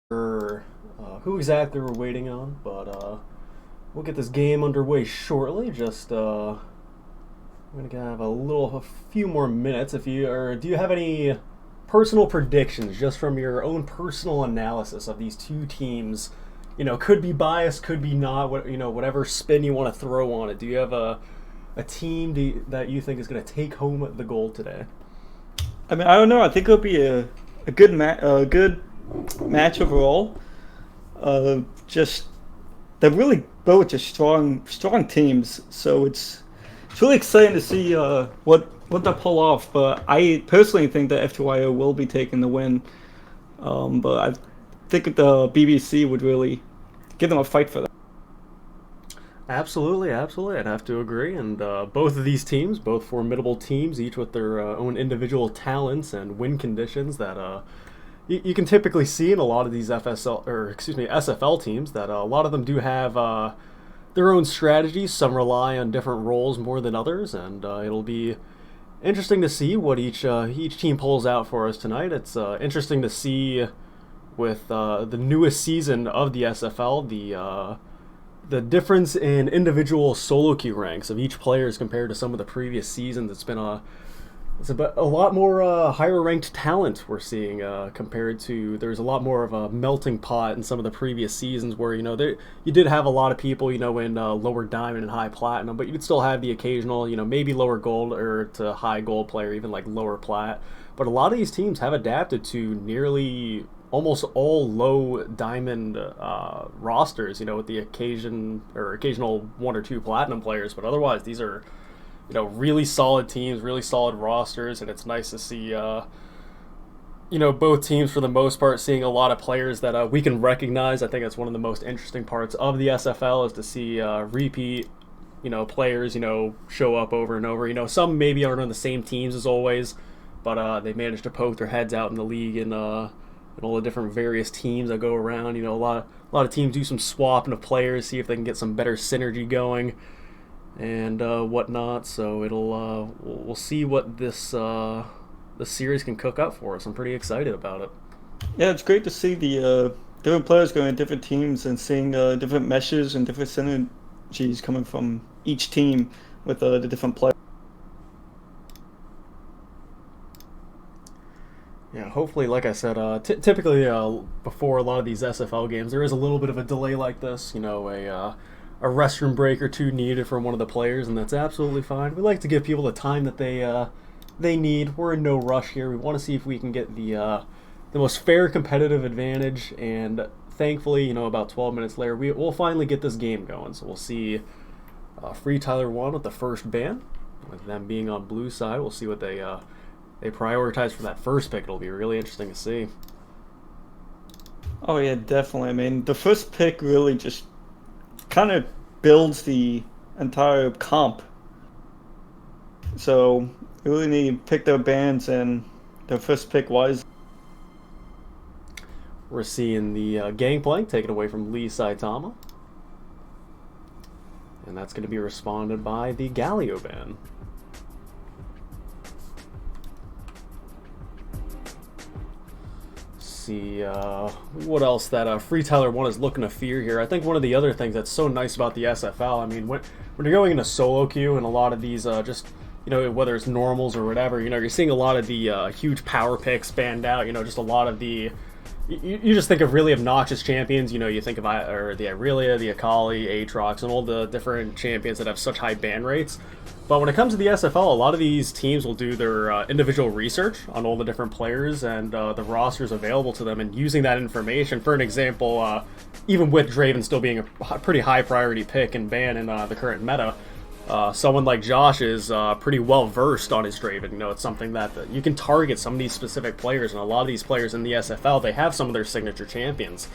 Who exactly we're waiting on, but we'll get this game underway shortly. We're gonna have a few more minutes. If you or do you have any personal predictions just from your own personal analysis of these two teams? Could be biased, could be not. Whatever spin you want to throw on it. Do you have a team that you think is going to take home the gold today? I mean, I don't know. I think it'll be a good match overall. Just they're really both just strong teams. So it's really exciting to see what they pull off. But I personally think that FTYO will be taking the win. But I think the BBC would really give them a fight for that. Absolutely, absolutely. I'd have to agree. And both of these teams, both formidable teams, each with their own individual talents and win conditions that you can typically see in a lot of these SFL teams. That a lot of them do have their own strategies. Some rely on different roles more than others, and it'll be interesting to see what each team pulls out for us tonight. It's interesting to see with the newest season of the SFL the difference in individual solo queue ranks of each player as compared to some of the previous seasons. It's a lot more higher ranked talent we're seeing compared to there's a lot more of a melting pot in some of the previous seasons where you did have a lot of people in lower diamond and high platinum, but you'd still have the occasional maybe lower gold or to high gold player, even like lower plat. But a lot of these teams have adapted to nearly almost all low diamond rosters, with the occasional one or two platinum players. But otherwise, these are, really solid teams, really solid rosters, and it's nice to see, both teams for the most part seeing a lot of players that we can recognize. I think that's one of the most interesting parts of the SFL is to see repeat, players, show up over and over. Some maybe aren't on the same teams as always, but they managed to poke their heads out in the league and all the different various teams that go around. A lot of teams do some swapping of players, see if they can get some better synergy going and whatnot. So we'll see what this series can cook up for us. I'm pretty excited about it. Yeah, it's great to see the different players going to different teams and seeing different meshes and different synergies coming from each team with the different players. Yeah, hopefully, like I said, typically before a lot of these SFL games, there is a little bit of a delay like this. A restroom break or two needed from one of the players, and that's absolutely fine. We like to give people the time that they need. We're in no rush here. We want to see if we can get the most fair competitive advantage, and thankfully, about 12 minutes later, we'll finally get this game going. So we'll see Free Tyler 1 with the first ban, with them being on blue side. We'll see what they prioritize for that first pick. It'll be really interesting to see. Oh yeah, definitely. I mean, the first pick really just kind of builds the entire comp. So you really need to pick their bands and their first pick wise. We're seeing the Gangplank taken away from Lee Saitama. And that's going to be responded by the Galio ban. See what else that Free Tyler 1 is looking to fear here. I think one of the other things that's so nice about the SFL, I mean, when you're going into solo queue and a lot of these just, whether it's normals or whatever, you're seeing a lot of the huge power picks banned out, just a lot of the, you just think of really obnoxious champions, you think of the Irelia, the Akali, Aatrox, and all the different champions that have such high ban rates. But when it comes to the SFL, a lot of these teams will do their individual research on all the different players and the rosters available to them, and using that information. For an example, even with Draven still being a pretty high priority pick and ban in the current meta, someone like Josh is pretty well versed on his Draven. It's something that you can target some of these specific players, and a lot of these players in the SFL, they have some of their signature champions,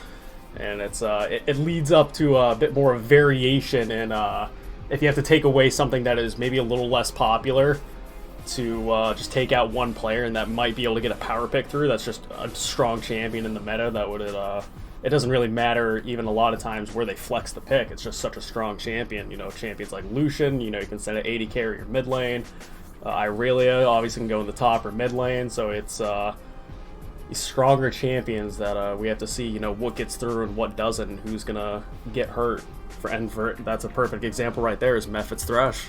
and it leads up to a bit more of variation in if you have to take away something that is maybe a little less popular to just take out one player and that might be able to get a power pick through. That's just a strong champion in the meta that would it doesn't really matter even a lot of times where they flex the pick. It's just such a strong champion. Champions like Lucian, you can send an 80 carry or mid lane. Irelia obviously can go in the top or mid lane, so it's these stronger champions that we have to see, what gets through and what doesn't, and who's gonna get hurt. That's a perfect example right there is Mephit's Thresh.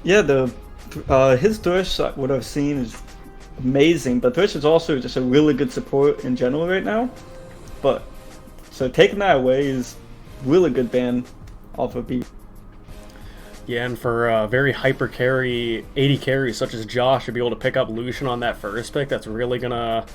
Yeah, his Thresh, what I've seen, is amazing, but Thresh is also just a really good support in general right now. But so taking that away is really good ban off of B. Yeah, and for very hyper carry, 80 carries such as Josh to be able to pick up Lucian on that first pick, that's really gonna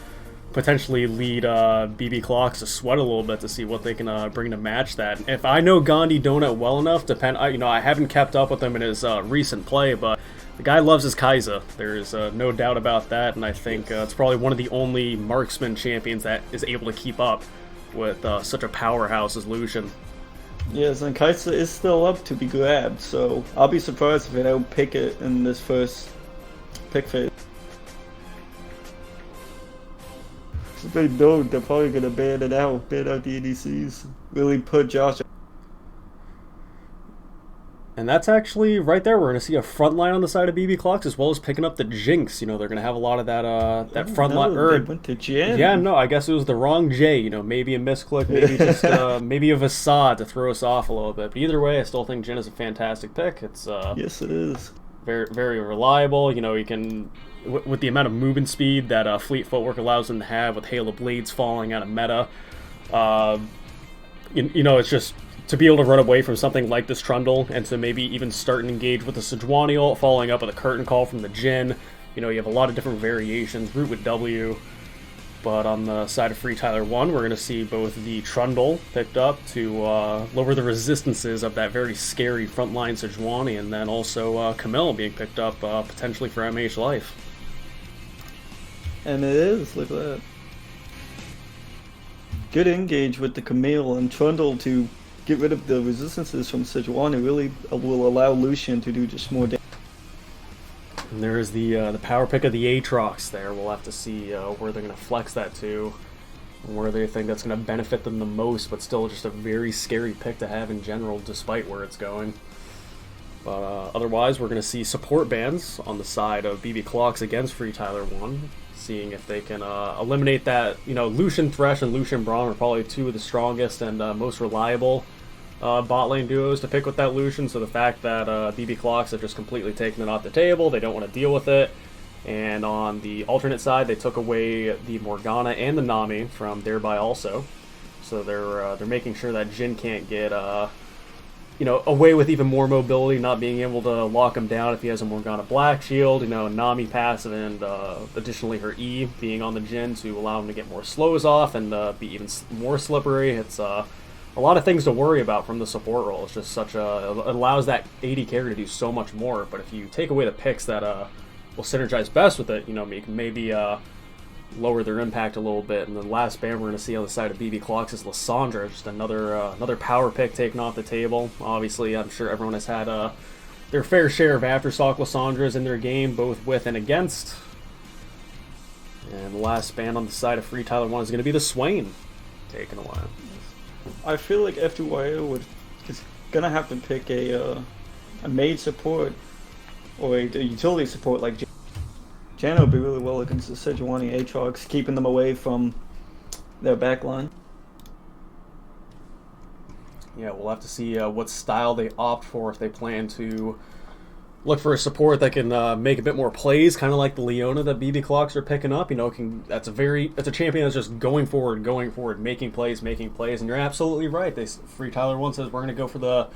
potentially lead BB Clocks to sweat a little bit to see what they can bring to match that. If I know Gandhi Donut well enough, I haven't kept up with him in his recent play, but the guy loves his Kai'Sa. There's no doubt about that, and I think it's probably one of the only marksman champions that is able to keep up with such a powerhouse as Lucian. Yes, and Kai'Sa is still up to be grabbed, so I'll be surprised if they don't pick it in this first pick phase. If they don't, they're probably gonna ban out the EDCs. Really put Josh. And that's actually right there. We're going to see a front line on the side of BB Clocks as well as picking up the Jinx. They're going to have a lot of that front line. They went to Jen. Yeah, no, I guess it was the wrong J. Maybe a misclick, maybe just maybe a facade to throw us off a little bit. But either way, I still think Jin is a fantastic pick. It's yes, it is. Very, very reliable. You can with the amount of movement speed that Fleet Footwork allows them to have with Hail of Blades falling out of meta. It's just to be able to run away from something like this Trundle and to maybe even start and engage with the Sejuani ult, following up with a Curtain Call from the Jhin. You have a lot of different variations, root with W. But on the side of Free Tyler 1, we're going to see both the Trundle picked up to lower the resistances of that very scary frontline Sejuani, and then also Camille being picked up potentially for MH Life. And it is, look at that. Good engage with the Camille and Trundle to get rid of the resistances from Sejuani. Really will allow Lucian to do just more damage. And there is the power pick of the Aatrox there. We'll have to see where they're going to flex that to, and where they think that's going to benefit them the most, but still just a very scary pick to have in general, despite where it's going. But otherwise, we're going to see support bans on the side of BB Clocks against Free Tyler 1, seeing if they can eliminate that. Lucian Thresh and Lucian Braum are probably two of the strongest and most reliable bot lane duos to pick with that Lucian, so the fact that BB Clocks have just completely taken it off the table, they don't want to deal with it. And on the alternate side, they took away the Morgana and the Nami from thereby also. So they're making sure that Jhin can't get away with even more mobility, not being able to lock him down if he has a Morgana Black Shield, Nami passive, and additionally her E being on the Jhin to allow him to get more slows off and be even more slippery. It's a lot of things to worry about from the support role. It's just it allows that 80 carry to do so much more, but if you take away the picks that will synergize best with it, maybe lower their impact a little bit. And the last ban we're going to see on the side of BB Clocks is Lissandra, just another power pick taken off the table. Obviously, I'm sure everyone has had their fair share of Aftershock Lissandras in their game, both with and against. And the last ban on the side of Free Tyler 1 is going to be the Swain, taken away. I feel like FTYO is going to have to pick a mage support or a utility support like Janna would be really well against the Sejuani Aatrox, keeping them away from their backline. Yeah, we'll have to see what style they opt for, if they plan to look for a support that can make a bit more plays, kind of like the Leona that BB Clocks are picking up. That's a champion that's just going forward, making plays, and you're absolutely right. Free Tyler 1 says we're going to go for the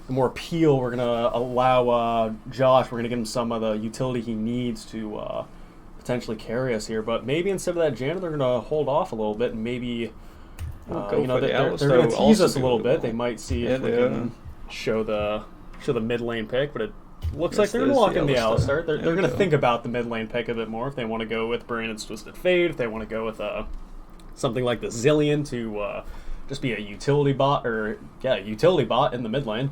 more peel. We're going to allow Josh, we're going to give him some of the utility he needs to potentially carry us here. But maybe instead of that Janna, they're going to hold off a little bit and maybe, they're going to tease us a little bit. They might see if they can show the mid lane pick, but it looks like they're going to lock in the Alistar. They're going to think about the mid lane pick a bit more if they want to go with Brandon's Twisted Fate, if they want to go with something like the Zillion to just be a utility bot, in the mid lane.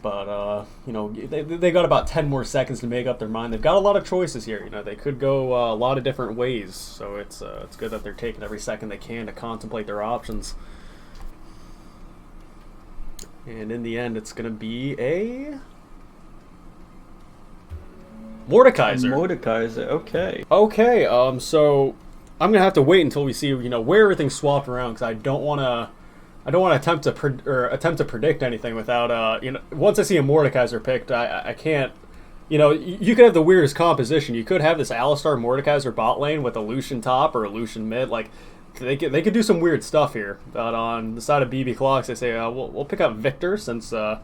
But, they got about 10 more seconds to make up their mind. They've got a lot of choices here. They could go a lot of different ways. So it's good that they're taking every second they can to contemplate their options. And in the end, it's going to be a Mordekaiser. Mordekaiser, okay. Okay, so I'm gonna have to wait until we see where everything's swapped around because I don't want to attempt to predict anything without once I see a Mordekaiser picked, I can't. You could have the weirdest composition. You could have this Alistar Mordekaiser bot lane with a Lucian top or a Lucian mid. Like they could do some weird stuff here. But on the side of BB Clocks, they say we'll pick up Victor since we'll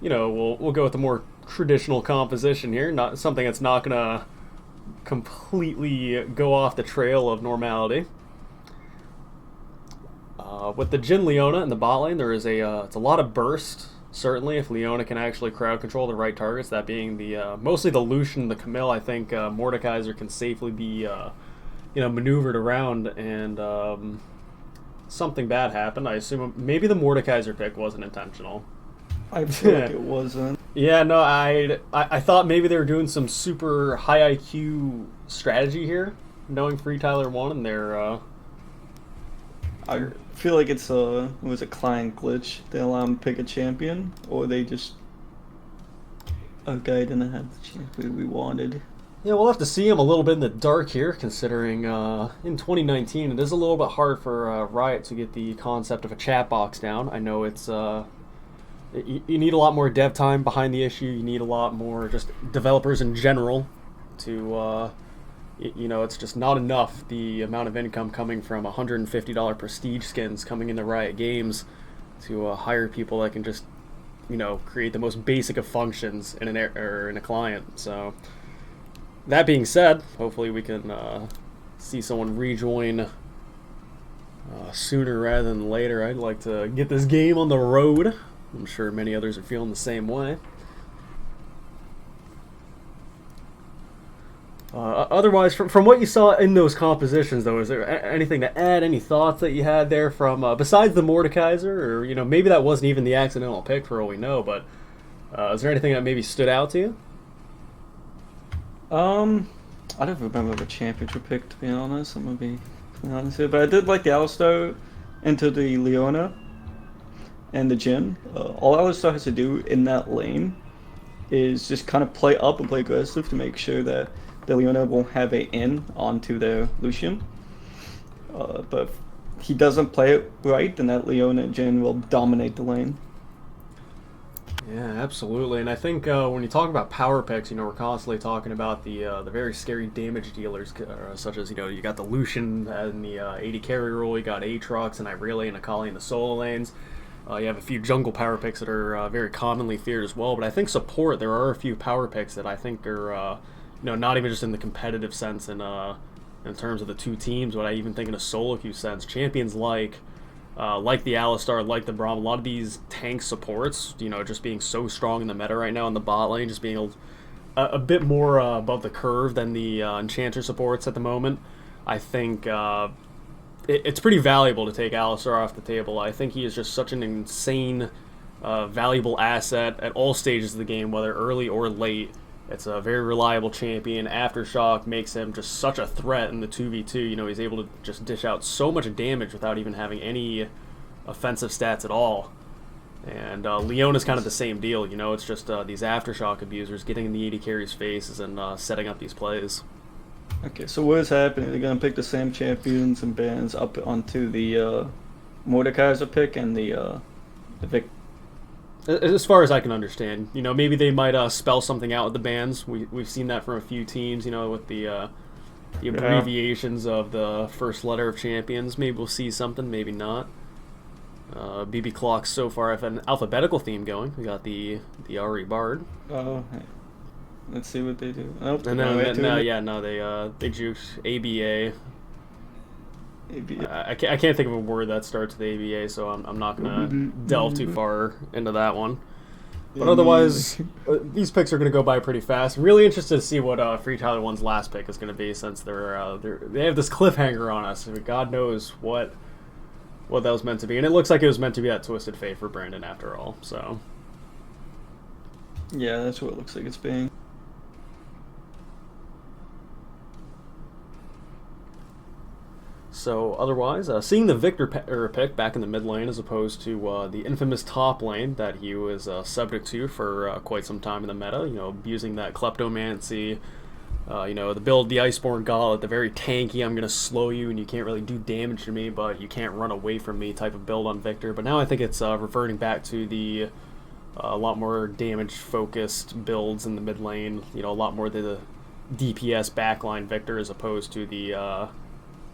go with the more traditional composition here. Not something that's not gonna completely go off the trail of normality. With the Jhin Leona in the bot lane, there is it's a lot of burst. Certainly, if Leona can actually crowd control the right targets, that being the mostly the Lucian and the Camille, I think Mordekaiser can safely be maneuvered around and something bad happened. I assume maybe the Mordekaiser pick wasn't intentional. I feel like it wasn't. Yeah, no, I thought maybe they were doing some super high IQ strategy here, knowing Free Tyler won, and they're. I feel like it was a client glitch. They allow him to pick a champion, or they just a guy didn't have the champion we wanted. Yeah, we'll have to see him a little bit in the dark here, considering in 2019 it is a little bit hard for Riot to get the concept of a chat box down. I know it's you need a lot more dev time behind the issue. You need a lot more just developers in general to. It's just not enough, the amount of income coming from $150 prestige skins coming into Riot Games to hire people that can just, create the most basic of functions in a client. So, that being said, hopefully we can see someone rejoin sooner rather than later. I'd like to get this game on the road. I'm sure many others are feeling the same way. Otherwise, from what you saw in those compositions, though, is there anything to add? Any thoughts that you had there from besides the Mordekaiser, or maybe that wasn't even the accidental pick for all we know? But is there anything that maybe stood out to you? I don't remember the champions were picked, to be honest. I'm gonna be honest here, but I did like the Alistar into the Leona and the Jhin. All Alistar has to do in that lane is just kind of play up and play aggressive to make sure that the Leona won't have a in onto their Lucian. But if he doesn't play it right, then that Leona and Jhin will dominate the lane. Yeah, absolutely. And I think when you talk about power picks, we're constantly talking about the very scary damage dealers, such as you got the Lucian in the 80 carry role, you got Aatrox and Irelia and Akali in the solo lanes. You have a few jungle power picks that are very commonly feared as well. But I think support, there are a few power picks that I think are not even just in the competitive sense and in terms of the two teams, but I even think in a solo queue sense. Champions like the Alistar, like the Braum, a lot of these tank supports, just being so strong in the meta right now in the bot lane, just being a bit more above the curve than the Enchanter supports at the moment. I think it's pretty valuable to take Alistar off the table. I think he is just such an insane, valuable asset at all stages of the game, whether early or late. It's a very reliable champion. Aftershock makes him just such a threat in the 2v2. He's able to just dish out so much damage without even having any offensive stats at all. And Leona's kind of the same deal. It's just these Aftershock abusers getting in the 80 carries' faces and setting up these plays. Okay, so what is happening? They're going to pick the same champions and bans up onto the Mordekaiser pick and the Vic. As far as I can understand, maybe they might spell something out with the bans. We've seen that from a few teams, with the abbreviations of the first letter of champions. Maybe we'll see something, maybe not. BB Clocks so far have an alphabetical theme going. We got the Ari Bard. Oh, hey. Let's see what they do. Oh, they juked ABA. I can't think of a word that starts with ABA, so I'm not going to delve too far into that one. But otherwise, these picks are going to go by pretty fast. Really interested to see what Free Tyler 1's last pick is going to be, since they have this cliffhanger on us. God knows what that was meant to be. And it looks like it was meant to be that Twisted Fate for Brandon after all. So yeah, that's what it looks like it's being. So otherwise, seeing the Victor pick back in the mid lane as opposed to the infamous top lane that he was subject to for quite some time in the meta, abusing that kleptomancy, The build, the Iceborne Gauntlet, the very tanky, I'm going to slow you and you can't really do damage to me, but you can't run away from me type of build on Victor. But now I think it's reverting back to the a lot more damage-focused builds in the mid lane. A lot more the DPS backline Victor as opposed to the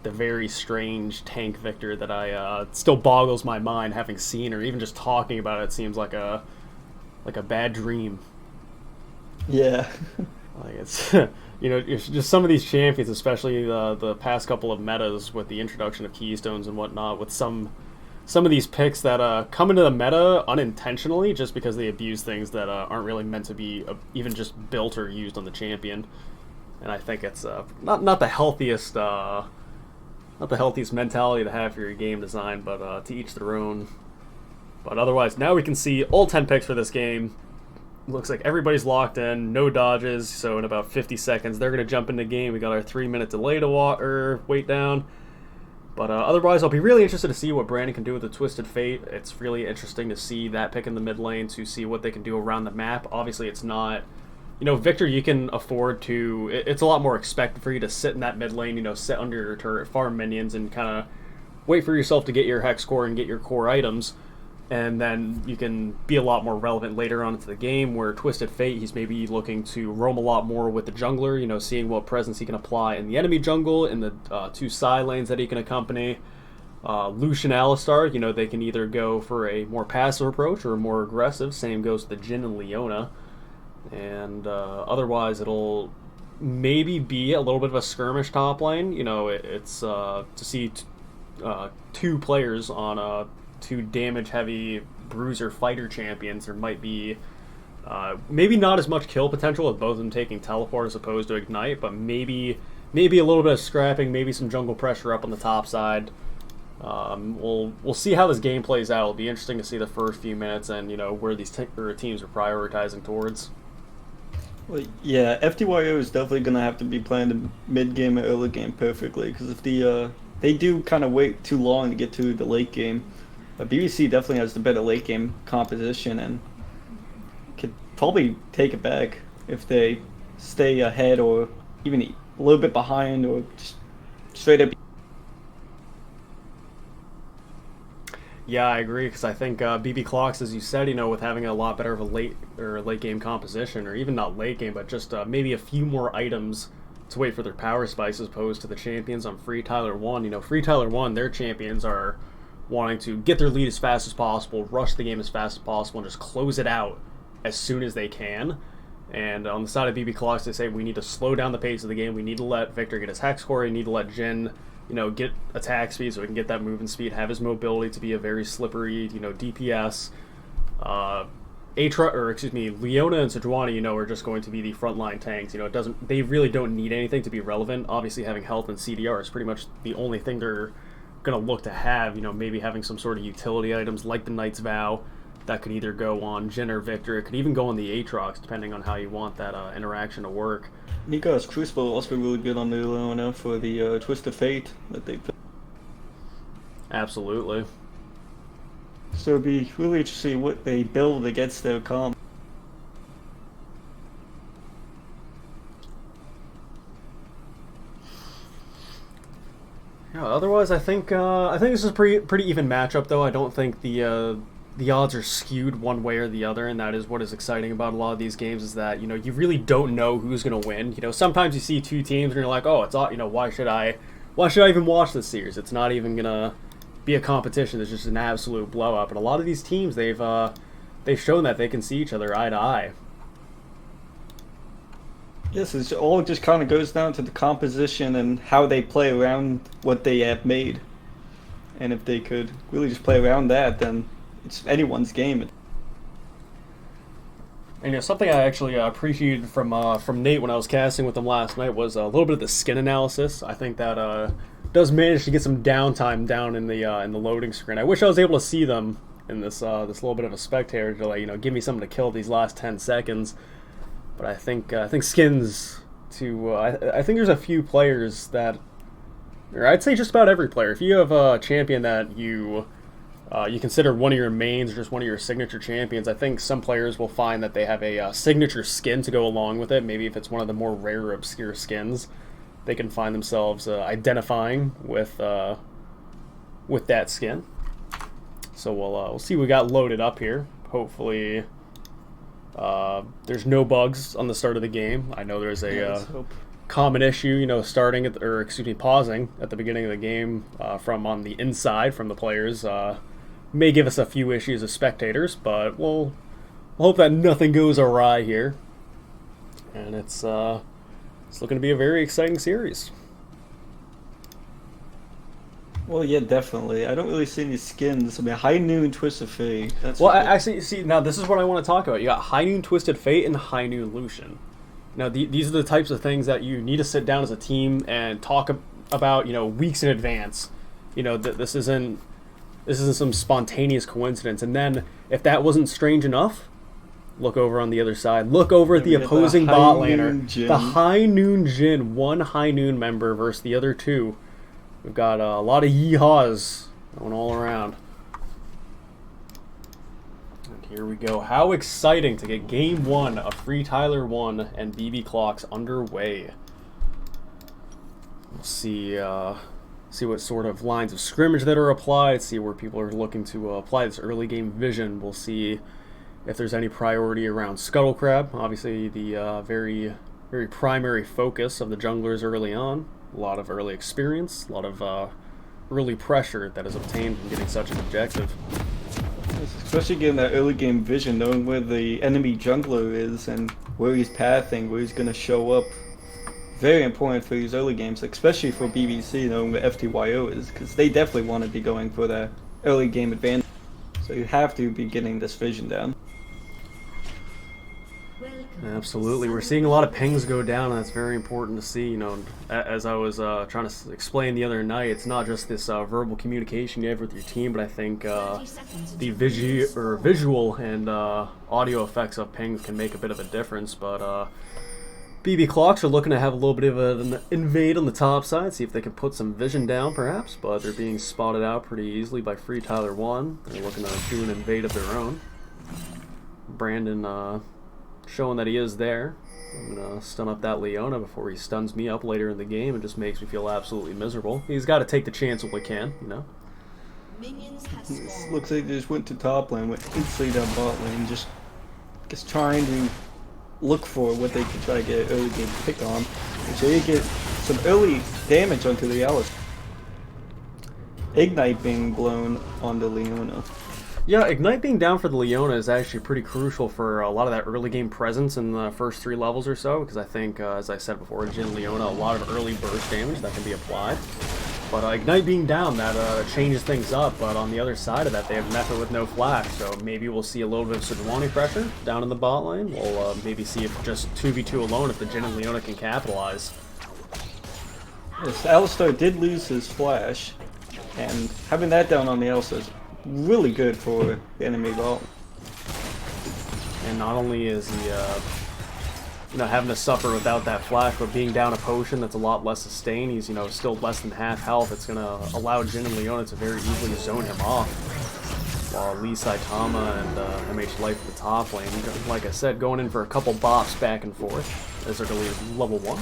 very strange tank Victor that I still boggles my mind having seen, or even just talking about it. It seems like a bad dream. Yeah. Like it's it's just some of these champions, especially the past couple of metas with the introduction of keystones and whatnot, with some of these picks that come into the meta unintentionally just because they abuse things that aren't really meant to be even just built or used on the champion. And I think it's not the healthiest mentality to have for your game design, but to each their own. But otherwise, now we can see all 10 picks for this game. Looks like everybody's locked in, no dodges, so in about 50 seconds they're going to jump into the game. We got our 3-minute delay to wait down. But otherwise, I'll be really interested to see what Brandon can do with the Twisted Fate. It's really interesting to see that pick in the mid lane, to see what they can do around the map. Obviously, it's not... Victor, you can afford to... It's a lot more expected for you to sit in that mid lane, sit under your turret, farm minions, and kind of wait for yourself to get your hex core and get your core items. And then you can be a lot more relevant later on into the game, where Twisted Fate, he's maybe looking to roam a lot more with the jungler, seeing what presence he can apply in the enemy jungle, in the 2 side lanes that he can accompany. Lucian Alistar, they can either go for a more passive approach or a more aggressive. Same goes with the Jhin and Leona. And otherwise, it'll maybe be a little bit of a skirmish top lane. It's to see 2 players on 2 damage-heavy bruiser fighter champions. There might be maybe not as much kill potential with both of them taking teleport as opposed to ignite, but maybe a little bit of scrapping, maybe some jungle pressure up on the top side. We'll see how this game plays out. It'll be interesting to see the first few minutes and where these teams are prioritizing towards. Well, yeah, FTYO is definitely going to have to be playing the mid game and early game perfectly, because if they do kind of wait too long to get to the late game. But BBC definitely has the better late game composition and could probably take it back if they stay ahead or even a little bit behind or just straight up. Yeah, I agree, because I think BB Clocks, as you said, with having a lot better of a late game composition, or even not late game, but just maybe a few more items to wait for their power spikes as opposed to the champions on Free Tyler 1. Free Tyler 1, their champions are wanting to get their lead as fast as possible, rush the game as fast as possible, and just close it out as soon as they can. And on the side of BB Clocks, they say we need to slow down the pace of the game. We need to let Victor get his hex core. We need to let Jhin, get attack speed so we can get that movement speed, have his mobility to be a very slippery, DPS. Leona and Sejuani, are just going to be the frontline tanks. They really don't need anything to be relevant. Obviously, having health and CDR is pretty much the only thing they're going to look to have. Maybe having some sort of utility items like the Knight's Vow that could either go on Jhin or Victor. It could even go on the Aatrox, depending on how you want that interaction to work. Nico's Crucible will also be really good on the Leona for the Twisted Fate that they put. Absolutely. So it'd be really interesting to see what they build against their comp. Yeah, otherwise, I think this is a pretty even matchup, though. I don't think the odds are skewed one way or the other, and that is what is exciting about a lot of these games, is that you really don't know who's going to win. Sometimes you see 2 teams and you're like, oh, it's why should I even watch this series? It's not even gonna be a competition. It's just an absolute blow up. And a lot of these teams, they've shown that they can see each other eye to eye. Yes, it all just kind of goes down to the composition and how they play around what they have made. And if they could really just play around that, then it's anyone's game. And something I actually appreciated from Nate when I was casting with him last night was a little bit of the skin analysis. I think that does manage to get some downtime down in the loading screen. I wish I was able to see them in this little bit of a spectator to give me something to kill these last 10 seconds. But I think skins to I think there's a few players that, or I'd say just about every player, if you have a champion that you you consider one of your mains or just one of your signature champions, I think some players will find that they have a signature skin to go along with it. Maybe if it's one of the more rare, obscure skins, they can find themselves identifying with that skin. So we'll see what we got loaded up here. Hopefully, there's no bugs on the start of the game. I know there's a common issue, you know, pausing at the beginning of the game from on the inside from the players. May give us a few issues as spectators, but we'll hope that nothing goes awry here. And it's looking to be a very exciting series. Well, yeah, definitely. I don't really see any skins. I mean, High Noon, Twisted Fate. Actually, see, now this is what I want to talk about. You got High Noon, Twisted Fate, and High Noon, Lucian. Now, these are the types of things that you need to sit down as a team and talk about, you know, weeks in advance. You know, this isn't some spontaneous coincidence. And then, if that wasn't strange enough, look over on the other side. Look over at the opposing bot laner. The High Noon Jin, one High Noon member versus the other two. We've got a lot of yeehaws going all around. And here we go. How exciting to get Game 1 of Free Tyler 1 and BB Clocks underway. We'll see what sort of lines of scrimmage that are applied, see where people are looking to apply this early game vision. We'll see if there's any priority around Scuttle Crab, obviously the very, very primary focus of the junglers early on. A lot of early experience, a lot of early pressure that is obtained from getting such an objective. Especially getting that early game vision, knowing where the enemy jungler is and where he's pathing, where he's going to show up. Very important for these early games, especially for BBC, knowing where FTYO is, because they definitely want to be going for that early game advantage. So you have to be getting this vision down. Absolutely. We're seeing a lot of pings go down, and that's very important to see. You know, as I was trying to explain the other night, it's not just this verbal communication you have with your team, but I think the visual and audio effects of pings can make a bit of a difference. But BB Clocks are looking to have a little bit of an invade on the top side, see if they can put some vision down perhaps, but they're being spotted out pretty easily by Free Tyler 1. They're looking to do an invade of their own. Brandon showing that he is there. I'm going to stun up that Leona before he stuns me up later in the game and just makes me feel absolutely miserable. He's got to take the chance while he can, you know. This looks like they just went to top lane, went instantly down bot lane, just trying to look for what they can try to get an early game pick on. So you get some early damage onto the Alice. Ignite being blown onto Leona. Yeah, Ignite being down for the Leona is actually pretty crucial for a lot of that early game presence in the first 3 levels or so, because I think, as I said before, Jin Leona, a lot of early burst damage that can be applied. But Ignite being down, that changes things up, but on the other side of that, they have Method with no flash, so maybe we'll see a little bit of Sejuani pressure down in the bot lane. We'll maybe see if just 2v2 alone, if the Jin and Leona can capitalize. Yes, Alistar did lose his flash, and having that down on the Alistar is really good for the enemy bot. And not only is he having to suffer without that flash, but being down a potion that's a lot less sustained, he's still less than half health. It's going to allow Jin and Leona to very easily zone him off. While Lee Saitama and MH Life at the top lane, like I said, going in for a couple bops back and forth as they're going to leave level 1.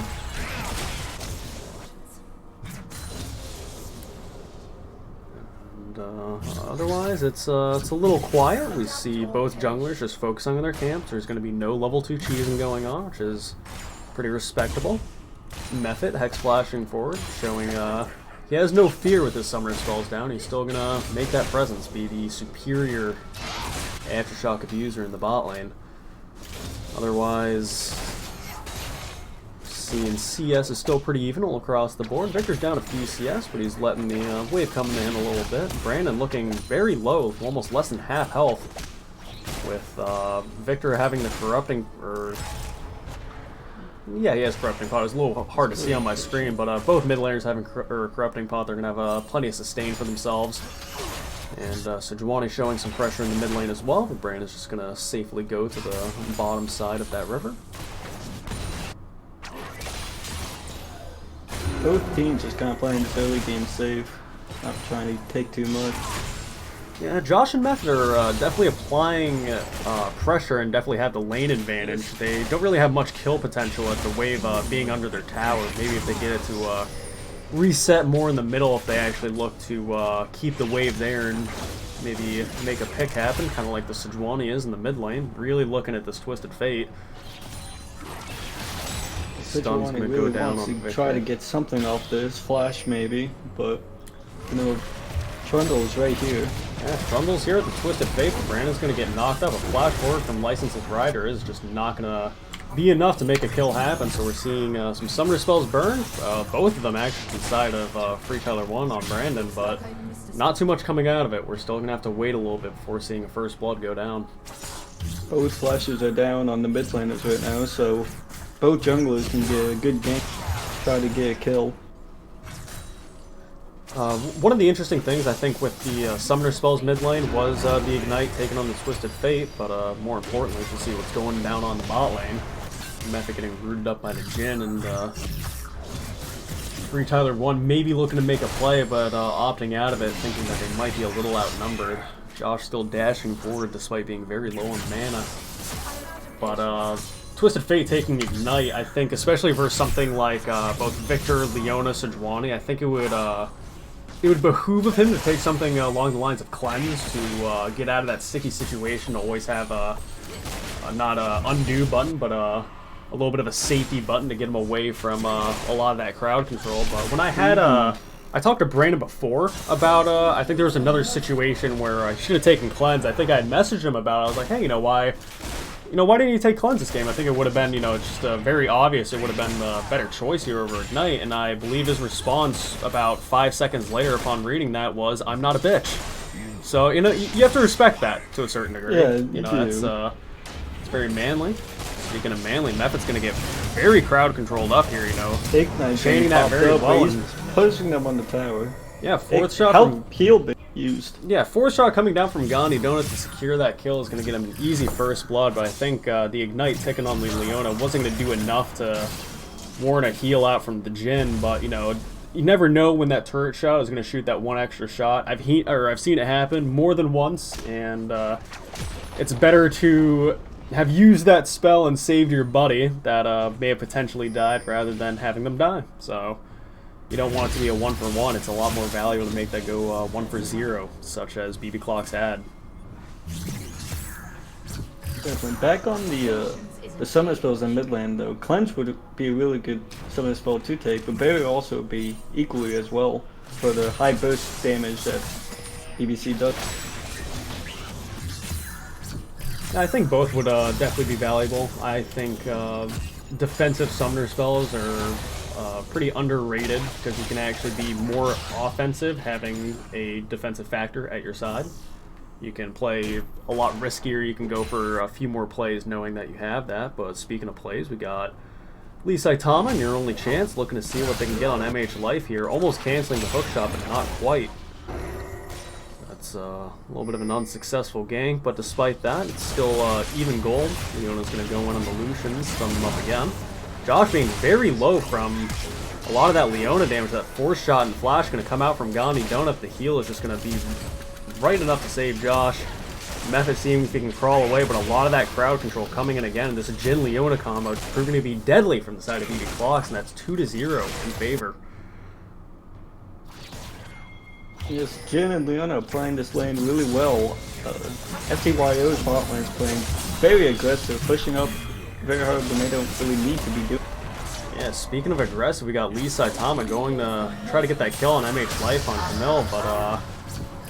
Otherwise, it's a little quiet. We see both junglers just focusing on their camps. There's going to be no level 2 cheesing going on, which is pretty respectable. Method, Hex flashing forward, showing he has no fear with his Summoner Spells down. He's still going to make that presence, be the superior Aftershock abuser in the bot lane. Otherwise, seeing CS is still pretty even all across the board. Victor's down a few CS, but he's letting the wave come to him a little bit. Brandon looking very low, almost less than half health, with Victor having the corrupting, yeah, he has corrupting pot. It's a little hard to see on my screen, but both mid laners having corrupting pot. They're gonna have plenty of sustain for themselves. And Sejuani showing some pressure in the mid lane as well. But Brandon's just gonna safely go to the bottom side of that river. Both teams just kind of playing this early game safe, not trying to take too much. Yeah, Josh and Method are definitely applying pressure and definitely have the lane advantage. They don't really have much kill potential at the wave being under their tower. Maybe if they get it to reset more in the middle, if they actually look to keep the wave there and maybe make a pick happen, kind of like the Sejuani is in the mid lane. Really looking at this Twisted Fate. Stun's going to really go down wants on to try to get something off this flash maybe, but you know, Trundle's right here. Yeah, Trundle's here at the Twisted Fate, but Brandon's going to get knocked up. A flash forward from Licensed Rider is just not going to be enough to make a kill happen, so we're seeing some Summoner Spells burn. Both of them actually inside of Free Tyler 1 on Brandon, but not too much coming out of it. We're still going to have to wait a little bit before seeing a First Blood go down. Both flashes are down on the mid laners right now, so both junglers can get a good gank, try to get a kill. One of the interesting things I think with the Summoner Spells mid lane was the Ignite taking on the Twisted Fate, but more importantly to see what's going down on the bot lane. Method getting rooted up by the Jhin, and Free Tyler 1 maybe looking to make a play, but opting out of it, thinking that they might be a little outnumbered. Josh still dashing forward despite being very low on mana. But Twisted Fate taking Ignite, I think, especially for something like both Victor, Leona, Sejuani, I think it would behoove of him to take something along the lines of Cleanse to get out of that sticky situation, to always have not a undo button, but a little bit of a safety button to get him away from a lot of that crowd control. But when I had I talked to Brandon before about I think there was another situation where I should have taken Cleanse. I think I had messaged him about it. I was like, hey, why didn't you take Cleanse this game? I think it would have been, just very obvious. It would have been the better choice here over Ignite. And I believe his response about 5 seconds later upon reading that was, "I'm not a bitch." So, you have to respect that to a certain degree. Yeah, it's very manly. Speaking of manly, Method's going to get very crowd controlled up here, Ignite chaining that very well. He's pushing them on the tower. Yeah, fourth shot from heal being used. Yeah, fourth shot coming down from Gandhi Donut to secure that kill is going to get him an easy First Blood, but I think the Ignite ticking on Leona wasn't going to do enough to warrant a heal out from the Jhin, but, you never know when that turret shot is going to shoot that one extra shot. I've seen it happen more than once, and it's better to have used that spell and saved your buddy that may have potentially died rather than having them die. So you don't want it to be a 1-for-1. It's a lot more valuable to make that go 1-for-0, such as BB Clock's had. Definitely. Back on the summoner spells in mid lane though, Cleanse would be a really good summoner spell to take, but Barrier also would be equally as well for the high burst damage that BBC does. I think both would definitely be valuable. I think defensive summoner spells are pretty underrated because you can actually be more offensive having a defensive factor at your side. You can play a lot riskier. You can go for a few more plays knowing that you have that. But speaking of plays, we got Lee Saitama and Your Only Chance looking to see what they can get on MH Life here. Almost canceling the hook shot, but not quite. That's a little bit of an unsuccessful gank, but despite that, it's still even gold. Leona's going to go in on the Lucians, stun them up again. Josh being very low from a lot of that Leona damage. That force shot and flash going to come out from Gandhi Donut. The heal is just going to be right enough to save Josh. Method seeing if he can crawl away, but a lot of that crowd control coming in again. This Jhin Leona combo is proving to be deadly from the side of BB Clocks, and that's 2-0 in favor. Yes, Jhin and Leona are playing this lane really well. FTYO's bot lane is playing very aggressive, pushing up very hard when they don't really need to be doing. Yeah, speaking of aggressive, we got Lee Saitama going to try to get that kill on MH Life on Camille, but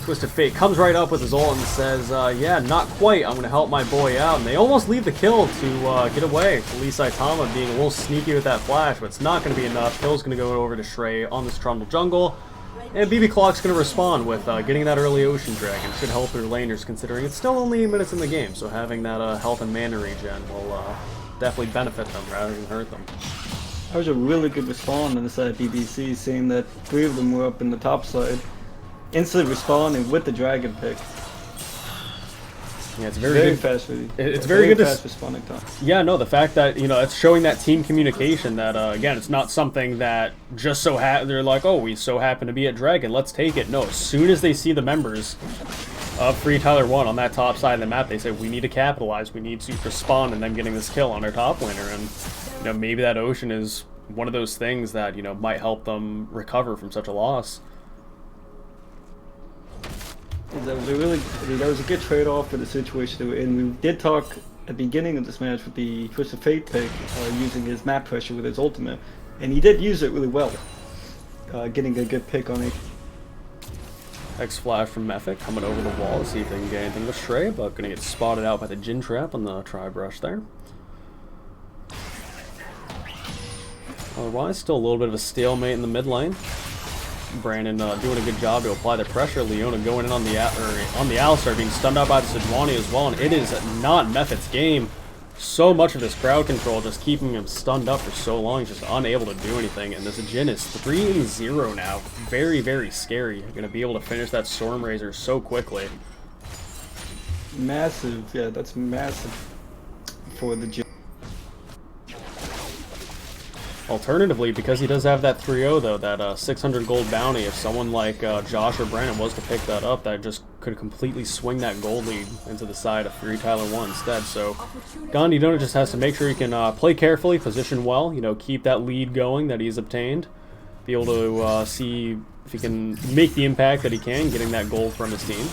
Twisted Fate comes right up with his ult and says, yeah, not quite, I'm going to help my boy out. And they almost leave the kill to get away. Lee Saitama being a little sneaky with that flash, but it's not going to be enough. Kill's going to go over to Shrey on this Trundle jungle. And BB Clock's going to respond with getting that early Ocean Dragon. Should help their laners, considering it's still only minutes in the game, so having that health and mana regen will definitely benefit them rather than hurt them. That was a really good respawn on the side of BBC, seeing that 3 of them were up in the top side. Instantly responding with the dragon pick. Yeah, it's very fast. It's very good fast responding time. Yeah, no, the fact that it's showing that team communication. That again, it's not something that just they're like, oh, we so happen to be at Dragon, let's take it. No, as soon as they see the members of Free Tyler 1 on that top side of the map. They said, we need to capitalize, we need to respond, and then getting this kill on our top laner. And, you know, maybe that Ocean is one of those things that, you know, might help them recover from such a loss. That was that was a good trade-off for the situation they were in. We did talk at the beginning of this match with the Twisted Fate pick, using his map pressure with his ultimate, and he did use it really well, getting a good pick on it. X flash from Mephic coming over the wall to see if they can get anything with Stray, but gonna get spotted out by the Jin Trap on the Tri-Brush there. Otherwise, still a little bit of a stalemate in the mid lane. Brandon doing a good job to apply the pressure. Leona going in on the Alistar, being stunned out by the Sejuani as well, and it is not Mephic's game. So much of this crowd control just keeping him stunned up for so long, he's just unable to do anything. And this Jin is 3-0 now. Very, very scary. You're going to be able to finish that Stormrazor so quickly. Massive, yeah, that's massive for the Jin. Alternatively, because he does have that 3-0 though, that 600 gold bounty, if someone like Josh or Brandon was to pick that up, that just could completely swing that gold lead into the side of Free Tyler 1 instead. So Gandhi Donut just has to make sure he can play carefully, position well, you know, keep that lead going that he's obtained, be able to see if he can make the impact that he can, getting that gold from his team.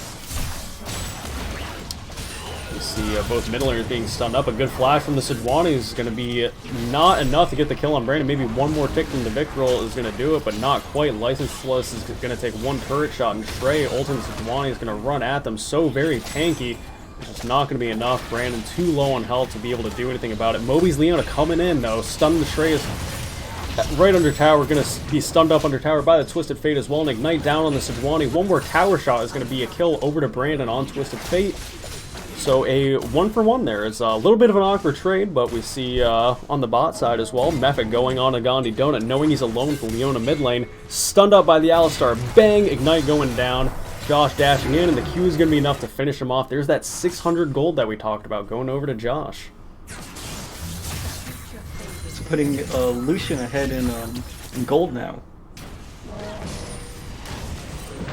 See both mid laners being stunned up. A good flash from the Sejuani is going to be not enough to get the kill on Brandon. Maybe one more tick from the Victoral is going to do it, but not quite. Licenseless is going to take one turret shot, and Trey, ultimate Sejuani, is going to run at them. So very tanky. It's just not going to be enough. Brandon too low on health to be able to do anything about it. Moby's Leona coming in, though. Stunned the Trey is right under tower. Going to be stunned up under tower by the Twisted Fate as well. And Ignite down on the Sejuani. One more tower shot is going to be a kill over to Brandon on Twisted Fate. So a 1-for-1 there. It's a little bit of an awkward trade, but we see on the bot side as well, Mephic going on a Gandhi Donut, knowing he's alone for Leona mid lane, stunned up by the Alistar. Bang! Ignite going down. Josh dashing in, and the Q is going to be enough to finish him off. There's that 600 gold that we talked about going over to Josh. So putting Lucian ahead in gold now.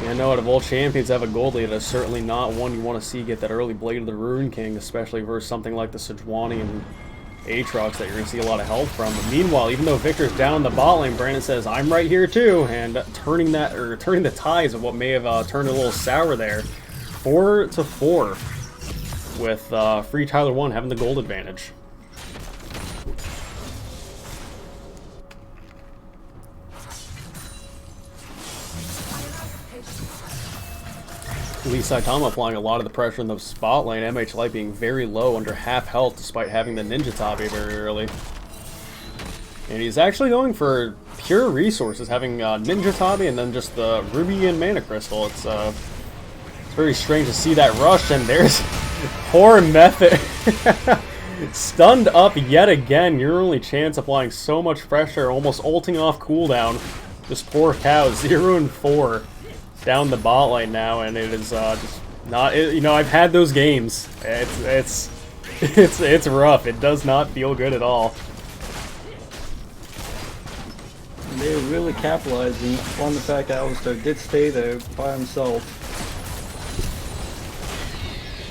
Yeah, no, out of all champions that have a gold lead, it's certainly not one you want to see get that early Blade of the Ruin King, especially versus something like the Sejuani and Aatrox that you're going to see a lot of help from. But meanwhile, even though Victor's down in the bot lane, Brandon says, I'm right here too, and turning the tides of what may have turned a little sour there. 4-4 with Free Tyler 1 having the gold advantage. Lee Saitama applying a lot of the pressure in the spot lane. MH Light being very low, under half health, despite having the Ninja Tabi very early. And he's actually going for pure resources, having Ninja Tabi and then just the Ruby and Mana Crystal. It's very strange to see that rush, and there's poor Method. Stunned up yet again. Your only chance applying so much pressure, almost ulting off cooldown. This poor cow, 0-4. Down the bot lane now, and it is just not. You know, I've had those games. It's rough. It does not feel good at all. They're really capitalizing on the fact that Alistar did stay there by himself.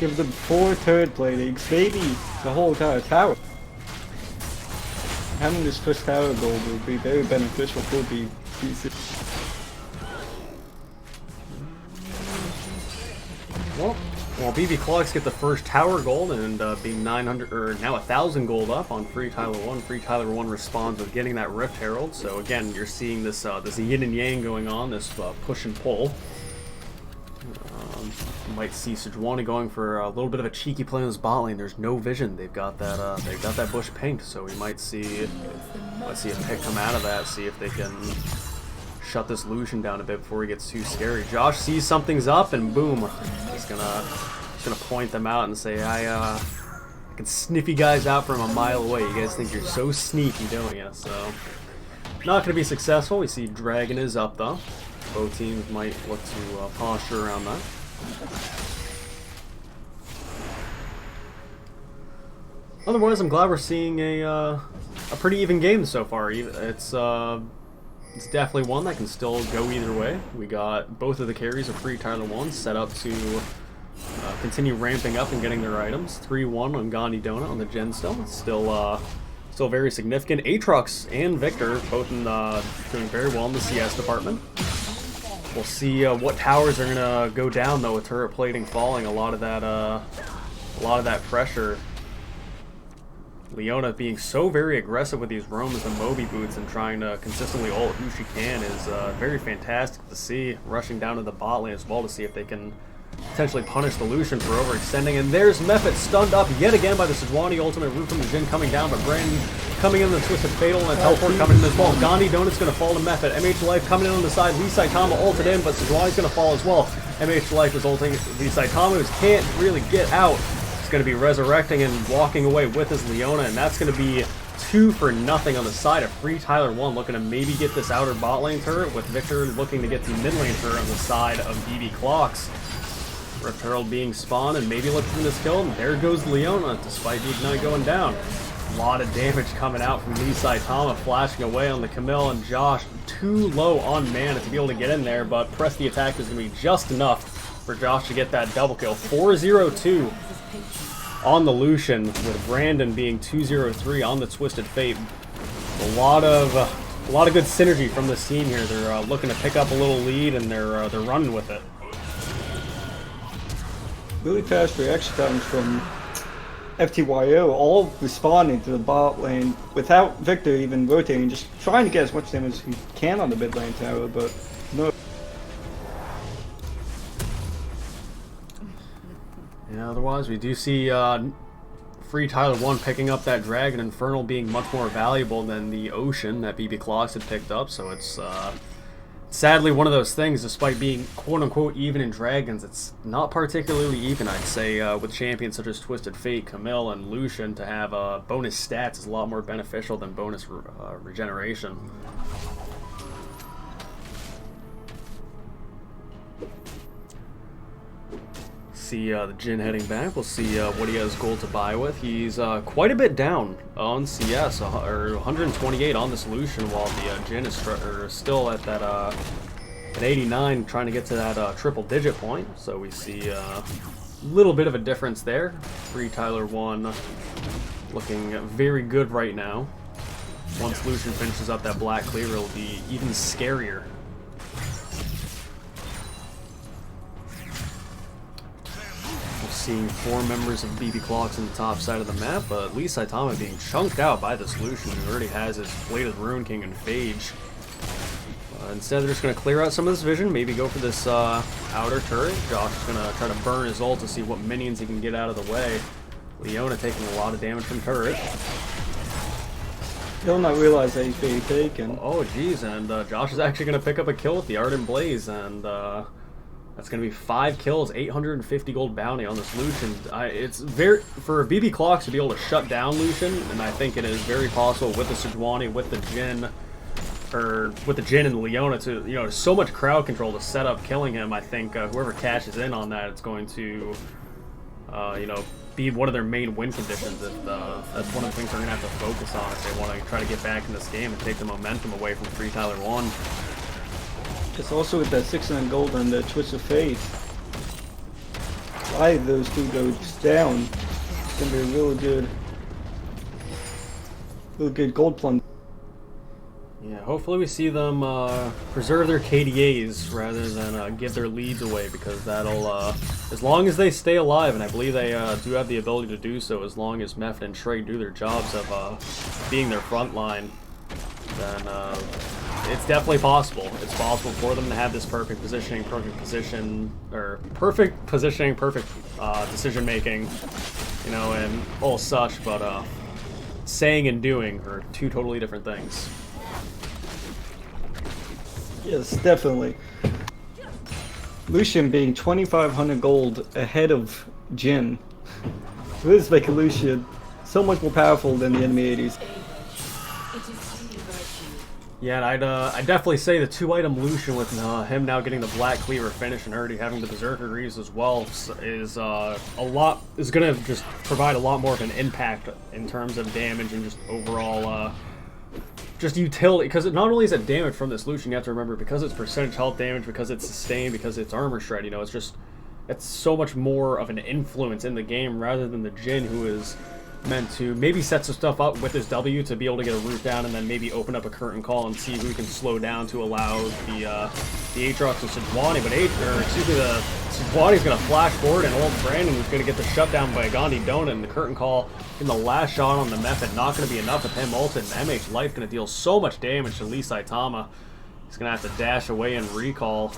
Give them 4 turret platings, maybe the whole entire tower. Having this first tower gold would be very beneficial for the PC. Well, BB Clogs get the first tower gold and being 900 or now 1,000 gold up on Free Tyler 1. Free Tyler 1 responds with getting that Rift Herald. So again, you're seeing this this yin and yang going on, this push and pull. You might see Sejuani going for a little bit of a cheeky play in this bot lane. There's no vision. They've got that bush pinked, so we might see a pick come out of that. See if they can shut this Lucian down a bit before he gets too scary. Josh sees something's up, and boom, he's gonna point them out and say, I can sniff you guys out from a mile away. You guys think you're so sneaky, don't you? So not gonna be successful. We see Dragon is up though. Both teams might look to posture around that. Otherwise, I'm glad we're seeing a pretty even game so far. It's definitely one that can still go either way. We got both of the carries of Free Tyler 1 set up to continue ramping up and getting their items. 3-1 on Gandhi Donut on the Gen still. It's still very significant. Aatrox and Victor both doing very well in the CS department. We'll see what towers are gonna go down though with turret plating falling. A lot of that pressure. Leona being so very aggressive with these roams and Moby boots and trying to consistently ult who she can is very fantastic to see. Rushing down to the bot lane as well to see if they can potentially punish the Lucian for overextending. And there's Mephit stunned up yet again by the Sejuani ultimate root from the Jhin coming down, but Brandon coming in the Twisted Fatal and a teleport coming in as well. Gandhi Donut's going to fall to Mephit. MH Life coming in on the side. Lee Saitama ulted in, but Sejuani's going to fall as well. MH Life is ulting Lee Saitama, who can't really get out. He's going to be resurrecting and walking away with his Leona, and that's going to be 2-0 on the side of Free Tyler 1, looking to maybe get this outer bot lane turret, with Victor looking to get the mid lane turret on the side of BB Clocks. Rift Herald being spawned and maybe looking for this kill, and there goes Leona, despite the Ignite going down. A lot of damage coming out from Lee Saitama, flashing away on the Camille, and Josh too low on mana to be able to get in there, but press the attack is going to be just enough for Josh to get that double kill. 4-0-2 on the Lucian, with Brandon being 2-0-3 on the Twisted Fate. A lot of good synergy from this team here. They're looking to pick up a little lead, and they're running with it. Really fast reaction times from FTYO, all responding to the bot lane without Victor even rotating, just trying to get as much damage as he can on the mid lane tower, but no. Yeah, otherwise we do see Free Tyler 1 picking up that Dragon Infernal being much more valuable than the Ocean that BB Clocks had picked up, so it's sadly one of those things, despite being quote-unquote even in Dragons, it's not particularly even, I'd say, with champions such as Twisted Fate, Camille, and Lucian. To have bonus stats is a lot more beneficial than bonus regeneration. See the Jhin heading back. We'll see what he has gold to buy with. He's quite a bit down on CS, or 128 on this Lucian, while the Jhin is still at that at 89, trying to get to that triple-digit point. So we see a little bit of a difference there. Free Tyler 1 looking very good right now. Once Lucian finishes up that black clear, it'll be even scarier. Seeing 4 members of BB Clocks on the top side of the map, but Lee Saitama being chunked out by this Lucian, who already has his Bladed Ruin King and Phage. Instead, they're just going to clear out some of this vision, maybe go for this outer turret. Josh is going to try to burn his ult to see what minions he can get out of the way. Leona taking a lot of damage from turret. He'll not realize that he's being taken. Oh, geez, and Josh is actually going to pick up a kill with the Ardent Blaze, and that's going to be 5 kills, 850 gold bounty on this Lucian. It's very, for BB Clocks to be able to shut down Lucian, and I think it is very possible with the Sejuani, with the Jhin, or with the Jhin and Leona to, so much crowd control to set up killing him. I think whoever cashes in on that, it's going to, be one of their main win conditions. If that's one of the things they're going to have to focus on if they want to try to get back in this game and take the momentum away from Free Tyler 1. It's also with that 600 gold and the Twist of Fate. Why those two goes down, it's gonna be a really good gold plunge. Yeah, hopefully we see them preserve their KDAs rather than give their leads away, because that'll, as long as they stay alive, and I believe they do have the ability to do so, as long as Mephit and Trey do their jobs of being their front line, then it's definitely possible. It's possible for them to have this perfect positioning, perfect decision making, and all such, but saying and doing are 2 totally different things. Yes, definitely. Lucian being 2,500 gold ahead of Jhin. This making Lucian so much more powerful than the enemy 80s. Yeah, and I'd definitely say the 2-item Lucian with him now getting the Black Cleaver finish and already having the Berserker Greaves as well is going to just provide a lot more of an impact in terms of damage and just overall just utility, because not only is it damage from this Lucian, you have to remember, because it's percentage health damage, because it's sustained, because it's armor shred, it's just It's so much more of an influence in the game rather than the Jhin, who is meant to maybe set some stuff up with his W to be able to get a root down and then maybe open up a curtain call and see who can slow down to allow the Aatrox and Sejuani. But the Sejuani's going to flash forward and ult Brandon, who's going to get the shutdown by Gandhi Donut, and the curtain call in the last shot on the method not going to be enough with him ulted, and MH Life going to deal so much damage to Lee Saitama. He's going to have to dash away and recall.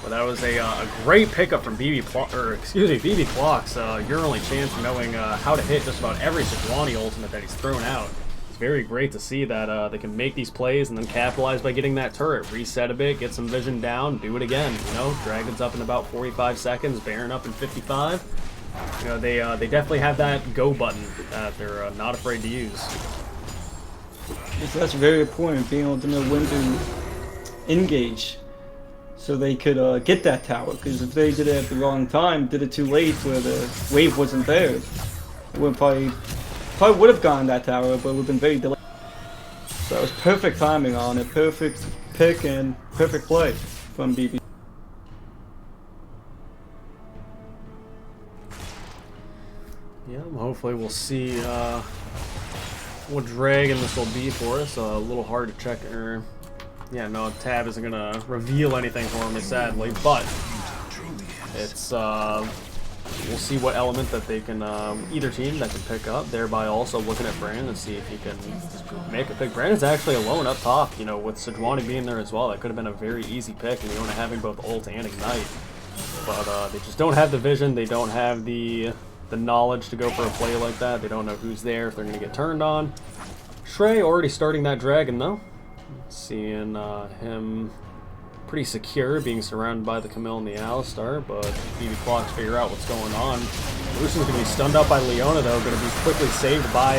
But that was a great pickup from BB Clocks. Your only chance of knowing how to hit just about every Sejuani ultimate that he's thrown out. It's very great to see that they can make these plays and then capitalize by getting that turret, reset a bit, get some vision down, do it again. You know, Dragon's up in about 45 seconds, Baron up in 55. You know, they definitely have that go button that they're not afraid to use. So that's very important, being able to know when to engage, so they could get that tower. Because if they did it at the wrong time, did it too late where the wave wasn't there, it would probably would have gotten that tower, but it would have been very delayed. So that was perfect timing on it, perfect pick and perfect play from BB. Yeah, hopefully we'll see what dragon this will be for us. A little hard to check. Yeah, no, Tab isn't gonna reveal anything for me, sadly, but it's we'll see what element that they can either team that can pick up. Thereby also looking at Brandon and see if he can make a pick. Brandon's actually alone up top, you know, with Sejuani being there as well. That could have been a very easy pick, and Leona having both ult and ignite. But they just don't have the vision. They don't have the knowledge to go for a play like that. They don't know who's there, if they're going to get turned on. Shrey already starting that dragon, though. Seeing him pretty secure, being surrounded by the Camille and the Alistar, but BB Clocks figure out what's going on. Lucian's going to be stunned up by Leona, though, going to be quickly saved by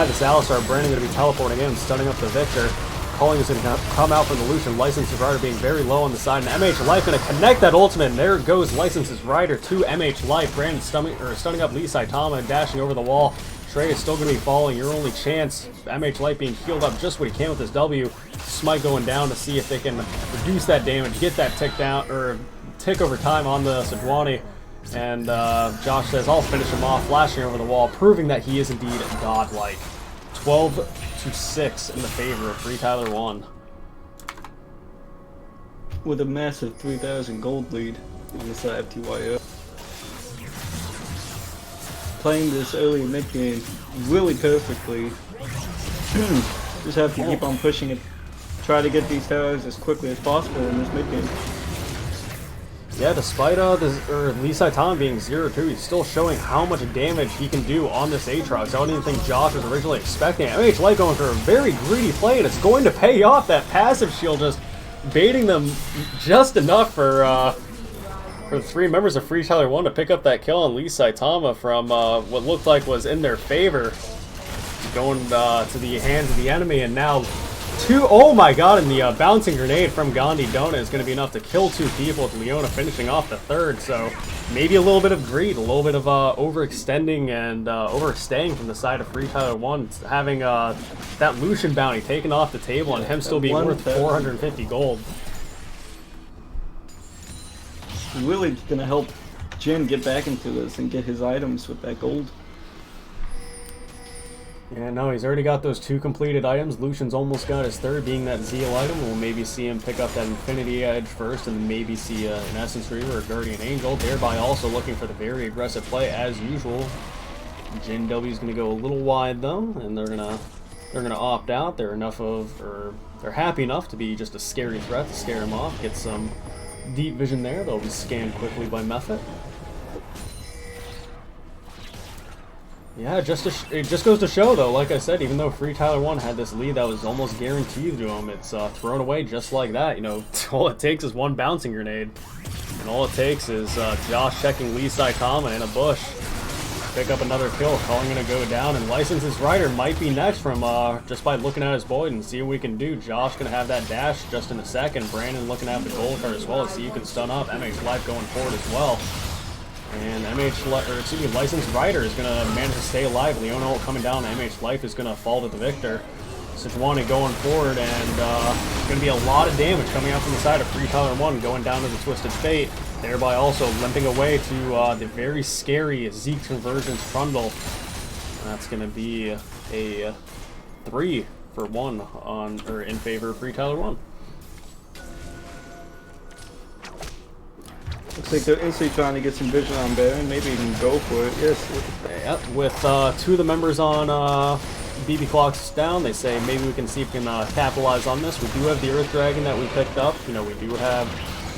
this Alistar. Brandon going to be teleporting in, stunning up the Victor. Calling is going to come out from the Lucian. License's Rider being very low on the side, and MH Life going to connect that ultimate, and there goes License's Rider to MH Life. Brandon stunning up Lee Saitama and dashing over the wall. Trey is still going to be falling. Your only chance, MH Life being healed up just what he can with his W. Smite going down to see if they can reduce that damage, get that tick down, or tick over time on the Sejuani. And Josh says, I'll finish him off, flashing over the wall, proving that he is indeed godlike. 12-6 in the favor of Free Tyler 1. With a massive 3,000 gold lead on the side of FTYO. Playing this early mid game really perfectly. Just have to keep on pushing it. Try to get these towers as quickly as possible in this mid game. Yeah, despite Lee Saitama being 0-2, he's still showing how much damage he can do on this Aatrox. I don't even think Josh was originally expecting it. MH Light going for a very greedy play, and it's going to pay off. That passive shield just baiting them just enough for the three members of Free Tyler 1 to pick up that kill on Lee Saitama from what looked like was in their favor. Going to the hands of the enemy, and now oh my god, and the bouncing grenade from Gandhi Donut is going to be enough to kill two people, with Leona finishing off the third. So maybe a little bit of greed, a little bit of overextending and overstaying from the side of Free Tyler 1, having that Lucian bounty taken off the table, and him still being worth 450 gold. Really going to help Jhin get back into this and get his items with that gold. Yeah, no, he's already got those two completed items. Lucian's almost got his third, being that Zeal item. We'll maybe see him pick up that Infinity Edge first, and then maybe see an Essence Reaver or Guardian Angel, thereby also looking for the very aggressive play as usual. Jhin W's going to go a little wide though, and they're gonna opt out. They're happy enough to be just a scary threat to scare him off. Get some deep vision there. They'll be scanned quickly by Method. Yeah, it just goes to show, though, like I said, even though Free Tyler 1 had this lead that was almost guaranteed to him, it's thrown away just like that. You know, all it takes is one bouncing grenade. And all it takes is Josh checking Lee Saitama in a bush. Pick up another kill, calling going to go down, and License's Rider might be next from just by looking at his board and see what we can do. Josh going to have that dash just in a second. Brandon looking at the gold card as well to see you can stun up. MH Life going forward as well. And Licensed Rider is going to manage to stay alive. Leona ult coming down. MH Life is going to fall to the Victor. Sejuani going forward, and there's going to be a lot of damage coming out from the side of Free Tyler 1, going down to the Twisted Fate. Thereby also limping away to the very scary Zeke Conversions Trundle. That's going to be a 3-for-1 on, or in favor of Free Tyler 1. Looks like they're instantly trying to get some vision on Baron. Maybe even go for it. Yes. Yep, with 2 of the members on BB Clocks down, they say maybe we can see if we can capitalize on this. We do have the Earth Dragon that we picked up. You know, we do have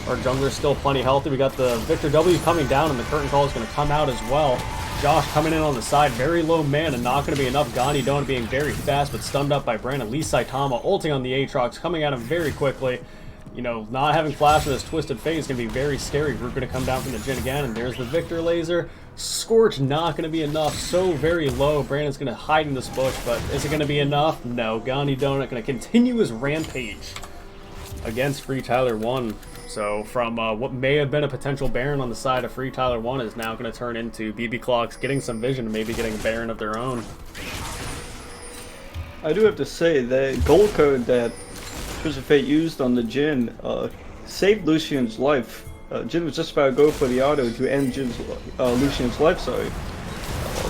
our jungler still plenty healthy. We got the Victor W coming down, and the Curtain Call is going to come out as well. Josh coming in on the side, very low mana, not going to be enough. Gandhi Donut being very fast, but stunned up by Brandon. Lee Saitama ulting on the Aatrox, coming at him very quickly. You know, not having flash with this Twisted Fate is going to be very scary. We're going to come down from the Jhin again, and there's the Victor laser. Scorch not going to be enough, so very low. Brandon's going to hide in this bush, but is it going to be enough? No. Gandhi Donut going to continue his rampage against Free Tyler 1. So from what may have been a potential Baron on the side of Free Tyler 1 is now going to turn into BB Clocks getting some vision and maybe getting a Baron of their own. I do have to say, the gold code that Twisted Fate used on the Jhin saved Lucian's life. Jhin was just about to go for the auto to end Lucian's life, sorry.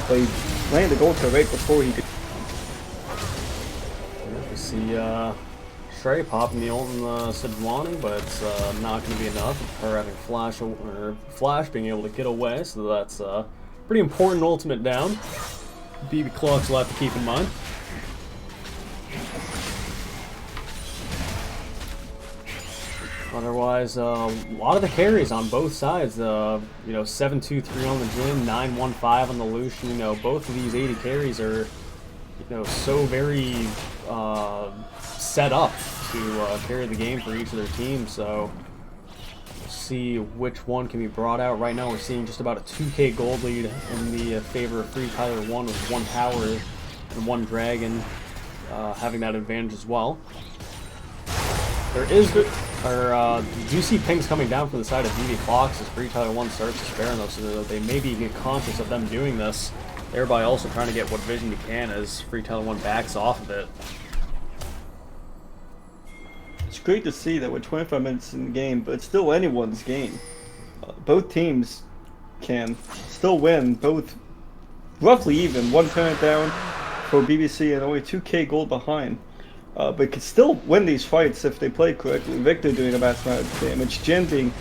But he landed the gold code right before he could. We see Trey popping the ult in Sejuani, but it's not going to be enough. Her having Flash being able to get away, so that's pretty important ultimate down. BB Clocks will have to keep in mind. Otherwise, a lot of the carries on both sides. You know, 7-2-3 on the Jhin, 9-1-5 on the Lucian. You know, both of these 80 carries are, you know, so very set up to carry the game for each of their teams. So we'll see which one can be brought out. Right now, we're seeing just about a 2K gold lead in the favor of Free Tyler 1 with 1 tower and 1 dragon having that advantage as well. There is do see pings coming down from the side of BB Clocks as Free Tyler 1 starts to Baron, though, so they may be conscious of them doing this, thereby also trying to get what vision you can as Free Tyler 1 backs off of it. It's great to see that we're 25 minutes in the game, but it's still anyone's game. Both teams can still win, both roughly even, 1 turret down for BBC and only 2K gold behind. But can still win these fights if they play correctly. Victor doing a massive amount of damage, Jhin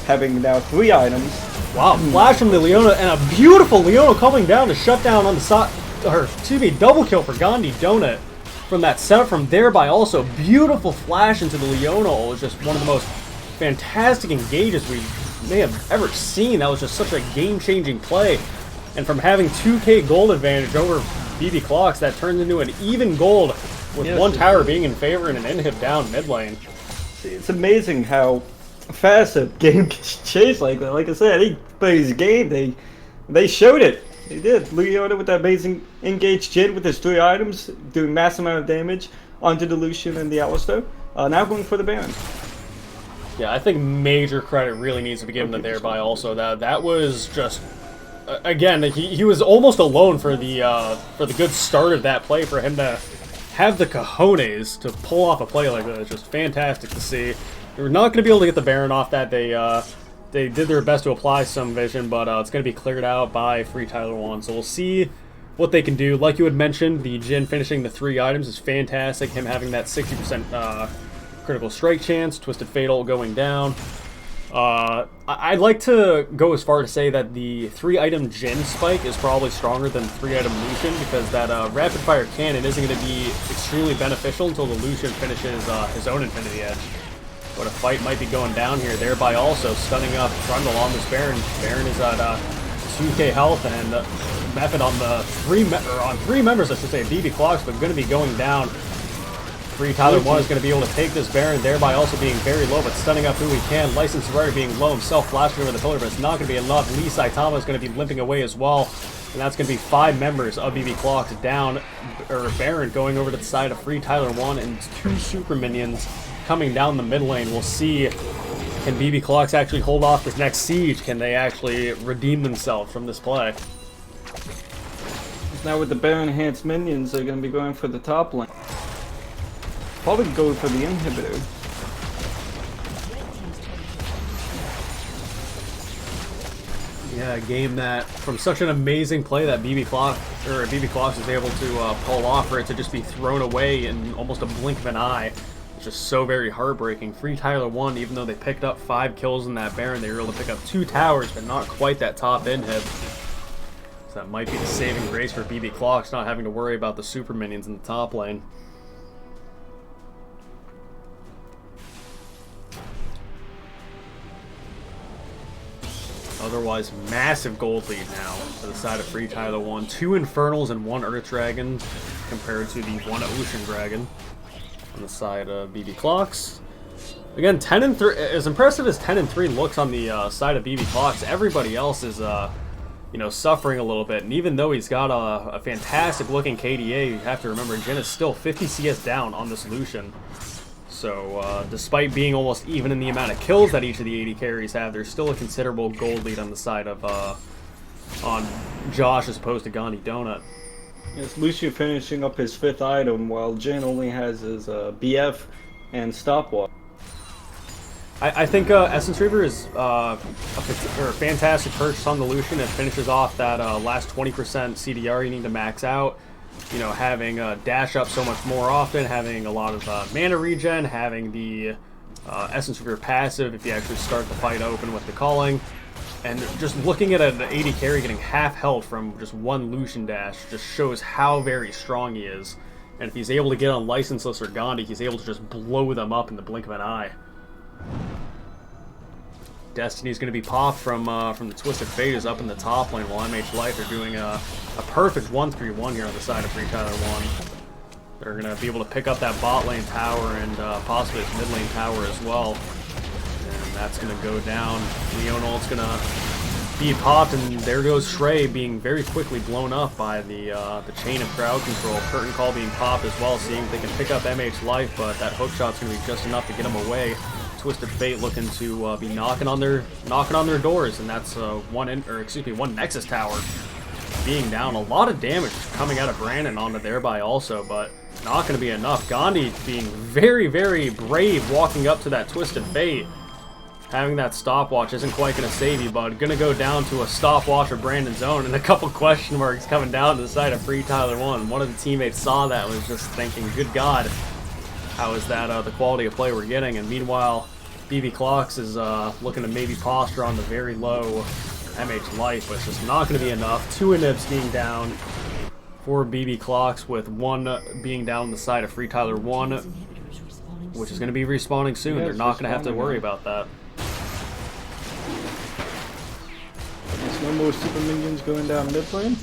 having now 3 items. Wow, flash from the Leona, and a beautiful Leona coming down to shut down on the side, or excuse me, double kill for Gandhi Donut from that setup from thereby also beautiful flash into the Leona. It was just one of the most fantastic engages we may have ever seen. That was just such a game-changing play. And from having 2K gold advantage over BB Clocks, that turns into an even gold with 1 tower being in favor and an inhib down mid lane. It's amazing how fast a game gets changed like that. Like I said, he plays his game. They showed it. They did. Leona with that amazing engaged Jhin with his 3 items, doing massive amount of damage onto the Lucian and the Alistar. Now going for the Baron. Yeah, I think major credit really needs to be given to thereby also. That was just again, he was almost alone for the good start of that play. For him to have the cojones to pull off a play like that is just fantastic to see. They were not going to be able to get the Baron off that. They did their best to apply some vision, but it's going to be cleared out by Free Tyler 1. So we'll see what they can do. Like you had mentioned, the Jhin finishing the 3 items is fantastic. Him having that 60% critical strike chance, Twisted Fatal going down. I'd like to go as far to say that the 3-item Jhin spike is probably stronger than 3-item Lucian, because that rapid fire cannon isn't going to be extremely beneficial until the Lucian finishes his own Infinity Edge. But a fight might be going down here, thereby also stunning up Trundle on this Baron. Baron is at 2K health, and Method on the 3 members, I should say, BB Clocks, but going to be going down. Free Tyler 1 is going to be able to take this Baron, thereby also being very low, but stunning up who he can. Licensed Rider being low himself, flashing over the pillar, but it's not going to be enough. Lee Saitama is going to be limping away as well, and that's going to be 5 members of BB Clocks down, or Baron going over to the side of Free Tyler 1, and 2 super minions coming down the mid lane. We'll see, can BB Clocks actually hold off this next siege? Can they actually redeem themselves from this play? Now with the Baron enhanced minions, they're going to be going for the top lane. Probably go for the inhibitor. Yeah, a game that, from such an amazing play that BB Clox is able to pull off, for it to just be thrown away in almost a blink of an eye. It's just so very heartbreaking. Free Tyler won, even though they picked up 5 kills in that Baron. They were able to pick up 2 towers, but not quite that top inhib. So that might be the saving grace for BB Clox, not having to worry about the super minions in the top lane. Otherwise, massive gold lead now for the side of Free Tyler 1. 2 Infernals and 1 Earth Dragon compared to the 1 Ocean Dragon on the side of BB Clox. Again, 10 and 3. As impressive as 10 and 3 looks on the side of BB Clox, everybody else is, you know, suffering a little bit. And even though he's got a fantastic looking KDA, you have to remember Jhin is still 50 CS down on this Lucian. So, despite being almost even in the amount of kills that each of the 80 carries have, there's still a considerable gold lead on the side of, on Josh as opposed to Gandhi Donut. Yes, Lucian finishing up his 5th item, while Jhin only has his BF and stopwatch. I think Essence Reaver is a fantastic purchase on the Lucian. It finishes off that last 20% CDR you need to max out. You know, having dash up so much more often, having a lot of mana regen, having the Essence Reaver passive if you actually start the fight open with the calling, and just looking at an 80 carry getting half health from just 1 Lucian dash just shows how very strong he is. And if he's able to get on Licenseless or Gandhi, he's able to just blow them up in the blink of an eye. Destiny's going to be popped from the Twisted Fate is up in the top lane, while MH Life are doing a perfect 1-3-1 here on the side of Free Tyler 1. They're going to be able to pick up that bot lane tower and possibly its mid lane tower as well. And that's going to go down. Leona ult's going to be popped, and there goes Shrey being very quickly blown up by the chain of crowd control. Curtain Call being popped as well, seeing if they can pick up MH Life, but that hook shot's going to be just enough to get him away. Twisted Fate looking to be knocking on their doors, and that's one Nexus tower being down. A lot of damage coming out of Brandon onto thereby also, but not going to be enough. Gandhi being very, very brave walking up to that Twisted Fate. Having that stopwatch isn't quite going to save you, bud. Going to go down to a stopwatch of Brandon's own, and a couple question marks coming down to the side of Free Tyler 1. One of the teammates saw that and was just thinking, good God, how is that the quality of play we're getting? And meanwhile, BB Clox is looking to maybe posture on the very low MH Life, but it's just not going to be enough. 2 inhibs being down for BB Clox, with 1 being down on the side of Free Tyler 1, which is going to be respawning soon. Yeah, they're not going to have to worry about that. There's no more super minions going down mid lane,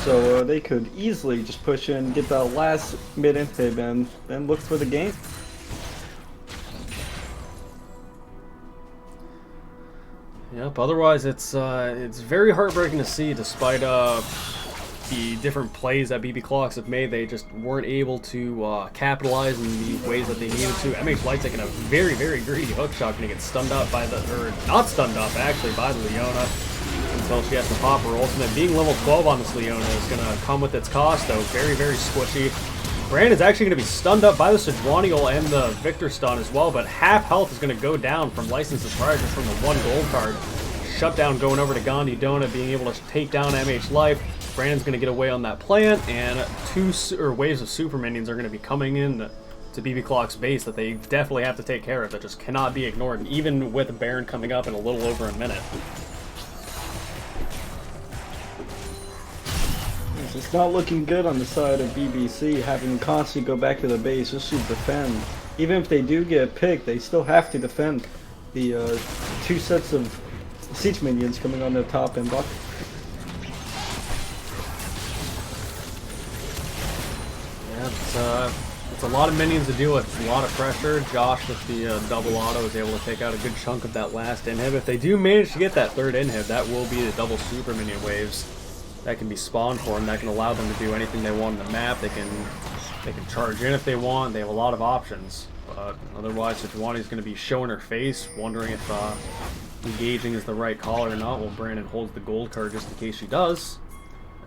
so they could easily just push in, get that last mid inhib, and then look for the game. Yep. Otherwise, it's very heartbreaking to see. Despite the different plays that BB Clox have made, they just weren't able to capitalize in the ways that they needed to. MH Light taking a very, very greedy hook shot, going to get stunned up by the, or not stunned up actually, by the Leona until she has to pop her ultimate. Being level 12 on this Leona is going to come with its cost, though. Very, very squishy. Brandon's actually going to be stunned up by the Sejuani ult and the Victor stun as well, but half health is going to go down from Licenses Prior just from the 1 gold card. Shutdown going over to Gandhi Donut, being able to take down MH Life. Brandon's going to get away on that plant, and 2 waves of super minions are going to be coming in to BB Clock's base that they definitely have to take care of, that just cannot be ignored, even with Baron coming up in a little over a minute. It's not looking good on the side of BBC, having to constantly go back to the base just to defend. Even if they do get picked, they still have to defend the 2 sets of siege minions coming on the top and bottom. Yeah, it's a lot of minions to deal with. It's a lot of pressure. Josh with the double auto is able to take out a good chunk of that last inhib. If they do manage to get that 3rd inhib, that will be the double super minion waves that can be spawned for them, that can allow them to do anything they want on the map. They can charge in if they want. They have a lot of options. But otherwise, Sejuani is going to be showing her face, wondering if engaging is the right call or not. Well, Brandon holds the gold card just in case she does.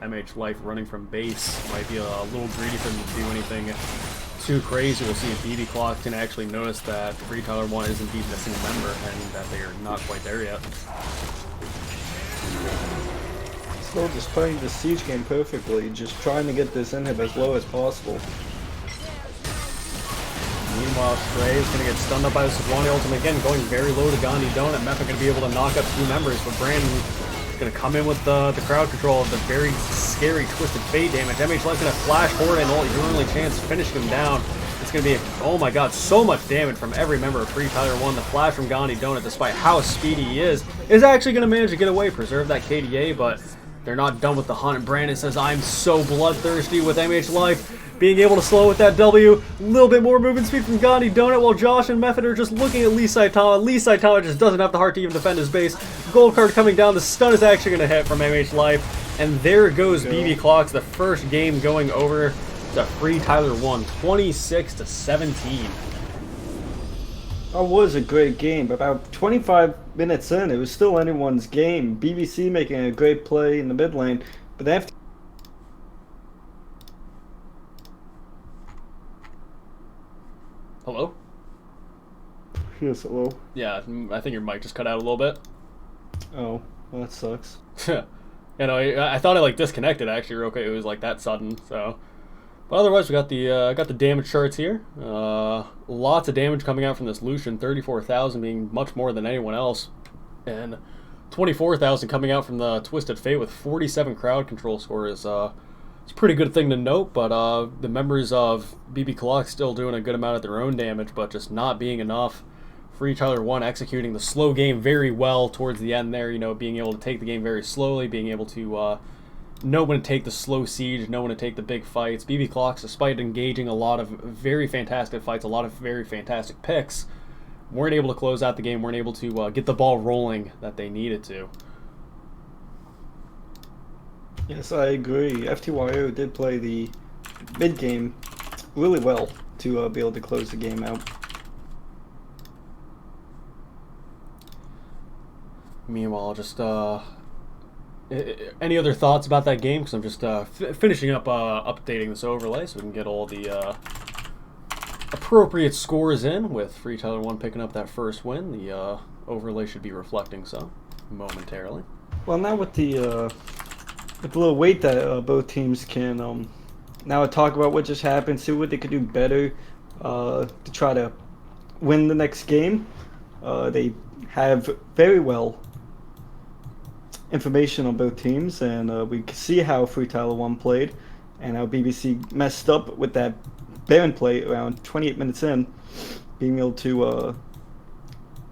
MH Life running from base might be a little greedy for them to do anything too crazy. We'll see if BB Clock can actually notice that Free Tyler 1 is indeed missing a member and that they are not quite there yet. Still just playing the siege game perfectly, just trying to get this inhib as low as possible. Meanwhile, Stray is going to get stunned up by the Sejuani ultimate again, going very low to Gandhi Donut. Mepha going to be able to knock up 2 members, but Brandon is going to come in with the crowd control of the very scary Twisted Fate damage. MH Life's going to flash forward and your only chance to finish him down. It's going to be, oh my god, so much damage from every member of Free Tyler 1. The flash from Gandhi Donut, despite how speedy he is actually going to manage to get away, preserve that KDA, but they're not done with the hunt. And Brandon says, I'm so bloodthirsty with MH Life. Being able to slow with that W, a little bit more movement speed from Gandhi Donut, while Josh and Method are just looking at Lee Saitama. Lee Saitama just doesn't have the heart to even defend his base. Gold card coming down, the stun is actually going to hit from MH Life. And there goes BB Clocks, the first game going over to Free Tyler 1, 26-17. That was a great game. About 25 minutes in, it was still anyone's game. BBC making a great play in the mid lane, but they have to. Hello? Yes, hello. Yeah, I think your mic just cut out a little bit. Oh, well, that sucks. You know, I thought I like disconnected actually real quick. It was like that sudden, so. But otherwise, we got the damage charts here. Lots of damage coming out from this Lucian. 34,000 being much more than anyone else, and 24,000 coming out from the Twisted Fate with 47 crowd control score is it's a pretty good thing to note. But the members of BB Clock still doing a good amount of their own damage, but just not being enough. Free Tyler 1 executing the slow game very well towards the end there. You know, being able to take the game very slowly, being able to know when to take the slow siege, know when to take the big fights. BB Clocks, despite engaging a lot of very fantastic fights, a lot of very fantastic picks, weren't able to close out the game, weren't able to get the ball rolling that they needed to. Yes, I agree. FTYO did play the mid game really well to be able to close the game out. Meanwhile, just any other thoughts about that game? Because I'm just finishing up updating this overlay so we can get all the appropriate scores in, with Free Tyler 1 picking up that first win. The overlay should be reflecting so momentarily. Well, now with the little wait that both teams can now talk about what just happened, see what they could do better to try to win the next game. They have very well information on both teams, and we can see how Free Tyler 1 played and how BBC messed up with that Baron play around 28 minutes in, being able to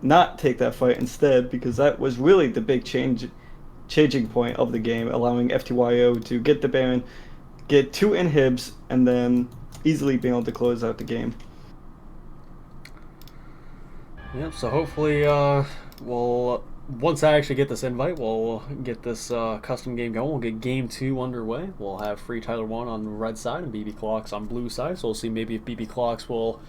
not take that fight instead, because that was really the big changing point of the game, allowing FTYO to get the Baron, get 2 inhibs, and then easily being able to close out the game. Yep, so hopefully we'll, once I actually get this invite, we'll get this custom game going. We'll get game 2 underway. We'll have Free Tyler 1 on the red side and BB Clocks on blue side, so we'll see maybe if BB Clocks will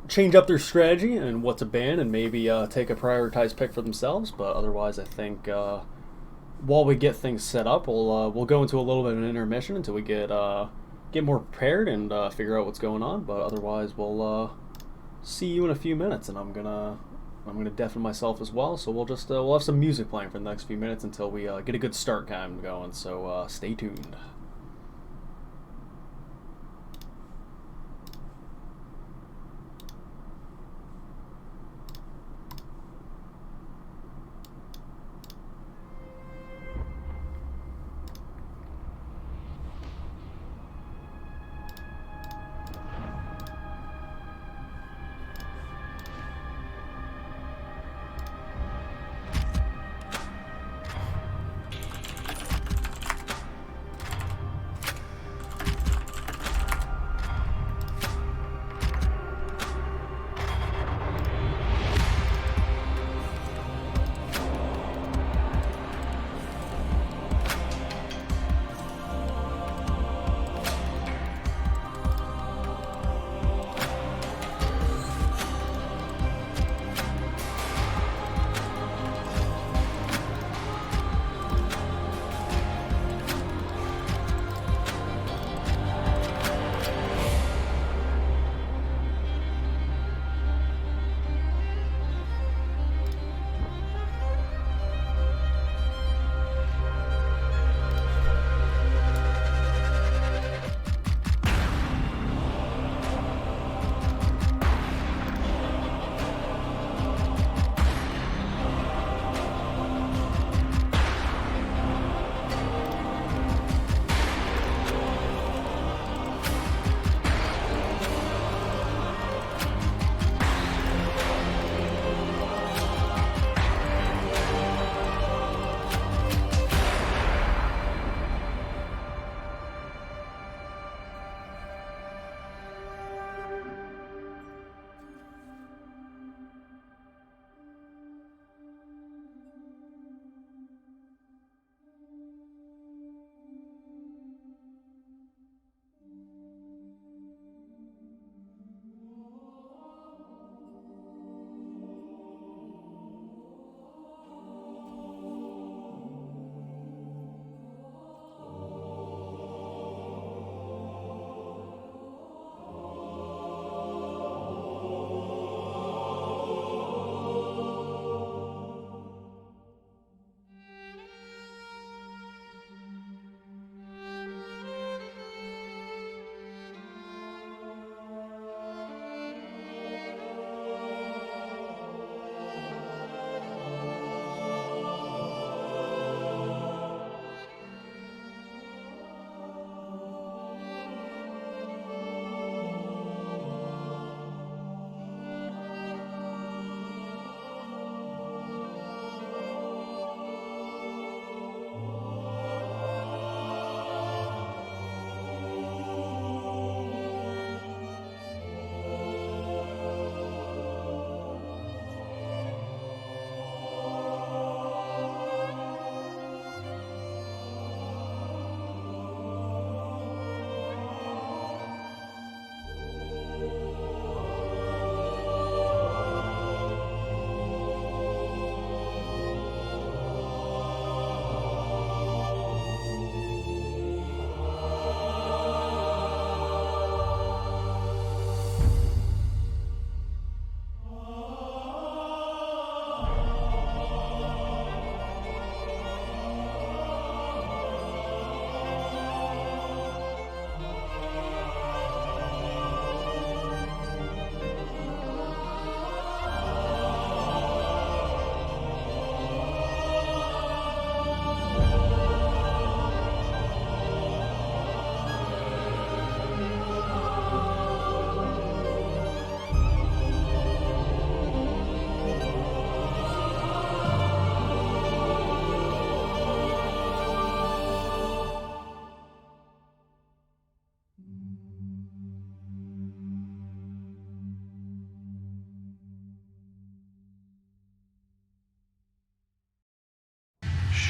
change up their strategy and what to ban, and maybe take a prioritized pick for themselves. But otherwise, I think while we get things set up, we'll go into a little bit of an intermission until we get more prepared and figure out what's going on. But otherwise, we'll see you in a few minutes, and I'm gonna deafen myself as well. So we'll just we'll have some music playing for the next few minutes until we get a good start time going. So stay tuned.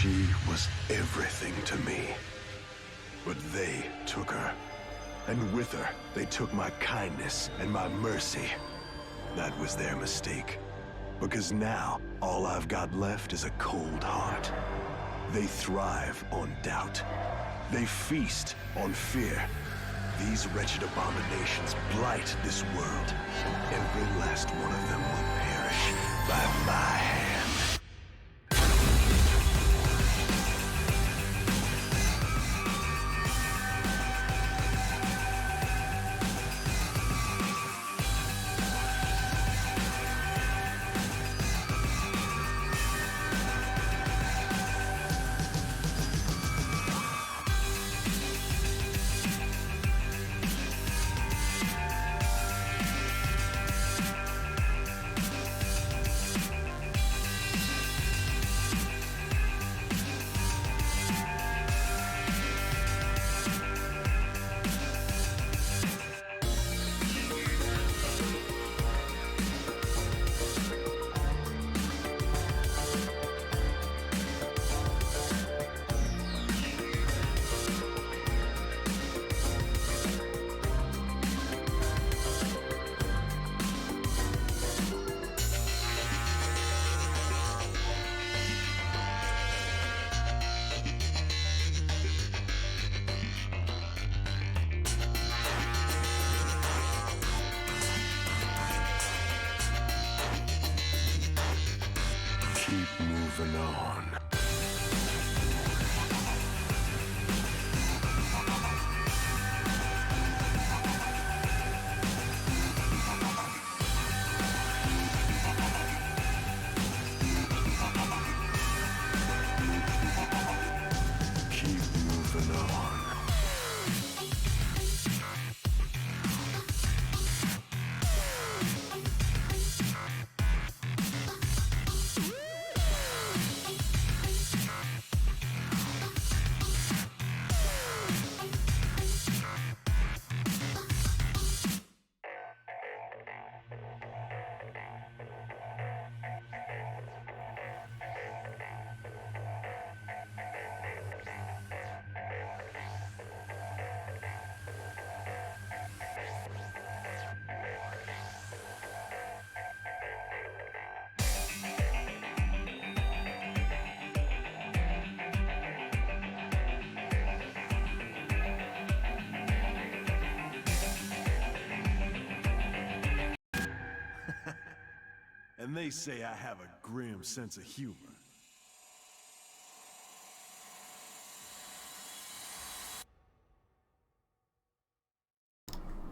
She was everything to me. But they took her. And with her, they took my kindness and my mercy. That was their mistake. Because now, all I've got left is a cold heart. They thrive on doubt. They feast on fear. These wretched abominations blight this world, and every last one of them will perish by my hand. Keep moving on. Keep moving on. And they say I have a grim sense of humor.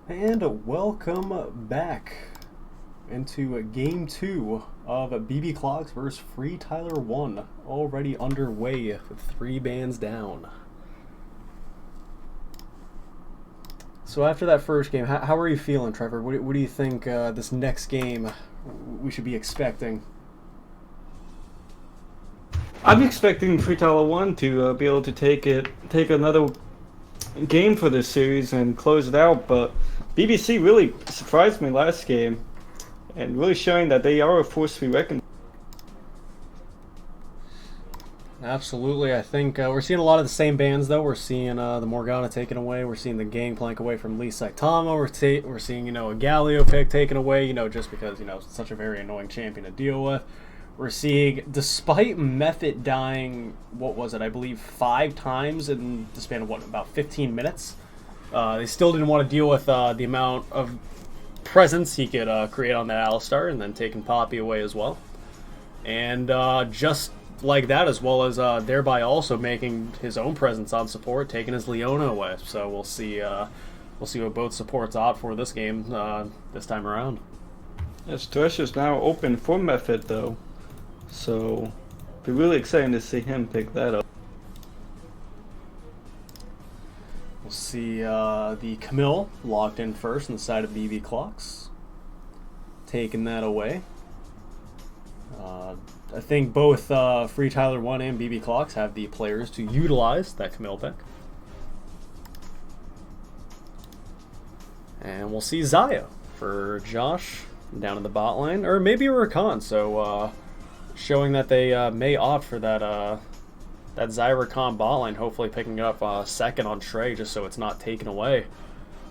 And welcome back into Game 2 of BB Clocks vs. Free Tyler 1. Already underway with 3 bands down. So after that first game, how are you feeling, Trevor? What do you think this next game we should be expecting? I'm expecting Free Tyler 1 to be able to take another game for this series and close it out, but BBC really surprised me last game and really showing that they are a force to be reckoned. Absolutely. I think we're seeing a lot of the same bands, though. We're seeing the Morgana taken away. We're seeing the Gangplank away from Lee Saitama. We're seeing, a Galio pick taken away, just because, it's such a very annoying champion to deal with. We're seeing, despite Method dying, what was it, I believe 5 times in the span of, about 15 minutes, they still didn't want to deal with the amount of presence he could create on that Alistar, and then taking Poppy away as well. And just like that, as well as thereby also making his own presence on support, taking his Leona away. So we'll see what both supports opt for this game this time around. Yes, Thresh is now open for Method though, so be really exciting to see him pick that up. We'll see the Camille locked in first on the side of BB Clocks, taking that away. I think both Free Tyler 1 and BB Clocks have the players to utilize that Camille pick. And we'll see Zaya for Josh down in the bot lane, or maybe Rakan, so showing that they may opt for that that Zyra Khan bot lane, hopefully picking up second on Shrey just so it's not taken away.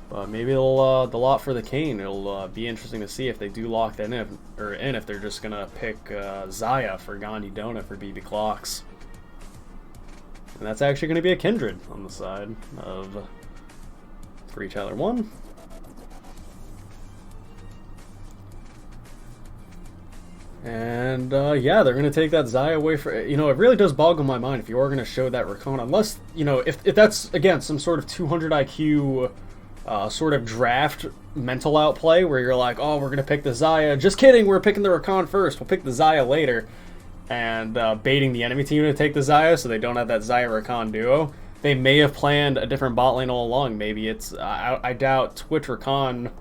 But maybe they'll the lot for the Kayn. It'll be interesting to see if they do lock that in, or if they're just gonna pick Xayah for Gandhi Donut for BB Clocks. And that's actually going to be a Kindred on the side of Free Tyler 1. And yeah, they're going to take that Xayah away for, it really does boggle my mind if you are going to show that Rakan, unless, if that's, again, some sort of 200 IQ sort of draft mental outplay where you're like, oh, we're going to pick the Xayah. Just kidding, we're picking the Rakan first. We'll pick the Xayah later. And baiting the enemy team to take the Xayah so they don't have that Xayah Rakan duo. They may have planned a different bot lane all along. Maybe it's, I doubt Twitch Rakan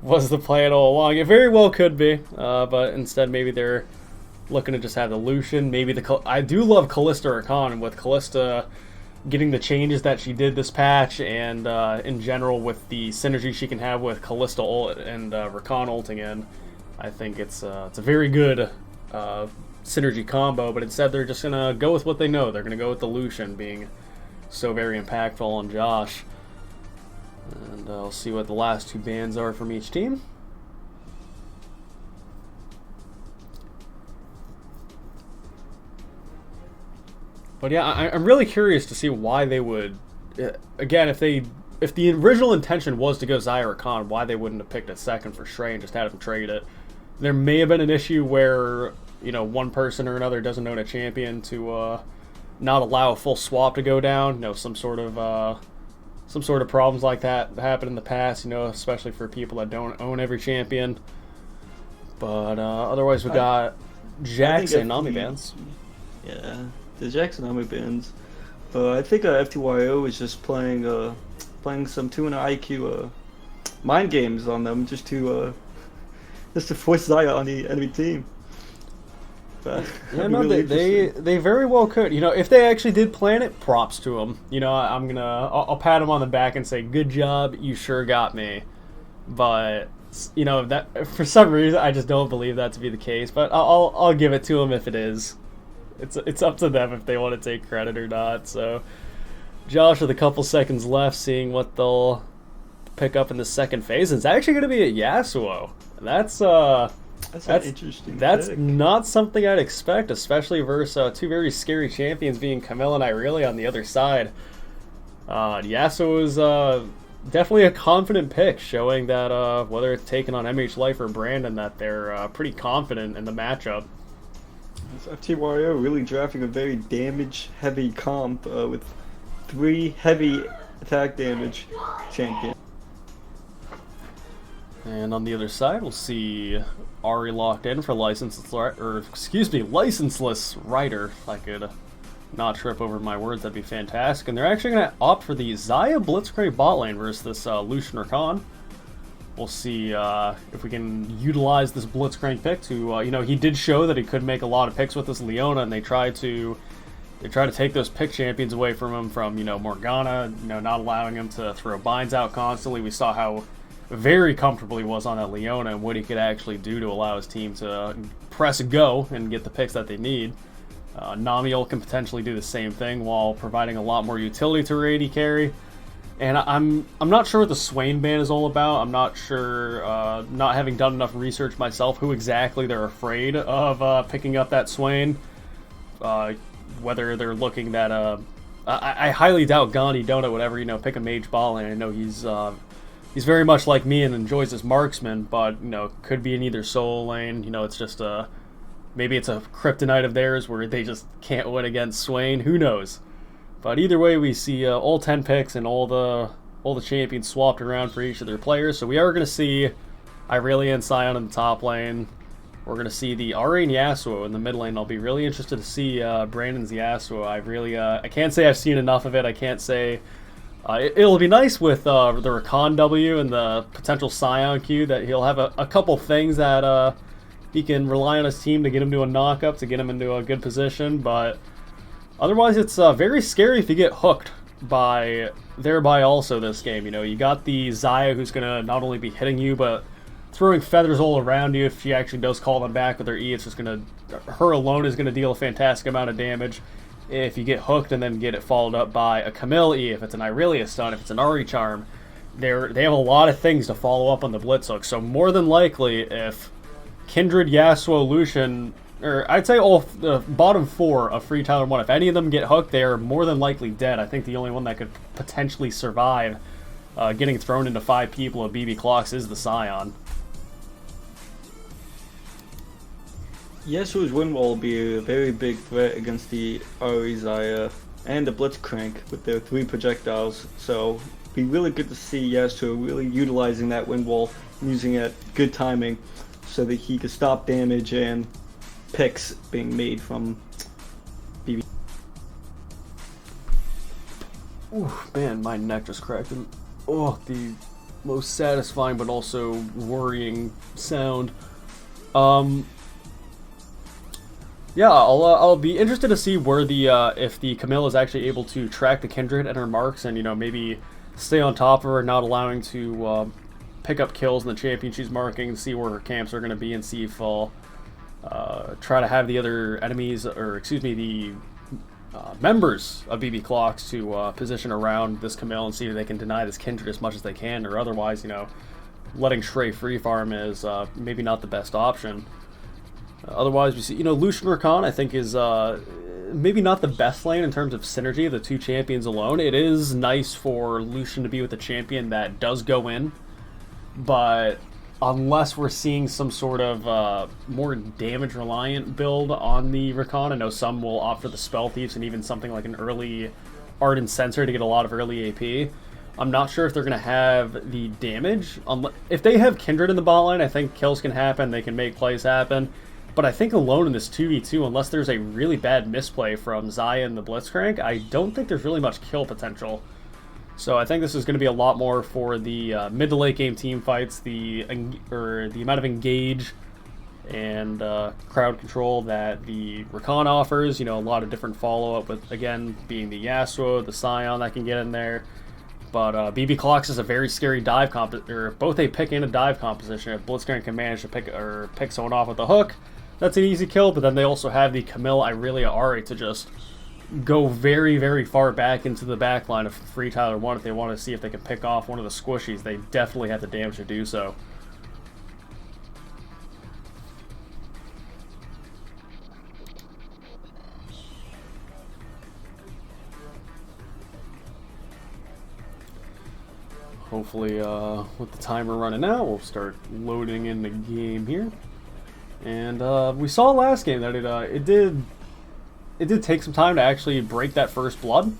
was the plan all along. It very well could be, but instead maybe they're looking to just have the Lucian. Maybe I do love Kalista Rakan, with Kalista getting the changes that she did this patch, and in general with the synergy she can have with Kalista ult and Rakan ulting in. I think it's a very good synergy combo, but instead they're just gonna go with what they know. They're gonna go with the Lucian being so very impactful on Josh. And I'll see what the last two bans are from each team. But yeah, I'm really curious to see why they would, again, if the original intention was to go Zyra Khan, why they wouldn't have picked a second for Shrey and just had him trade it. There may have been an issue where one person or another doesn't own a champion to not allow a full swap to go down. Some sort of problems like that happen in the past. Especially for people that don't own every champion. But otherwise, we got Jax and Nami bans. Yeah, the Jax and Nami bans. I think FTYO is just playing some 200 IQ mind games on them just to force Xayah on the enemy team. Yeah, no, really they very well could. If they actually did plan it, props to them. I'll pat them on the back and say, good job, you sure got me. But that for some reason I just don't believe that to be the case. But I'll give it to them if it is. It's up to them if they want to take credit or not. So Josh with a couple seconds left, seeing what they'll pick up in the second phase. It's actually going to be a Yasuo. That's interesting. That's pick. Not something I'd expect, especially versus two very scary champions being Camille and Irelia on the other side. Yasuo is definitely a confident pick, showing that whether it's taken on MH Life or Brandon, that they're pretty confident in the matchup. FTYO really drafting a very damage-heavy comp with 3 heavy attack damage champions. And on the other side, we'll see Ari locked in for licenseless Rider. If I could not trip over my words, that'd be fantastic. And they're actually going to opt for the Xayah Blitzcrank bot lane versus this Lucian Rakan. We'll see if we can utilize this Blitzcrank pick to, he did show that he could make a lot of picks with this Leona, and they try to take those pick champions away from him, from Morgana, not allowing him to throw binds out constantly. We saw how very comfortable he was on that Leona and what he could actually do to allow his team to press go and get the picks that they need. Namiel can potentially do the same thing while providing a lot more utility to her AD carry. And I'm not sure what the Swain ban is all about. I'm not sure, not having done enough research myself, who exactly they're afraid of picking up that Swain. Whether they're looking that... I highly doubt Gandhi Donut would ever, pick a mage ball, and I know he's very much like me and enjoys his marksman, but, could be in either solo lane. It's just maybe it's a kryptonite of theirs where they just can't win against Swain. Who knows? But either way, we see all 10 picks and all the champions swapped around for each of their players. So we are going to see Irelia and Sion in the top lane. We're going to see the Ahri and Yasuo in the mid lane. I'll be really interested to see Brandon's Yasuo. I can't say I've seen enough of it. I can't say... it'll be nice with the Rakan W and the potential Sion Q that he'll have a couple things that he can rely on his team to get him to a knock-up, to get him into a good position, but otherwise it's very scary if you get hooked by thereby also this game. You got the Xayah who's going to not only be hitting you, but throwing feathers all around you. If she actually does call them back with her E, it's just going to... her alone is going to deal a fantastic amount of damage. if you get hooked and then get it followed up by a Camille E, if it's an Irelia stun, if it's an Ari charm, they have a lot of things to follow up on the Blitz hook. So more than likely, if Kindred, Yasuo, Lucian, or I'd say all the bottom 4 of Free Tyler 1, if any of them get hooked, they are more than likely dead. I think the only one that could potentially survive getting thrown into 5 people of BB Clocks is the Scion. Yasuo's Windwall will be a very big threat against the Ari Zaya and the Blitzcrank with their 3 projectiles, so it'd be really good to see Yasuo really utilizing that Windwall and using it good timing so that he could stop damage and picks being made from BB. Ooh, man, my neck just cracked. And, oh, the most satisfying but also worrying sound. Yeah, I'll be interested to see where the if the Camille is actually able to track the Kindred and her marks, and maybe stay on top of her, not allowing to pick up kills in the champion she's marking, see where her camps are going to be, and see if I'll try to have the other enemies, or excuse me, the members of BB Clocks to position around this Camille and see if they can deny this Kindred as much as they can, or otherwise, letting Shrey free farm is maybe not the best option. Otherwise, we see, Lucian Rakan, I think, is maybe not the best lane in terms of synergy of the 2 champions alone. It is nice for Lucian to be with a champion that does go in, but unless we're seeing some sort of more damage-reliant build on the Rakan, I know some will opt for the Spell Thieves and even something like an early Ardent Sensor to get a lot of early AP. I'm not sure if they're going to have the damage. If they have Kindred in the bot lane, I think kills can happen, they can make plays happen. But I think alone in this 2v2, unless there's a really bad misplay from Zaya and the Blitzcrank, I don't think there's really much kill potential. So I think this is going to be a lot more for the mid to late game team fights, the amount of engage and crowd control that the Rakan offers. A lot of different follow-up with, again, being the Yasuo, the Scion that can get in there. But BB Clocks is a very scary dive both a pick and a dive composition. If Blitzcrank can manage to pick someone off with a hook, that's an easy kill, but then they also have the Camille, Irelia, Ari to just go very, very far back into the back line of Free Tyler 1 if they want to see if they can pick off one of the squishies. They definitely have the damage to do so. Hopefully, with the timer running out, we'll start loading in the game here. And we saw last game that it did take some time to actually break that first blood.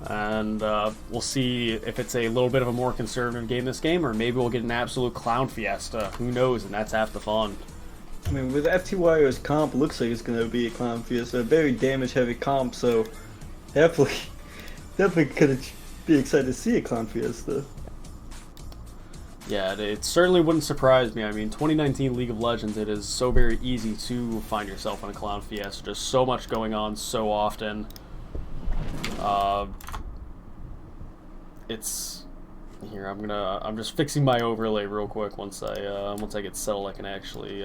And we'll see if it's a little bit of a more conservative game this game, or maybe we'll get an absolute clown fiesta. Who knows? And that's half the fun. I mean, with FTYO's comp, it looks like it's going to be a clown fiesta, a very damage-heavy comp, so definitely could be excited to see a clown fiesta. Yeah, it certainly wouldn't surprise me. I mean, 2019 League of Legends, it is so very easy to find yourself in a clown fiesta. Just so much going on so often. It's here. I'm just fixing my overlay real quick. Once I get settled, I can actually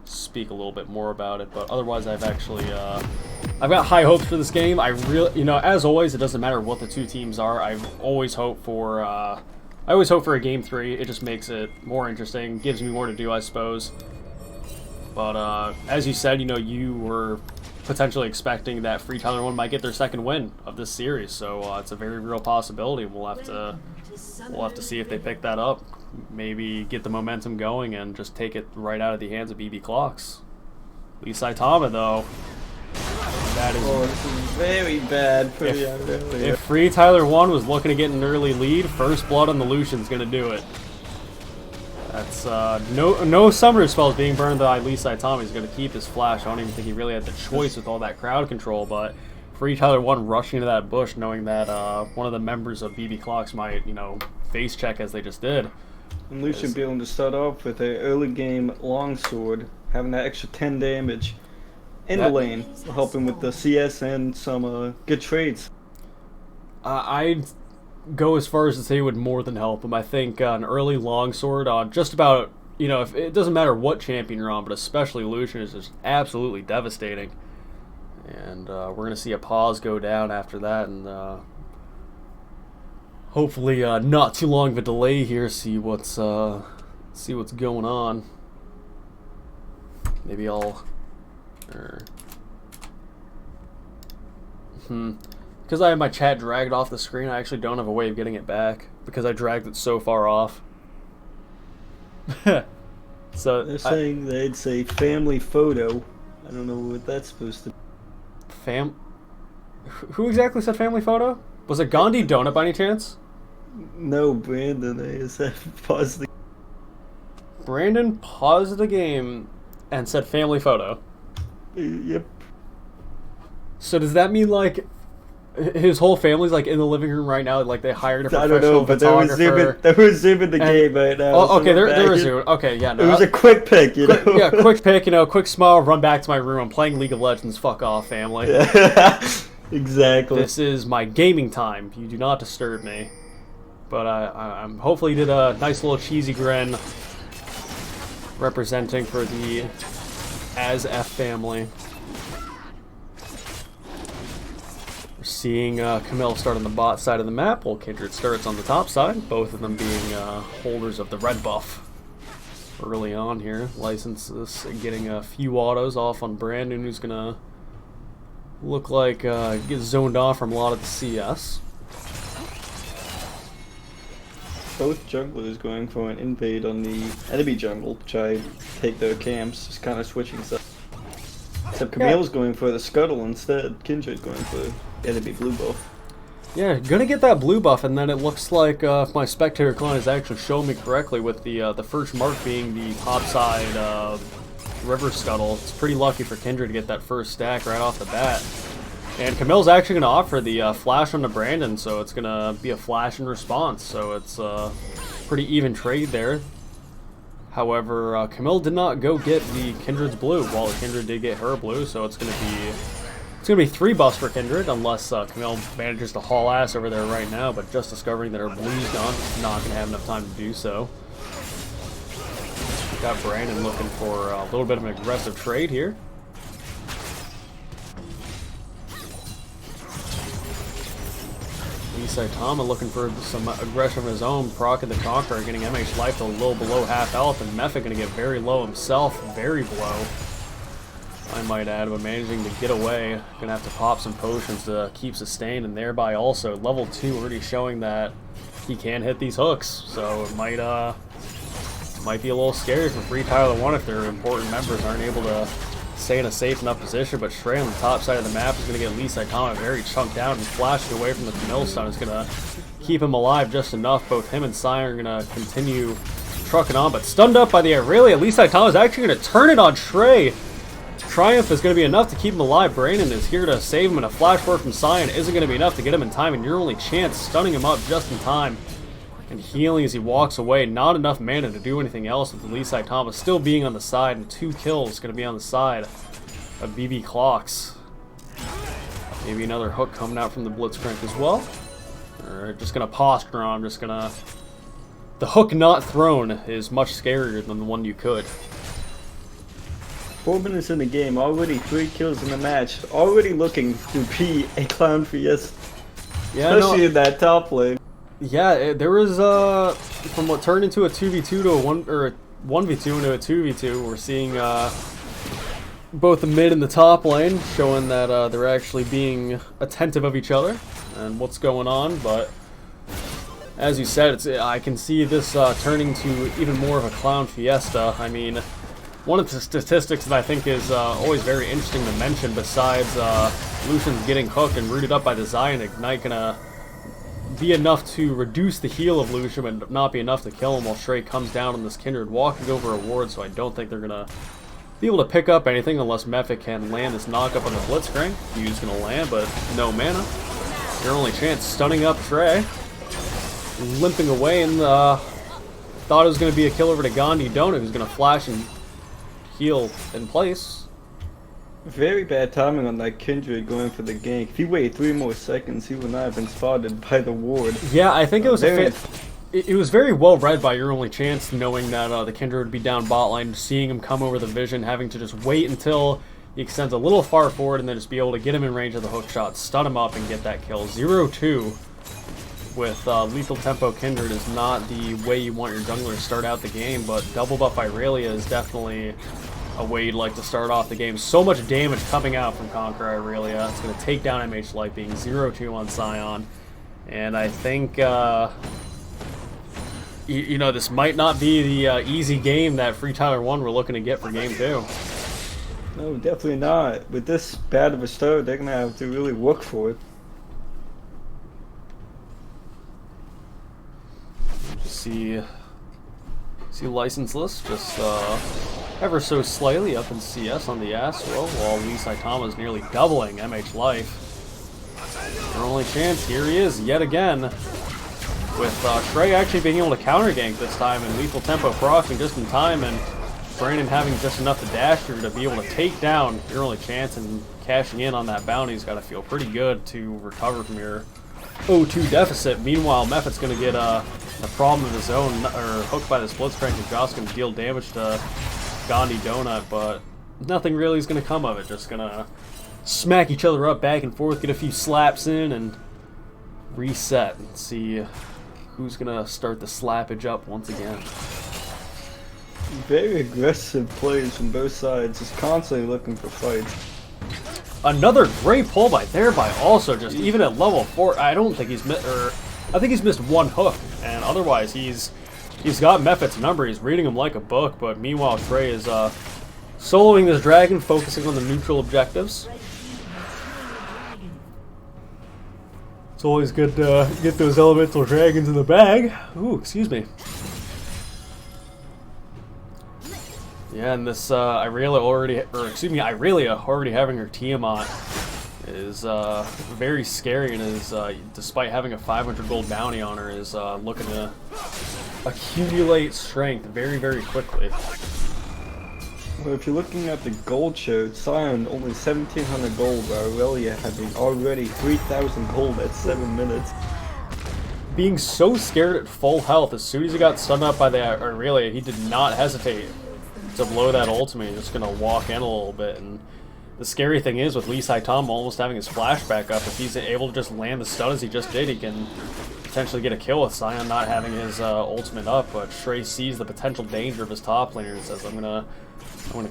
speak a little bit more about it. But otherwise, I've got high hopes for this game. I really, as always, it doesn't matter what the 2 teams are. I always hope for a game 3. It just makes it more interesting, gives me more to do, I suppose. But as you said, you were potentially expecting that Free Tyler 1 might get their second win of this series, so it's a very real possibility. We'll have to see if they pick that up, maybe get the momentum going, and just take it right out of the hands of BB Clocks. Lee Saitama, though, that is this is very bad for the Irelia. If Free Tyler 1 was looking to get an early lead, first blood on the Lucian's going to do it. That's no summoner spells being burned by Lee Saitama. He's going to keep his flash. I don't even think he really had the choice with all that crowd control, but Free Tyler 1 rushing into that bush knowing that one of the members of BB Clocks might, face check as they just did. And Lucian being able to start off with an early game longsword, having that extra 10 damage in the lane, helping with the CS and some good trades. I'd go as far as to say it would more than help him. I think an early longsword on just about, if it doesn't matter what champion you're on, but especially Lucian is just absolutely devastating. And we're going to see a pause go down after that, and hopefully not too long of a delay here. See what's going on. Maybe I'll... Because I have my chat dragged off the screen, I actually don't have a way of getting it back because I dragged it so far off. So they're saying they'd say family photo. I don't know what that's supposed to be. Who exactly said family photo? Was it Gandhi Donut by any chance? No, Brandon ASF paused the... Brandon paused the game and said family photo. Yep. So does that mean like his whole family's like in the living room right now? Like they hired a professional I don't know, but photographer? they were zooming the game right now. Oh, okay, so they're resuming. Okay, yeah, no. It was a quick pick, you know. Yeah, quick pick, quick smile, run back to my room. I'm playing League of Legends. Fuck off, family. Yeah. Exactly. This is my gaming time. You do not disturb me. But I'm hopefully did a nice little cheesy grin representing for the ASF family. We're seeing Camille start on the bot side of the map, while Kindred starts on the top side, both of them being holders of the red buff early on here. Licenses getting a few autos off on Brandon, who's going to look like get zoned off from a lot of the CS. Both junglers going for an invade on the enemy jungle to try and take their camps, just kind of switching stuff. Except Camille's going for the scuttle instead. Kindred's going for enemy blue buff. Yeah, gonna get that blue buff, and then it looks like if my spectator clan has actually shown me correctly, with the first mark being the topside river scuttle. It's pretty lucky for Kindred to get that first stack right off the bat. And Camille's actually going to offer the flash onto Brandon, so it's going to be a flash in response. So it's a pretty even trade there. However, Camille did not go get the Kindred's blue, while Kindred did get her blue. So it's going to be 3 buffs for Kindred, unless Camille manages to haul ass over there right now. But just discovering that her blue's gone, not going to have enough time to do so. Got Brandon looking for a little bit of an aggressive trade here. Saitama looking for some aggression of his own, procking the Conqueror, getting MH life to a little below half health, and Mephic going to get very low himself, very low, I might add, but managing to get away. Going to have to pop some potions to keep sustained, and thereby also level 2 already showing that he can hit these hooks, so it might be a little scary for Free Tyler 1 if their important members aren't able to stay in a safe enough position. But Shrey on the top side of the map is going to get Lee Saitama very chunked out, and flashing away from the Camille stun is going to keep him alive just enough. Both him and Sion are going to continue trucking on, but stunned up by the Aurelia. Lee Saitama is actually going to turn it on Shrey. Triumph is going to be enough to keep him alive. Brandon is here to save him, and a flash forward from Sion isn't going to be enough to get him in time, and your only chance stunning him up just in time and healing as he walks away. Not enough mana to do anything else, with Lee Saitama still being on the side, and 2 kills going to be on the side of BB Clocks. Maybe another hook coming out from the Blitzcrank as well. Or just going to posture on. I'm just going to... The hook not thrown is much scarier than the one you could. 4 minutes in the game, already 3 kills in the match. Already looking to be a Clown Fiesta. Yeah, especially in that top lane. Yeah, there was from what turned into a 2v2 to a 1v2 into a 2v2. We're seeing both the mid and the top lane showing that they're actually being attentive of each other and what's going on. But as you said, I can see this turning to even more of a Clown Fiesta. I mean, one of the statistics that I think is always very interesting to mention, besides Lucian's getting hooked and rooted up by the Zion Ignite, gonna be enough to reduce the heal of Lucian and not be enough to kill him, while Shrey comes down on this Kindred walking over a ward. So I don't think they're gonna be able to pick up anything unless Mephic can land this knockup on the Blitzcrank. Q's gonna land, but no mana. Your only chance, stunning up Shrey, limping away, and thought it was gonna be a kill over to Gandhi Donut, who's gonna flash and heal in place. Very bad timing on that Kindred going for the gank. If he waited 3 more seconds, he would not have been spotted by the ward. Yeah, I think it was it was very well read by Your Only Chance, knowing that the Kindred would be down bot lane, seeing him come over the vision, having to just wait until he extends a little far forward and then just be able to get him in range of the hook shot, stun him up, and get that kill. 0-2 with Lethal Tempo Kindred is not the way you want your jungler to start out the game, but double buff Irelia is definitely a way you'd like to start off the game. So much damage coming out from Conquer Irelia. It's going to take down MH Light, being 0-2 on Sion. And I think, you know, this might not be the easy game that Free Tyler 1 we're looking to get for game 2. No, definitely not. With this bad of a start, they're going to have to really work for it. See license list just ever so slightly up in CS on the Astro, while Lee Saitama is nearly doubling MH Life. Their only chance, here he is yet again, with Shrey actually being able to counter gank this time, and Lethal Tempo proccing just in time, and Brandon having just enough to dash through to be able to take down your only chance, and cashing in on that bounty's got to feel pretty good to recover from your 0-2 deficit. Meanwhile, Mephit's going to get a problem of his own, or hooked by the Blitzcrank, and Joss going to deal damage to Gandhi Donut, but nothing really is going to come of it. Just going to smack each other up back and forth, get a few slaps in, and reset and see who's going to start the slappage up once again. Very aggressive plays from both sides, just constantly looking for fights. Another great pull by Thereby, also just even at level 4. I don't think he's I think he's missed one hook, and otherwise he's got Mephit's number. He's reading him like a book, but meanwhile Shrey is soloing this dragon, focusing on the neutral objectives. It's always good to get those elemental dragons in the bag. Ooh, excuse me. Yeah, and this Irelia already having her Tiamat is very scary, and is despite having a 500 gold bounty on her, is looking to accumulate strength very, very quickly. Well, if you're looking at the gold showed, Sion only 1,700 gold, while Irelia having already 3,000 gold at 7 minutes. Being so scared at full health, as soon as he got stunned up by the Irelia, he did not hesitate to blow that ultimate. He's just gonna walk in a little bit, and the scary thing is with Lee Saitama almost having his flashback up, if he's able to just land the stun as he just did, he can potentially get a kill with Sion not having his ultimate up. But Shrey sees the potential danger of his top laner and says, I'm gonna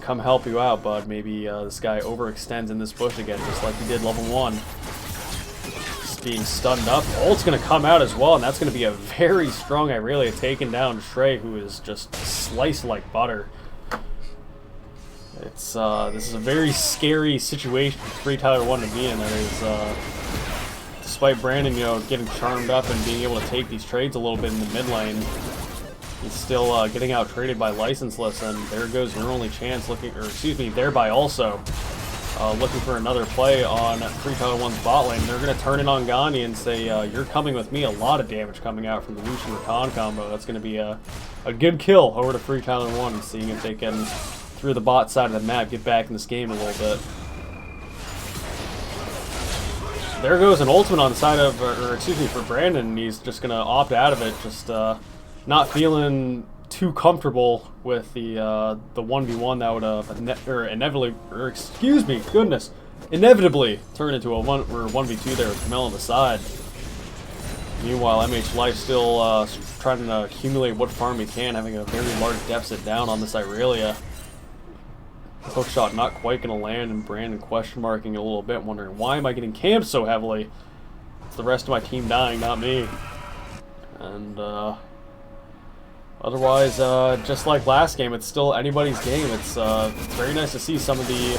come help you out, bud. Maybe this guy overextends in this bush again, just like he did level 1. Just being stunned up. Ult's gonna come out as well, and that's gonna be a very strong Irelia taking down Shrey, who is just sliced like butter. It's this is a very scary situation for Free Tyler 1 to be in. That is, despite Brandon, you know, getting charmed up and being able to take these trades a little bit in the mid lane, he's still getting out traded by Licenseless, and there goes your only chance. Thereby also looking for another play on Free Tyler 1's bot lane. They're going to turn it on Gandhi and say, you're coming with me. A lot of damage coming out from the Lucian Rakan combo. That's going to be a good kill over to Free Tyler 1, and seeing if they can, through the bot side of the map, get back in this game a little bit. There goes an ultimate on the side of, for Brandon, and he's just going to opt out of it, just not feeling too comfortable with the 1v1 that would inevitably turn into a 1v2 there with Camille on the side. Meanwhile, MH Life still trying to accumulate what farm he can, having a very large deficit down on this Irelia. Hookshot not quite going to land, and Brandon question marking a little bit, wondering, why am I getting camped so heavily? It's the rest of my team dying, not me. And otherwise, just like last game, it's still anybody's game. It's very nice to see some of the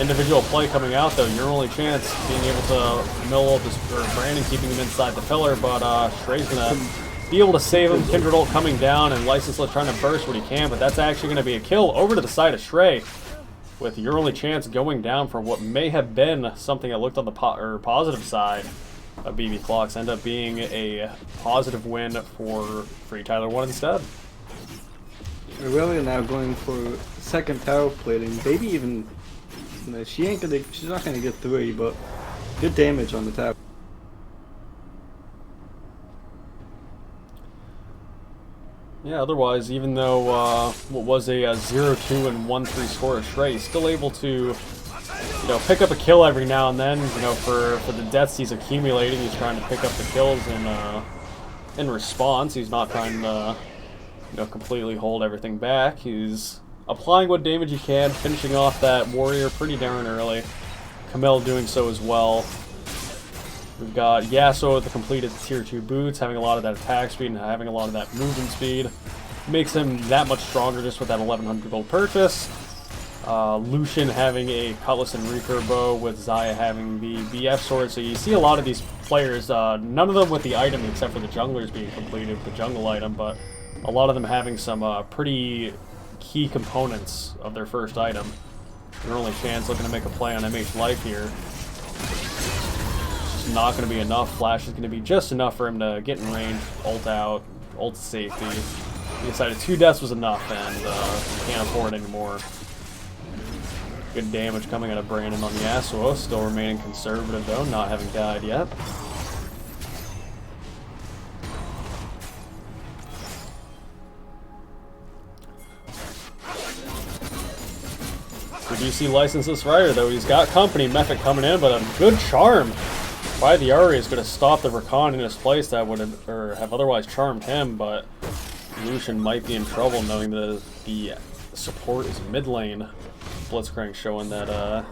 individual play coming out, though. Your only chance being able to mill up this, or Brandon keeping him inside the pillar, but Shrey's going to be able to save him. Kindred ult coming down, and Licenseless trying to burst what he can, but that's actually going to be a kill over to the side of Shrey, with your only chance going down for what may have been something that looked on the positive side of BB Clocks, end up being a positive win for Free Tyler 1 instead. We're really now going for second tower plating. Maybe even, you know, she's not gonna get 3, but good damage on the tower. Yeah, otherwise, even though what was a 0-2 and 1-3 score of Shrey, he's still able to you know, pick up a kill every now and then. You know, for the deaths he's accumulating, he's trying to pick up the kills in response. He's not trying to, you know, completely hold everything back. He's applying what damage he can, finishing off that warrior pretty darn early. Camille doing so as well. We've got Yasuo with the completed tier 2 boots, having a lot of that attack speed and having a lot of that movement speed. Makes him that much stronger just with that 1100 gold purchase. Lucian having a Cutlass and Recur bow, with Xayah having the BF sword. So you see a lot of these players, none of them with the item except for the junglers being completed with the jungle item, but a lot of them having some pretty key components of their first item. Their only chance looking to make a play on MH Life here. It's not going to be enough. Flash is going to be just enough for him to get in range, ult out, ult to safety. He decided 2 deaths was enough, and can't afford any more. Good damage coming out of Brandon on Yasuo, still remaining conservative though, not having died yet. We do see Licenseless Rider though, he's got company, Mephit coming in, but a good charm by the Ahri is going to stop the Rakan in his place that would have otherwise charmed him, but Lucian might be in trouble knowing that the support is mid lane. Blitzcrank showing that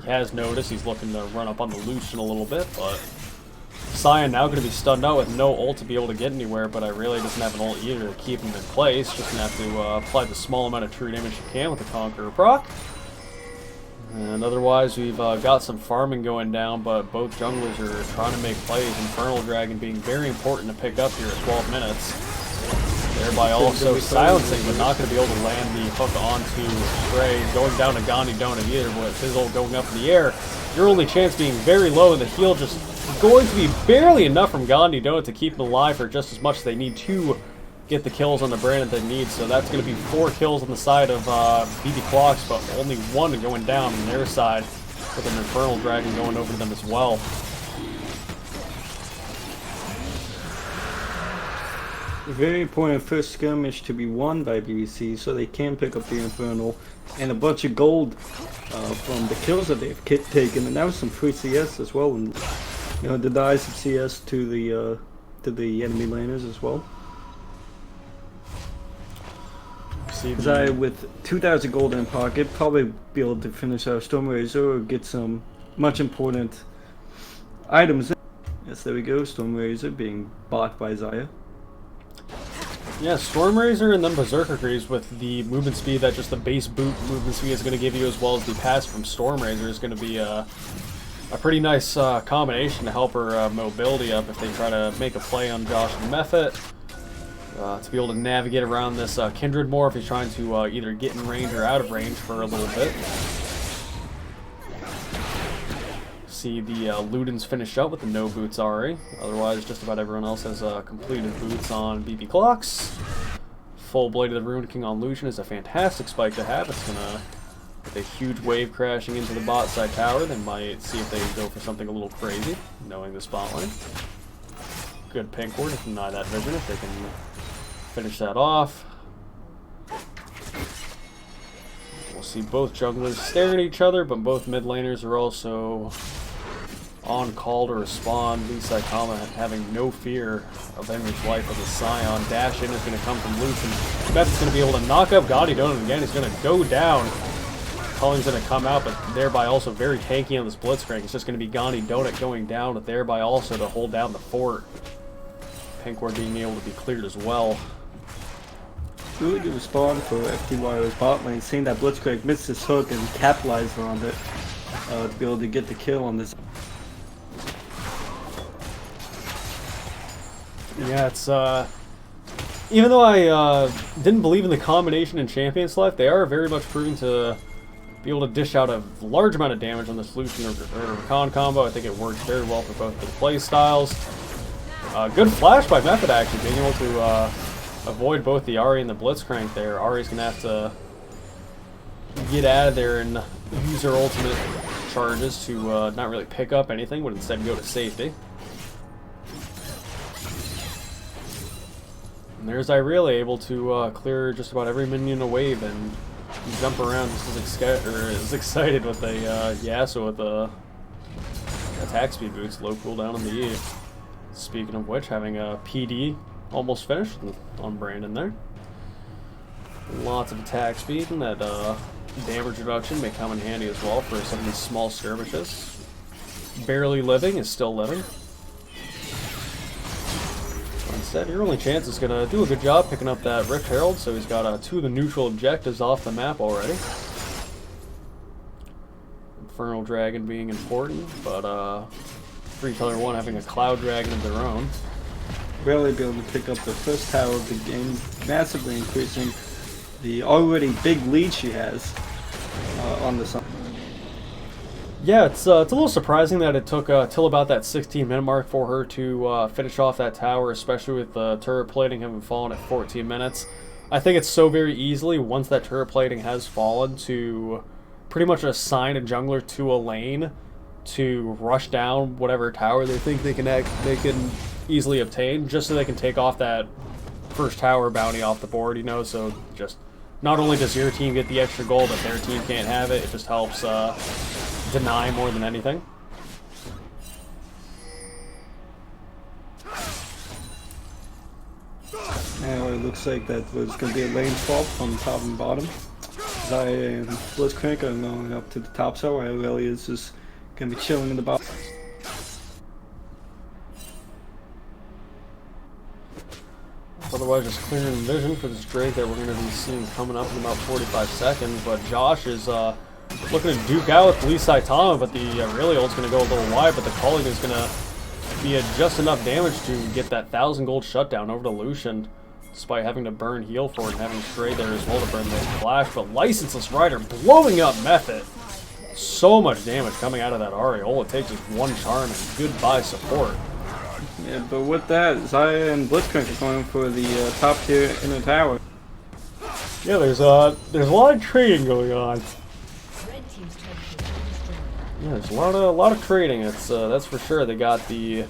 he has noticed. He's looking to run up on the Lucian a little bit, but Sion now going to be stunned out with no ult to be able to get anywhere, but Irelia doesn't have an ult either to keep him in place. Just going to have to apply the small amount of true damage he can with the Conqueror proc. And otherwise, we've got some farming going down, but both junglers are trying to make plays. Infernal Dragon being very important to pick up here at 12 minutes. Thereby also silencing, but not going to be able to land the hook onto Stray. Going down to Gandhi Donut either, with his ult going up in the air. Your only chance being very low, and the heal just going to be barely enough from Gandhi Donut to keep him alive for just as much as they need to get the kills on the Brandon they need. So that's going to be 4 kills on the side of BB Clocks, but only 1 going down on their side, with an Infernal Dragon going over to them as well. Very important first skirmish to be won by BBC, so they can pick up the Infernal and a bunch of gold from the kills that they've taken, and that was some free CS as well, and you know, the dice of CS to the enemy laners as well. Because I, with 2,000 gold in pocket, probably be able to finish our Stormrazor or get some much important items. Yes, there we go, Stormrazor being bought by Xayah. Yeah, Stormrazor and then Berserker Greaves with the movement speed that just the base boot movement speed is going to give you, as well as the pass from Stormrazor, is going to be a pretty nice combination to help her mobility up if they try to make a play on Josh and Mephit. To be able to navigate around this Kindred more if he's trying to either get in range or out of range for a little bit. See the Ludens finish up with the no boots Ahri. Otherwise, just about everyone else has completed boots on BB Clocks. Full Blade of the Rune King on Lucian is a fantastic spike to have. It's gonna, with a huge wave crashing into the bot side tower, they might see if they go for something a little crazy, knowing the spotlight. Good pink ward to deny that vision if they can finish that off. We'll see both junglers staring at each other, but both mid laners are also on call to respond. Lee Saikama having no fear of Henry's life with a Scion. Dash in is going to come from Lucian. Mephit's going to be able to knock up Gandhi Donut again. He's going to go down. Culling's going to come out, but thereby also very tanky on this Blitzcrank. It's just going to be Gandhi Donut going down, but thereby also to hold down the fort. Pink ward being able to be cleared as well. Really good respawn for FTYO's bot lane, seeing that Blitzcrank missed his hook and capitalized on it to be able to get the kill on this. Yeah, it's even though I didn't believe in the combination in Champions Life, they are very much proven to be able to dish out a large amount of damage on the Lucian or Rakan combo. I think it works very well for both the play styles. Good flash by Mephit actually, being able to avoid both the Ahri and the Blitzcrank there. Ahri's going to have to get out of there and use her ultimate charges to not really pick up anything, but instead go to safety. And there's Irelia able to clear just about every minion in a wave and jump around just as excited with a Yasuo with the attack speed boots, low cooldown on the E. Speaking of which, having a PD almost finished on Brandon there. Lots of attack speed, and that damage reduction may come in handy as well for some of these small skirmishes. Barely living is still living. Instead, your only chance is going to do a good job picking up that Rift Herald, so he's got 2 of the neutral objectives off the map already. Infernal Dragon being important, but FTYO 1 having a Cloud Dragon of their own. Barely be able to pick up the first tower of the game, massively increasing the already big lead she has on the sun. Yeah, it's a little surprising that it took till about that 16-minute mark for her to finish off that tower, especially with the turret plating having fallen at 14 minutes. I think it's so very easily, once that turret plating has fallen, to pretty much assign a jungler to a lane to rush down whatever tower they think they can easily obtain, just so they can take off that first tower bounty off the board, you know. So just not only does your team get the extra gold, but their team can't have it. It just helps deny more than anything. Now it looks like that was going to be a lane swap from top and bottom. Zaya and Blitzcrank are going up to the top, so Aurelius is just going to be chilling in the bottom. Otherwise, just clearing vision for this Drake that we're going to be seeing coming up in about 45 seconds. But Josh is looking to duke out with Lee Saitama, but the Aurelia ult's going to go a little wide, but the Culling is going to be just enough damage to get that 1,000 gold shutdown over to Lucian, despite having to burn heal for it and having Stray there as well to burn the flash. But Licenseless Rider blowing up Method. So much damage coming out of that Ahri. All it takes is one charm and goodbye support. Yeah, but with that, Zaya and Blitzcrank are going for the top tier inner tower. Yeah, there's a lot of trading going on. Yeah, there's a lot of trading. It's that's for sure. They got the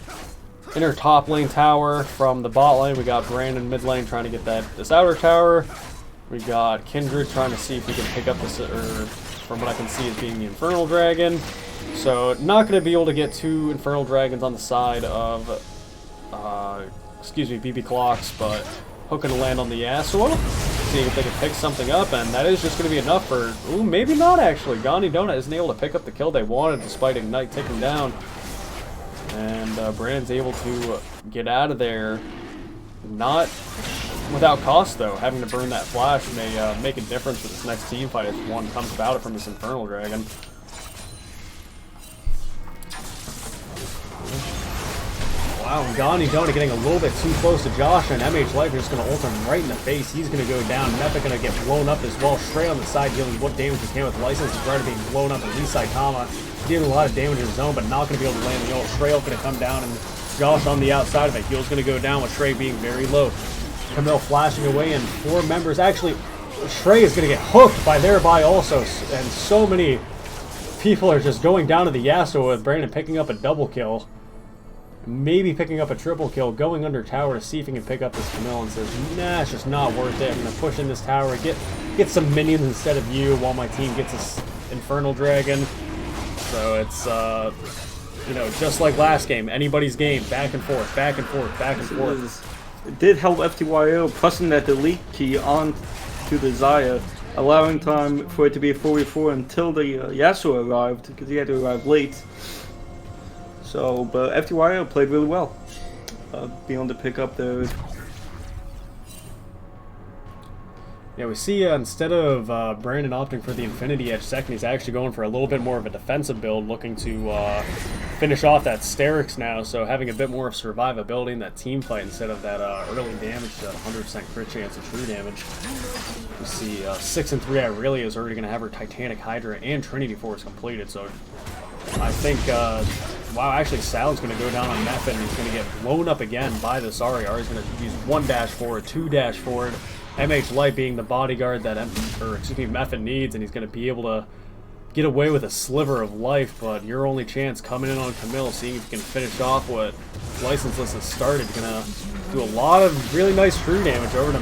inner top lane tower from the bot lane. We got Brandon mid lane trying to get this outer tower. We got Kindred trying to see if we can pick up this, or from what I can see, as being the Infernal Dragon. So not going to be able to get 2 Infernal Dragons on the side of, BB Clocks, but hooking to land on the Yasuo, seeing if they can pick something up, and that is just going to be enough for, ooh, maybe not actually. Gani Donut isn't able to pick up the kill they wanted despite Ignite taking down. And Brandon's able to get out of there, not without cost though. Having to burn that flash may make a difference for this next team fight if one comes about it from this Infernal Dragon. Wow, Gani Donut getting a little bit too close to Josh, and MH Life is just going to ult him right in the face. He's going to go down. Mepha going to get blown up as well. Stray on the side dealing what damage he can with License. Rider being blown up, and Lee Saitama dealing a lot of damage in his own, but not going to be able to land the ult. Stray going to come down, and Josh on the outside of it. Heal's going to go down with Stray being very low. Camille flashing away, and 4 members. Actually, Stray is going to get hooked by thereby also, and so many people are just going down to the Yasuo with Brandon picking up a double kill. Maybe picking up a triple kill, going under tower to see if he can pick up this Camille, and says, nah, it's just not worth it. I'm going to push in this tower, get some minions instead of you while my team gets this Infernal Dragon. So it's, you know, just like last game, anybody's game, back and forth, back and forth, back and forth. It did help FTYO pressing that delete key on to the Zaya, allowing time for it to be a 4v4 until the Yasuo arrived, because he had to arrive late. So, but FTYO played really well, being able to pick up the... Yeah, we see instead of Brandon opting for the Infinity Edge second, he's actually going for a little bit more of a defensive build, looking to finish off that Sterix now, so having a bit more of survivability in that team fight instead of that early damage to 100% crit chance of true damage. We see 6 and 3 Irelia is already going to have her Titanic Hydra and Trinity Force completed, so I think, wow, actually Sal's going to go down on Mepha, and he's going to get blown up again by this Ahri. Ahri's going to use 1 dash forward, 2 dash forward, MH Light being the bodyguard that Mepha needs, and he's going to be able to get away with a sliver of life, but your only chance coming in on Camille, seeing if you can finish off what Licenseless has started. Going to do a lot of really nice true damage over to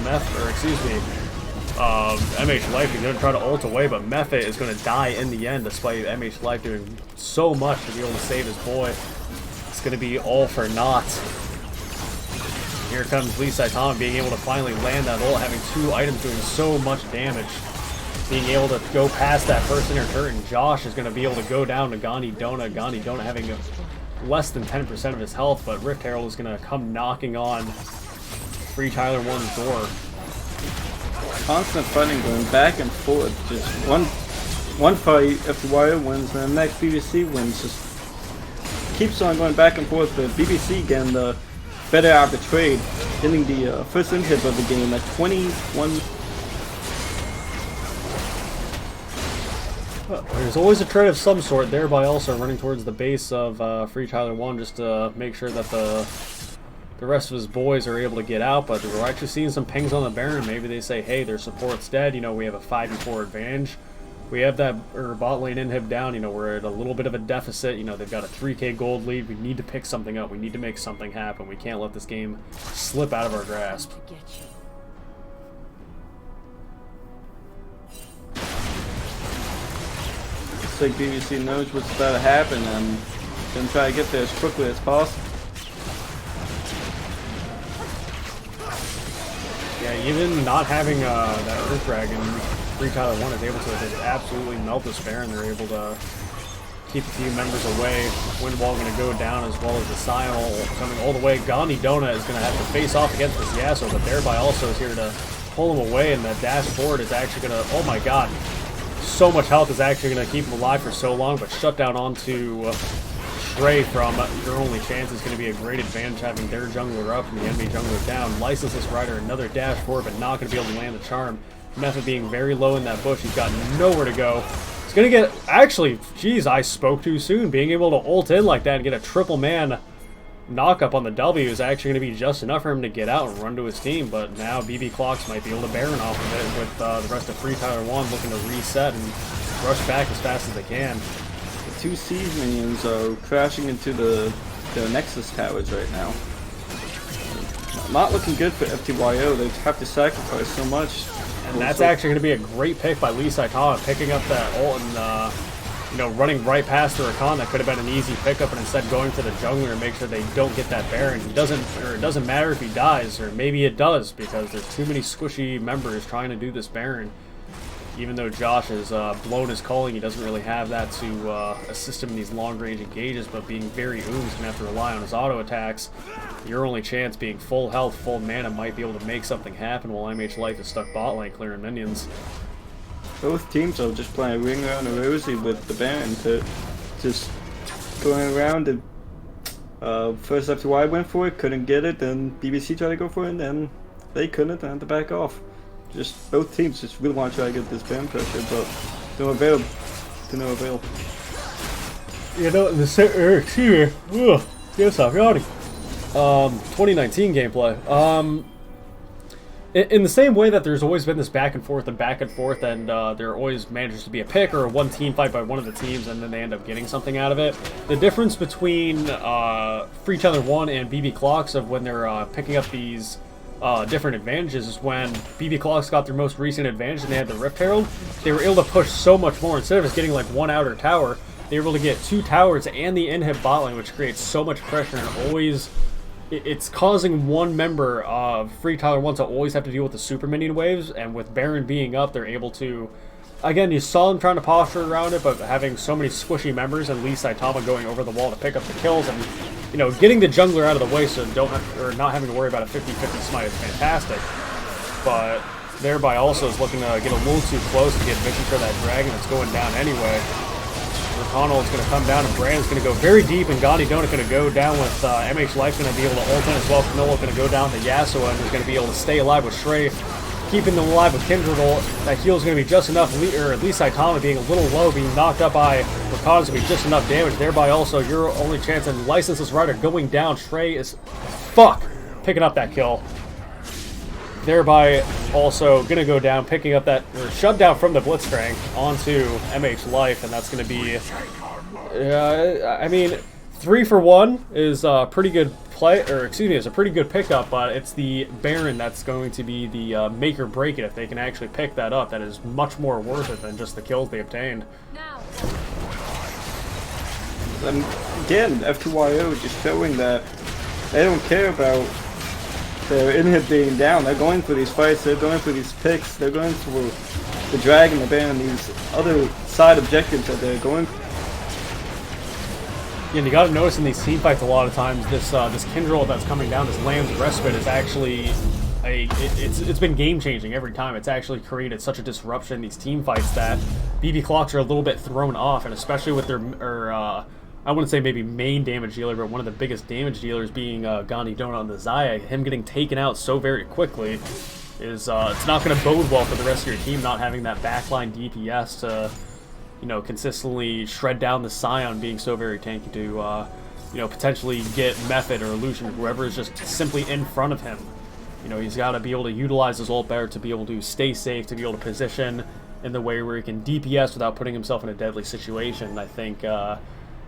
MH Life is going to try to ult away, but Mephit is going to die in the end, despite MH Life doing so much to be able to save his boy. It's going to be all for naught. Here comes Lee Saitama being able to finally land that ult, having 2 items doing so much damage. Being able to go past that first inner turret, and Josh is going to be able to go down to Gandhi Dona. Gandhi Dona having less than 10% of his health, but Rift Herald is going to come knocking on Free Tyler 1's door. Constant fighting going back and forth. Just one fight, FTYO wins, and the next BBC wins. Just keeps on going back and forth. The BBC getting the better out of the trade, getting the first inhib of the game at 21. There's always a trade of some sort, thereby also running towards the base of Free Tyler 1 just to make sure that the rest of his boys are able to get out, but we're actually seeing some pings on the Baron. Maybe they say, hey, their support's dead, you know, we have a 5v4 advantage. We have that bot lane inhib down, you know, we're at a little bit of a deficit, you know, they've got a 3k gold lead, we need to pick something up, we need to make something happen, we can't let this game slip out of our grasp. Looks like BBC knows what's about to happen and gonna try to get there as quickly as possible. Yeah, even not having that Earth Dragon, Free Tyler 1 is able to just absolutely melt this Baron. They're able to keep a few members away. Windwall going to go down, as well as the Sion coming all the way. Gandhi Dona is going to have to face off against this Yasuo, but thereby also is here to pull him away, and the dash forward is actually going to, oh my god, so much health is actually going to keep him alive for so long, but shut down onto Stray from your only chance is going to be a great advantage having their jungler up and the enemy jungler down. Licenseless Rider, another dash forward, but not going to be able to land the charm. Method being very low in that bush, he's got nowhere to go. He's going to get, actually, geez, I spoke too soon. Being able to ult in like that and get a triple man knock up on the W is actually going to be just enough for him to get out and run to his team, but now BB Clocks might be able to Baron off of it with the rest of Free Tyler 1 looking to reset and rush back as fast as they can. 2 siege minions are crashing into the Nexus towers right now. Not looking good for FTYO. They have to sacrifice so much. And that's actually going to be a great pick by Lee Saitama, picking up that ult and you know, running right past the Rakan. That could have been an easy pickup, and instead going for the jungler and make sure they don't get that Baron. He doesn't, or it doesn't matter if he dies, or maybe it does, because there's too many squishy members trying to do this Baron. Even though Josh has blown his calling, he doesn't really have that to assist him in these long-range engages, but being very ooze, going to have to rely on his auto attacks. Your only chance being full health, full mana might be able to make something happen while MH Life is stuck bot lane clearing minions. Both teams are just playing ring around a rosy with the Baron, to just going around and first FTY went for it, couldn't get it, then BBC tried to go for it, and then they couldn't, and had to back off. Just both teams just really want to try to get this Baron pressure, but to no avail. You know, the excuse me, yes, I'm yawning. 2019 gameplay. In the same way that there's always been this back and forth, and there always manages to be a pick or a one team fight by one of the teams, and then they end up getting something out of it. The difference between Free Tyler 1 and BB Clocks of when they're picking up these different advantages is when BB Clocks got their most recent advantage and they had the Rift Herald, they were able to push so much more. Instead of just getting like one outer tower, they were able to get 2 towers and the inhib bot lane, which creates so much pressure, and always it's causing one member of Free Tyler 1 to always have to deal with the super minion waves, and with Baron being up, they're able to, again, you saw them trying to posture around it, but having so many squishy members and Lee Saitama going over the wall to pick up the kills, and, you know, getting the jungler out of the way so don't have, or not having to worry about a 50-50 smite is fantastic, but thereby also is looking to get a little too close to get vision for that dragon that's going down anyway. Rakanol is going to come down, and Brand's going to go very deep, and Gandhi Donut going to go down with MH Life going to be able to ult in as well. Canola going to go down to Yasuo, and is going to be able to stay alive with Stray, keeping them alive with Kindred ult. That heal is going to be just enough, or at least Saitama being a little low, being knocked up by Rakan is going to be just enough damage. Thereby also your only chance, and Licenseless Rider going down. Stray is, picking up that kill. Thereby also going to go down, picking up that shut down from the Blitzcrank onto MH Life, and that's going to be, I mean, 3 for 1 is pretty good play, or excuse me, it's a pretty good pickup, but it's the Baron that's going to be the make or break it. If they can actually pick that up, that is much more worth it than just the kills they obtained. Now. Again, FTYO just showing that they don't care about their inhib being down. They're going for these fights, they're going for these picks, they're going for the Dragon, the Baron, these other side objectives that they're going for. Yeah, and you got to notice in these team fights a lot of times this this Kindrel that's coming down, this Lamb's Respite, is actually it's been game changing every time. It's actually created such a disruption in these team fights that BB Clocks are a little bit thrown off, and especially with their I wouldn't say maybe main damage dealer, but one of the biggest damage dealers being Gandhi Donut on the Xayah, him getting taken out so very quickly is it's not going to bode well for the rest of your team, not having that backline DPS to, you know, consistently shred down the Scion being so very tanky to, you know, potentially get Method or Illusion, whoever is just simply in front of him. You know, he's got to be able to utilize his ult better to be able to stay safe, to be able to position in the way where he can DPS without putting himself in a deadly situation. I think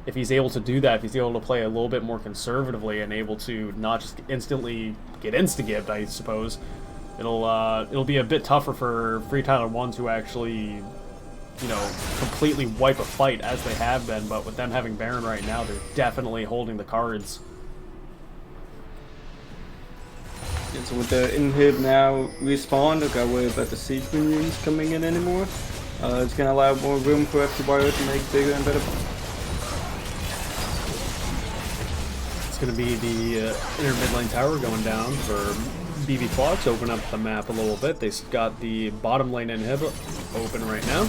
if he's able to do that, if he's able to play a little bit more conservatively and able to not just instantly get insta-gibbed, I suppose, it'll be a bit tougher for Free Tyler 1 to actually, you know, completely wipe a fight as they have been. But with them having Baron right now, they're definitely holding the cards. And so with the inhib now respawned, don't gotta worry about the siege minions coming in anymore. It's gonna allow more room for FTYO to make bigger and better. It's going to be the inner mid lane tower going down for BB Clocks. Open up the map a little bit. They've got the bottom lane inhib open right now.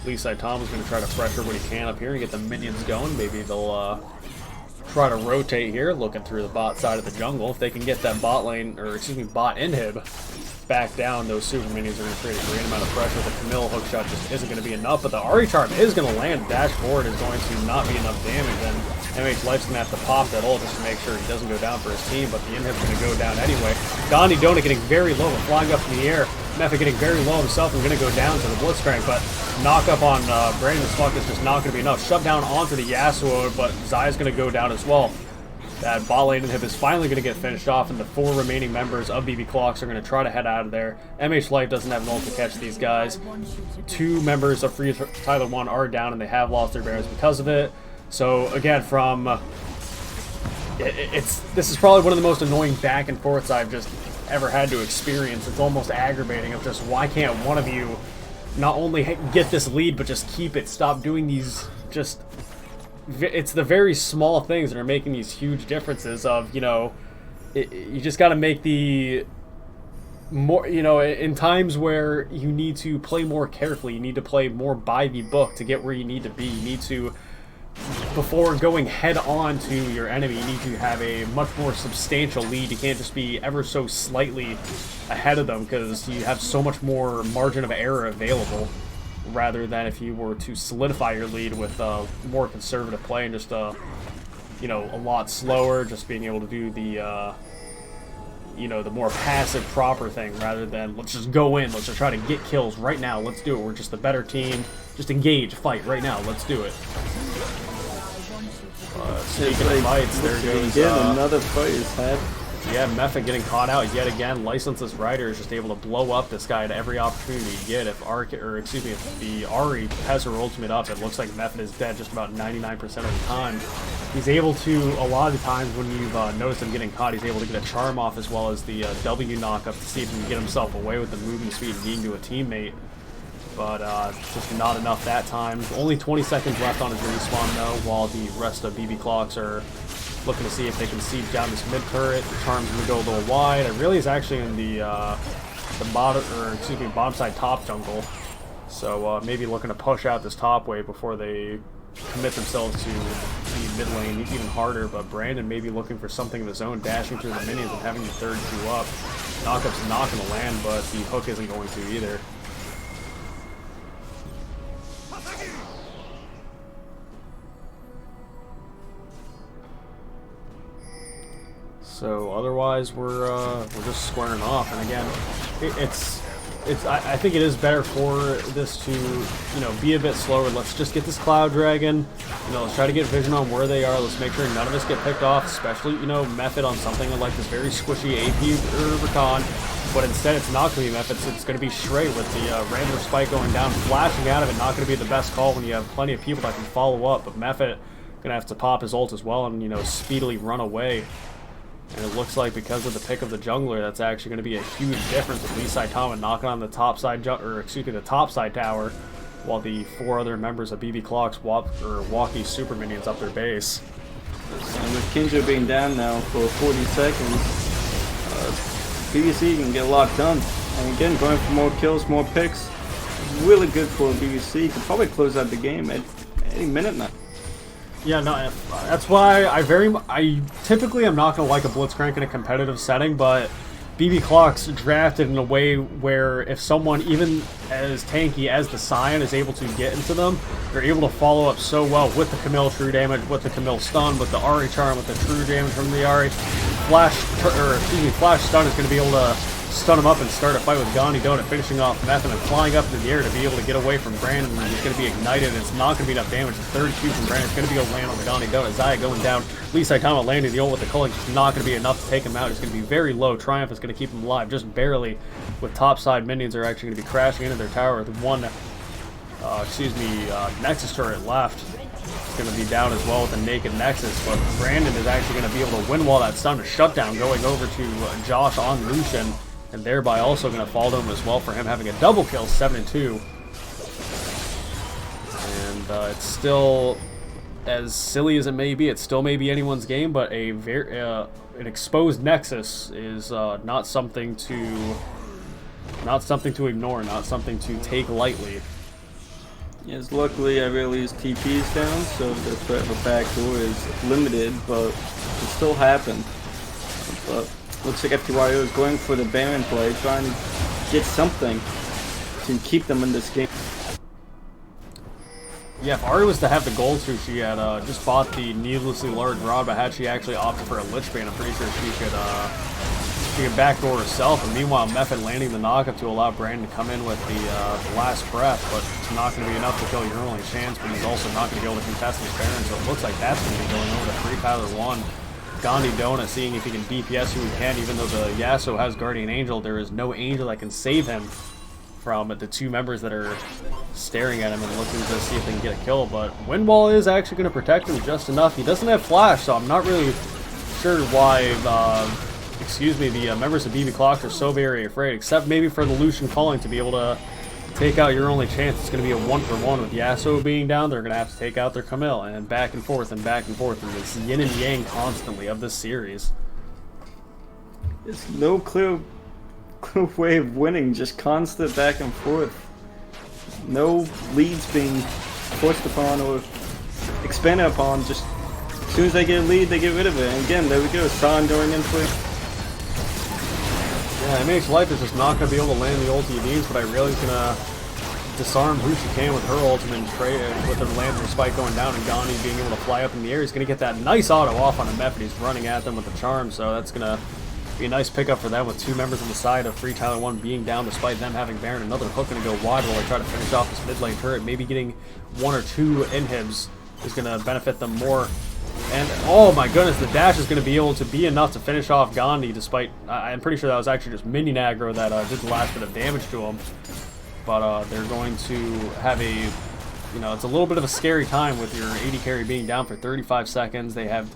Leaside Tom is going to try to pressure what he can up here and get the minions going. Maybe they'll try to rotate here, looking through the bot side of the jungle. If they can get that bot lane, or excuse me, bot inhib back down, those super minions are going to create a great amount of pressure. The Camille hookshot just isn't going to be enough, but the Ari charm is going to land. Dash forward is going to not be enough damage, and MH Life's going to have to pop that ult just to make sure he doesn't go down for his team, but the inhib's going to go down anyway. Gandhi Donut getting very low and flying up in the air. Method getting very low himself and going to go down to the Blitzcrank, but knock up on Brandon Smuck is just not going to be enough. Shut down onto the Yasuo, but Xayah's going to go down as well. That bot lane inhib is finally going to get finished off, and the 4 remaining members of BB Clocks are going to try to head out of there. MH Life doesn't have an ult to catch these guys. 2 members of Free Tyler 1 are down, and they have lost their Barons because of it. So, again, this is probably one of the most annoying back and forths I've just ever had to experience. It's almost aggravating of just, why can't one of you not only get this lead, but just keep it? Stop doing these just... It's the very small things that are making these huge differences of, you know, you just got to make the more, you know, in times where you need to play more carefully, you need to play more by the book to get where you need to be. You need to, before going head on to your enemy, you need to have a much more substantial lead. You can't just be ever so slightly ahead of them, because you have so much more margin of error available, rather than if you were to solidify your lead with more conservative play and just you know, a lot slower, just being able to do the you know, the more passive proper thing, rather than let's just go in, let's just try to get kills right now, let's do it, we're just the better team, just engage, fight right now, let's do it. Speaking of fights, there goes another fight is had. Yeah, Method getting caught out yet again. Licenseless Rider is just able to blow up this guy at every opportunity you get. If if the Ari has her ultimate up, it looks like Method is dead just about 99% of the time. He's able to, a lot of the times when you've noticed him getting caught, he's able to get a charm off as well as the W knock up to see if he can get himself away with the movement speed and getting to a teammate. But just not enough that time. Only 20 seconds left on his respawn though, while the rest of BB Clocks are looking to see if they can siege down this mid turret. The charm's gonna go a little wide. It really is actually in the bottom, or excuse me, bottom side top jungle. So maybe looking to push out this top wave before they commit themselves to the mid lane even harder. But Brandon may be looking for something of his own, dashing through the minions and having the third Q up. Knockup's not gonna land, but the hook isn't going to either. So otherwise, we're just squaring off, and again, I think it is better for this to, be a bit slower. Let's just get this Cloud Dragon. Let's try to get vision on where they are. Let's make sure none of us get picked off, especially, Method on something like this very squishy AP Rakan. But instead, it's not going to be Method. It's going to be Shrey with the Rambler Spike going down, flashing out of it. Not going to be the best call when you have plenty of people that can follow up. But Method going to have to pop his ult as well and, speedily run away. And it looks like because of the pick of the jungler, that's actually going to be a huge difference with Lee Saitama knocking on the top side, the top side tower, while the 4 other members of BB Clock's walkie super minions up their base. And with Kinjo being down now for 40 seconds, BBC can get a lot done. And again, going for more kills, more picks, really good for BBC. Could probably close out the game at any minute now. Yeah, no, that's why I typically am not going to like a Blitzcrank in a competitive setting, but BB Clock's drafted in a way where if someone, even as tanky as the Scion, is able to get into them, they're able to follow up so well with the Camille true damage, with the Camille stun, with the Ahri charm, with the true damage from the Ahri. Flash stun is going to be able to stun him up and start a fight with Gandhi Donut, finishing off Method and flying up into the air to be able to get away from Brandon. And he's going to be ignited, and it's not going to be enough damage. The third Q from Brandon is going to be able to land on the Gandhi Donut. Zaya going down. Lee Saitama landing the ult with the culling. It's not going to be enough to take him out. He's going to be very low. Triumph is going to keep him alive, just barely, with topside minions are actually going to be crashing into their tower with one, Nexus turret left. It's going to be down as well with a naked Nexus, but Brandon is actually going to be able to win while that stun to shutdown, going over to Josh on Lucian, and thereby also going to fall to him as well for him having a double kill, 7-2. And it's still, as silly as it may be, it still may be anyone's game, but an exposed Nexus is not something to ignore, not something to take lightly. Yes, luckily Irelia's TP is down, so the threat of a backdoor is limited, but it still happened. But looks like FTYO is going for the Baron play, trying to get something to keep them in this game. Yeah, if Ahri was to have the gold too, she had just bought the needlessly large rod, but had she actually opted for a Lich Bane, I'm pretty sure she could backdoor herself. And meanwhile, Method landing the knockup to allow Brandon to come in with the last breath, but it's not going to be enough to kill your only chance, but he's also not going to be able to contest his Baron, so it looks like that's going to be going over to 3 Tyler 1. Gandhi Donut seeing if he can DPS who he can, even though the Yasuo has Guardian Angel, there is no angel that can save him from the 2 members that are staring at him and looking to see if they can get a kill. But Windwall is actually going to protect him just enough. He doesn't have Flash, so I'm not really sure why the members of BB Clock are so very afraid, except maybe for the Lucian calling to be able to take out your only chance. It's going to be a 1-for-1 with Yasuo being down. They're going to have to take out their Camille, and back and forth and back and forth, and it's yin and yang constantly of this series. There's no clear way of winning, just constant back and forth. No leads being forced upon or expanded upon. Just as soon as they get a lead, they get rid of it. And again, there we go. San going in for it. Yeah, MH Life is just not going to be able to land the ult he needs, but Irelia's going to disarm who she can with her ultimate and trade with the Lantern Spike going down, and Gandhi being able to fly up in the air. He's going to get that nice auto off on a Method. He's running at them with the charm, so that's going to be a nice pickup for them with 2 members on the side of 3 Tyler 1 being down despite them having Baron. Another hook going to go wide while they try to finish off this mid lane turret. Maybe getting 1 or 2 inhibs is going to benefit them more. And oh my goodness, the dash is going to be able to be enough to finish off Gandhi, despite I'm pretty sure that was actually just minion aggro that did the last bit of damage to him. But they're going to have it's a little bit of a scary time with your AD carry being down for 35 seconds. They have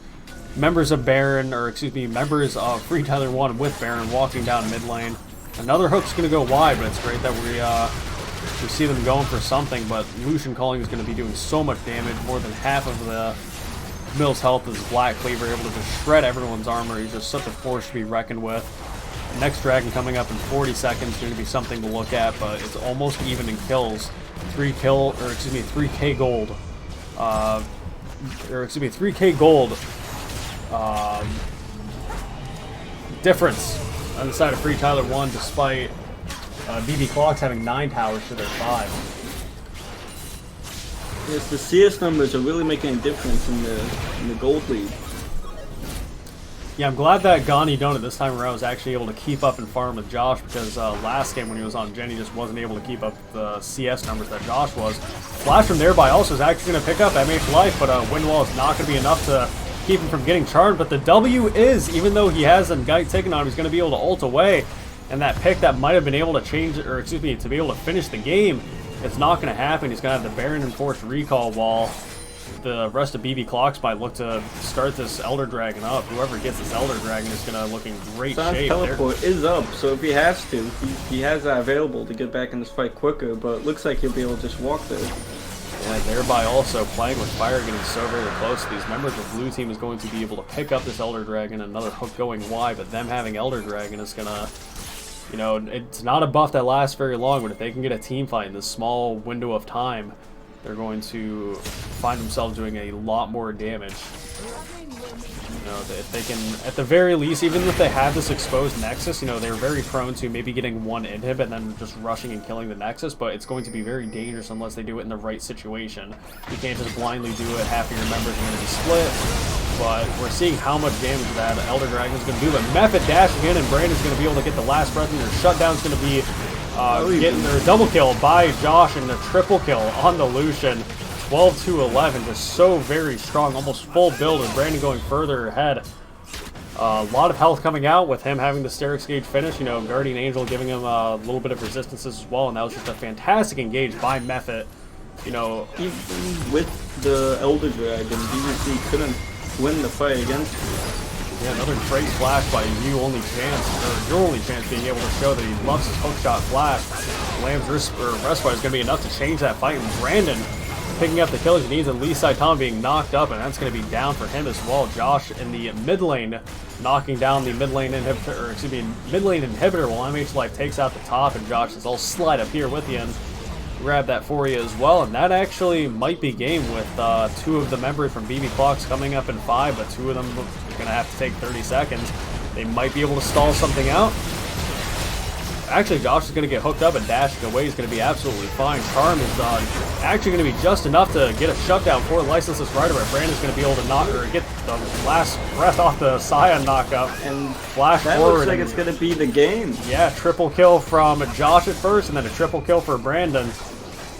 members of Baron, members of 3 Tyler 1 with Baron walking down mid lane. Another hook's going to go wide, but it's great that we see them going for something. But Lucian calling is going to be doing so much damage, more than half of the Mill's health is Black Cleaver, able to just shred everyone's armor. He's just such a force to be reckoned with. Next dragon coming up in 40 seconds, going to be something to look at, but it's almost even in kills. 3K gold. 3K gold difference on the side of 3 Tyler 1, despite BB Clocks having 9 towers to their 5. Yes, the CS numbers are really making a difference in the gold lead. Yeah, I'm glad that Gani Donut this time around was actually able to keep up and farm with Josh, because last game when he was on Gen, he just wasn't able to keep up the CS numbers that Josh was. Flash from thereby also is actually going to pick up MH Life, but Windwall is not going to be enough to keep him from getting charmed. But the W is, even though he has a guy taken on him, he's going to be able to ult away. And that pick that might have been able to change, or excuse me, to be able to finish the game, it's not going to happen. He's going to have the Baron enforced recall while the rest of BB Clocks might look to start this Elder Dragon up. Whoever gets this Elder Dragon is going to look in great shape. Teleport is up, so if he has to, he has that available to get back in this fight quicker, but it looks like he'll be able to just walk there. Yeah, thereby also playing with fire, getting so very close. These members of Blue Team is going to be able to pick up this Elder Dragon, another hook going wide, but them having Elder Dragon is going to, you know, it's not a buff that lasts very long, but if they can get a team fight in this small window of time, they're going to find themselves doing a lot more damage. You know, if they can, at the very least, even if they have this exposed Nexus, you know, they're very prone to maybe getting one inhib and then just rushing and killing the Nexus, but it's going to be very dangerous unless they do it in the right situation. You can't just blindly do it, half of your members are going to be split, but we're seeing how much damage that Elder Dragon is going to do, but Method dashing in and Brandon's going to be able to get the last breath, and their shutdown's going to be getting their double kill by Josh and the triple kill on the Lucian. 12-11, just so very strong, almost full build, and Brandon going further ahead. A lot of health coming out with him having the Sterix gauge finish, you know, Guardian Angel giving him a little bit of resistances as well, and that was just a fantastic engage by Method. You know, even with the Elder Dragon, DVC couldn't win the fight against him. Yeah, another great flash by you, only chance, or your only chance being able to show that he loves his hookshot flash. Lamb's respite is going to be enough to change that fight, and Brandon picking up the kills he needs, and Lee Saitan being knocked up, and that's going to be down for him as well. Josh in the mid lane, knocking down the mid lane inhibitor, or excuse me, mid lane inhibitor, while MH Life takes out the top, and Josh is all slide up here with you and grab that for you as well. And that actually might be game with two of the members from BB Clocks coming up in 5, but two of them are going to have to take 30 seconds. They might be able to stall something out. Actually, Josh is going to get hooked up, and dashing away is going to be absolutely fine. Charm is actually going to be just enough to get a shutdown for Licenseless Rider, but Brandon's going to be able to knock or get the last breath off the Scion knockup and flash that forward. Looks like it's going to be the game. Yeah, triple kill from Josh at first, and then a triple kill for Brandon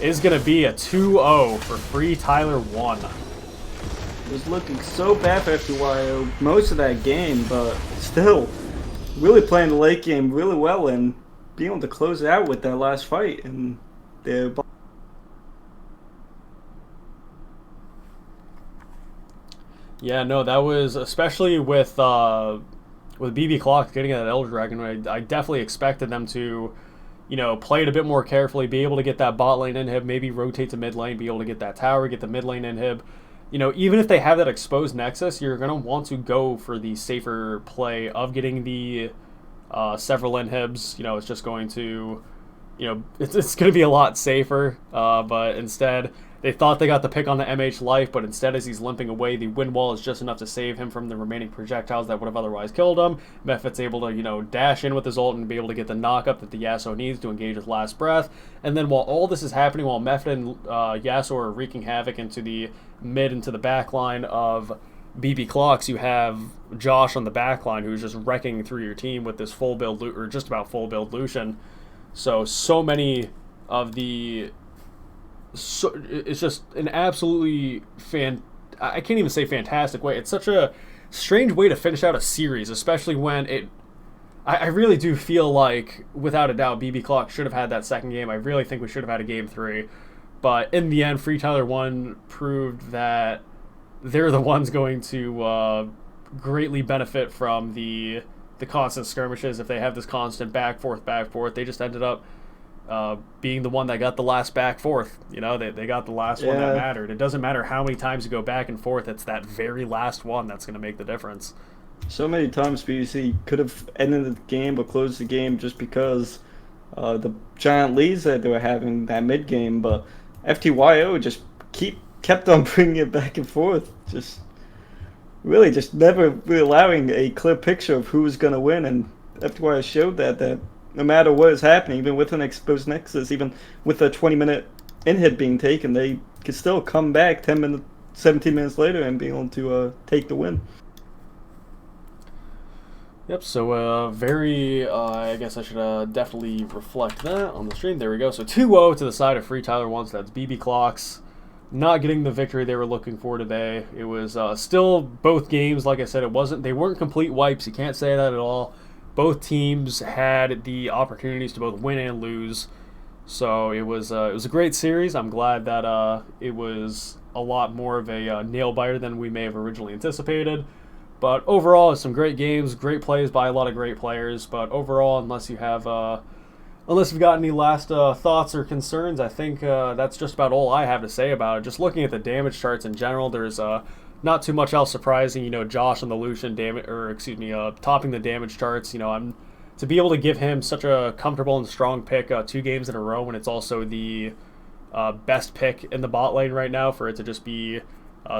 is going to be a 2-0 for Free Tyler 1. It was looking so bad for FTYO most of that game, but still really playing the late game really well and being able to close it out with that last fight. And they're yeah, no, that was especially with BB Clock getting that Elder Dragon. I definitely expected them to, you know, play it a bit more carefully, be able to get that bot lane inhib, maybe rotate to mid lane, be able to get that tower, get the mid lane inhib. You know, even if they have that exposed Nexus, you're going to want to go for the safer play of getting the several inhibs. You know, it's just going to, you know, it's going to be a lot safer, but instead they thought they got the pick on the MH Life, but instead as he's limping away, the wind wall is just enough to save him from the remaining projectiles that would have otherwise killed him. Mephit's able to, you know, dash in with his ult and be able to get the knockup that the Yasuo needs to engage his last breath. And then while all this is happening, while Mephit and Yasuo are wreaking havoc into the mid into the back line of BB Clocks, you have Josh on the back line who's just wrecking through your team with this full build, or just about full build Lucian. So many of the... So it's just an absolutely I can't even say fantastic way. It's such a strange way to finish out a series, especially when it... I really do feel like, without a doubt, BB Clock should have had that second game. I really think we should have had a game 3. But in the end, Free Tyler 1 proved that they're the ones going to greatly benefit from the constant skirmishes. If they have this constant back forth, they just ended up being the one that got the last back forth. You know, they got the last one that mattered. It doesn't matter how many times you go back and forth, it's that very last one that's going to make the difference. So many times BBC could have ended the game or closed the game just because the giant leads that they were having that mid game, but FTYO just kept on bringing it back and forth, just never really allowing a clear picture of who was going to win. And FTYO showed that no matter what is happening, even with an exposed Nexus, even with a 20-minute inhib being taken, they could still come back 17 minutes later and be able to take the win. Yep, so I guess I should definitely reflect that on the stream. There we go. So 2-0 to the side of Free Tyler once. That's BB Clocks not getting the victory they were looking for today. It was still both games, like I said, they weren't complete wipes. You can't say that at all. Both teams had the opportunities to both win and lose. So it was a great series. I'm glad that it was a lot more of a nail biter than we may have originally anticipated. But overall, it's some great games, great plays by a lot of great players. But overall, unless you've got any last thoughts or concerns, I think that's just about all I have to say about it. Just looking at the damage charts in general, there's not too much else surprising. You know, Josh and the Lucian topping the damage charts. You know, to be able to give him such a comfortable and strong pick 2 games in a row when it's also the best pick in the bot lane right now, for it to just be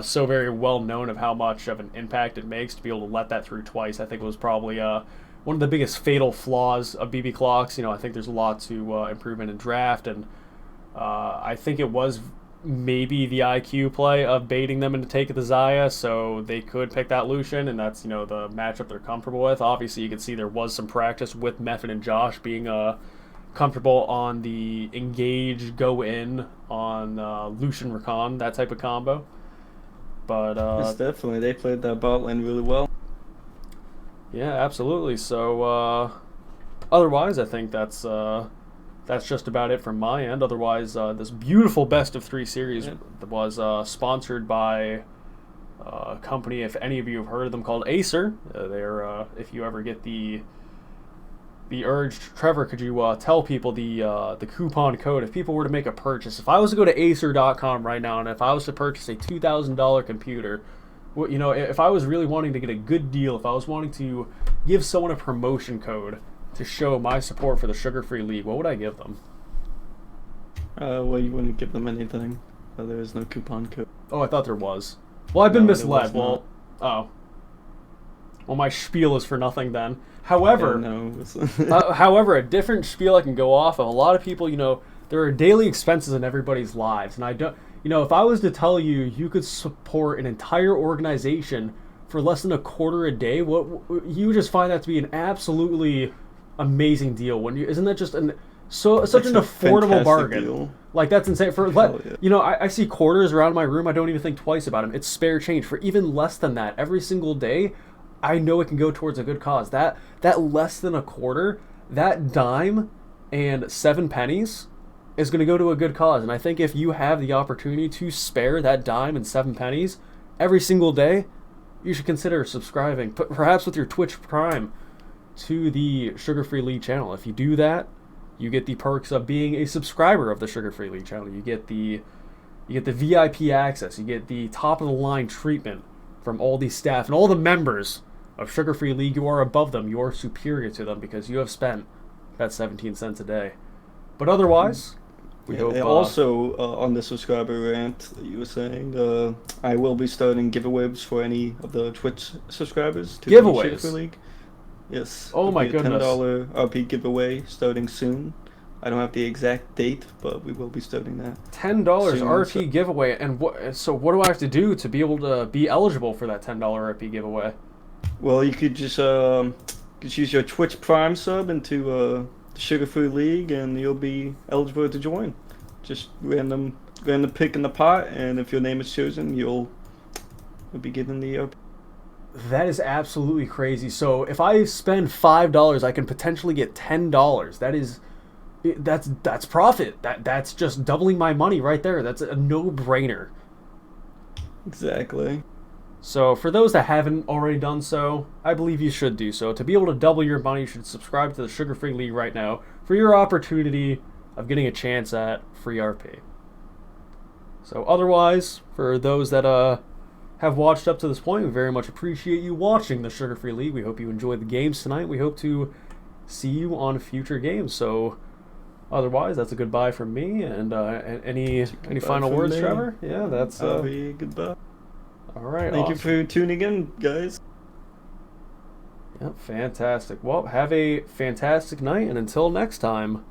so very well known of how much of an impact it makes, to be able to let that through twice, I think it was probably one of the biggest fatal flaws of BB Clocks. You know, I think there's a lot to improvement in draft, and I think it was maybe the IQ play of baiting them into taking the Xayah so they could pick that Lucian, and that's, you know, the matchup they're comfortable with. Obviously, you can see there was some practice with Method and Josh being comfortable on the engage, go in on Lucian Rakan, that type of combo. But Yes, definitely. They played that bot lane really well. yeah, absolutely. So otherwise, I think that's just about it from my end. Otherwise, this beautiful best of 3 series was sponsored by a company, if any of you have heard of them, called Acer. They're if you ever get the urge, Trevor, could you tell people the coupon code if people were to make a purchase? If I was to go to Acer.com right now, and if I was to purchase a $2,000 computer, you know, if I was really wanting to get a good deal, if I was wanting to give someone a promotion code to show my support for the Sugar-Free League, what would I give them? Well, you wouldn't give them anything. There is no coupon code. Oh, I thought there was. Well, I've been No, misled. there was Well, my spiel is for nothing then. However, no. however, a different spiel I can go off of. A lot of people, you know, there are daily expenses in everybody's lives, and I don't, you know, if I was to tell you you could support an entire organization for less than $0.25 a day, you just find that to be an absolutely amazing deal. Isn't that just such an affordable bargain? Deal. Like, that's insane. You know, I see quarters around my room. I don't even think twice about them. It's spare change for even less than that every single day. I know it can go towards a good cause. That less than $0.25, that dime and 7 pennies is going to go to a good cause. And I think if you have the opportunity to spare that dime and 7 pennies every single day, you should consider subscribing, perhaps with your Twitch Prime, to the Sugar-Free League channel. If you do that, you get the perks of being a subscriber of the Sugar-Free League channel. You get the VIP access. You get the top-of-the-line treatment from all the staff and all the members of Sugar-Free League. You are above them. You are superior to them because you have spent that 17 cents a day. But otherwise, we hope... Also, on the subscriber rant that you were saying, I will be starting giveaways for any of the Twitch subscribers to giveaways? the Sugar-Free League. Yes. Oh my goodness. $10 RP giveaway starting soon. I don't have the exact date, but we will be starting that. $10 RP giveaway, and so what do I have to do to be able to be eligible for that $10 RP giveaway? Well, you could just use your Twitch Prime sub into the Sugar-Free League, and you'll be eligible to join. Just random pick in the pot, and if your name is chosen, you'll be given the RP. That is absolutely crazy. So if I spend $5, I can potentially get $10. That's profit. That's just doubling my money right there. That's a no-brainer. Exactly. So for those that haven't already done so, I believe you should do so. To be able to double your money, you should subscribe to the Sugar-Free League right now for your opportunity of getting a chance at free RP. So otherwise, for those that have watched up to this point, we very much appreciate you watching the Sugar-Free League. We hope you enjoyed the games tonight. We hope to see you on future games. So otherwise, that's a goodbye from me. And any final words, me. Trevor? Yeah, that's goodbye. All right. Thank you for tuning in, guys. Yep, fantastic. Well, have a fantastic night, and until next time,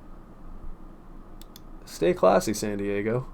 stay classy, San Diego.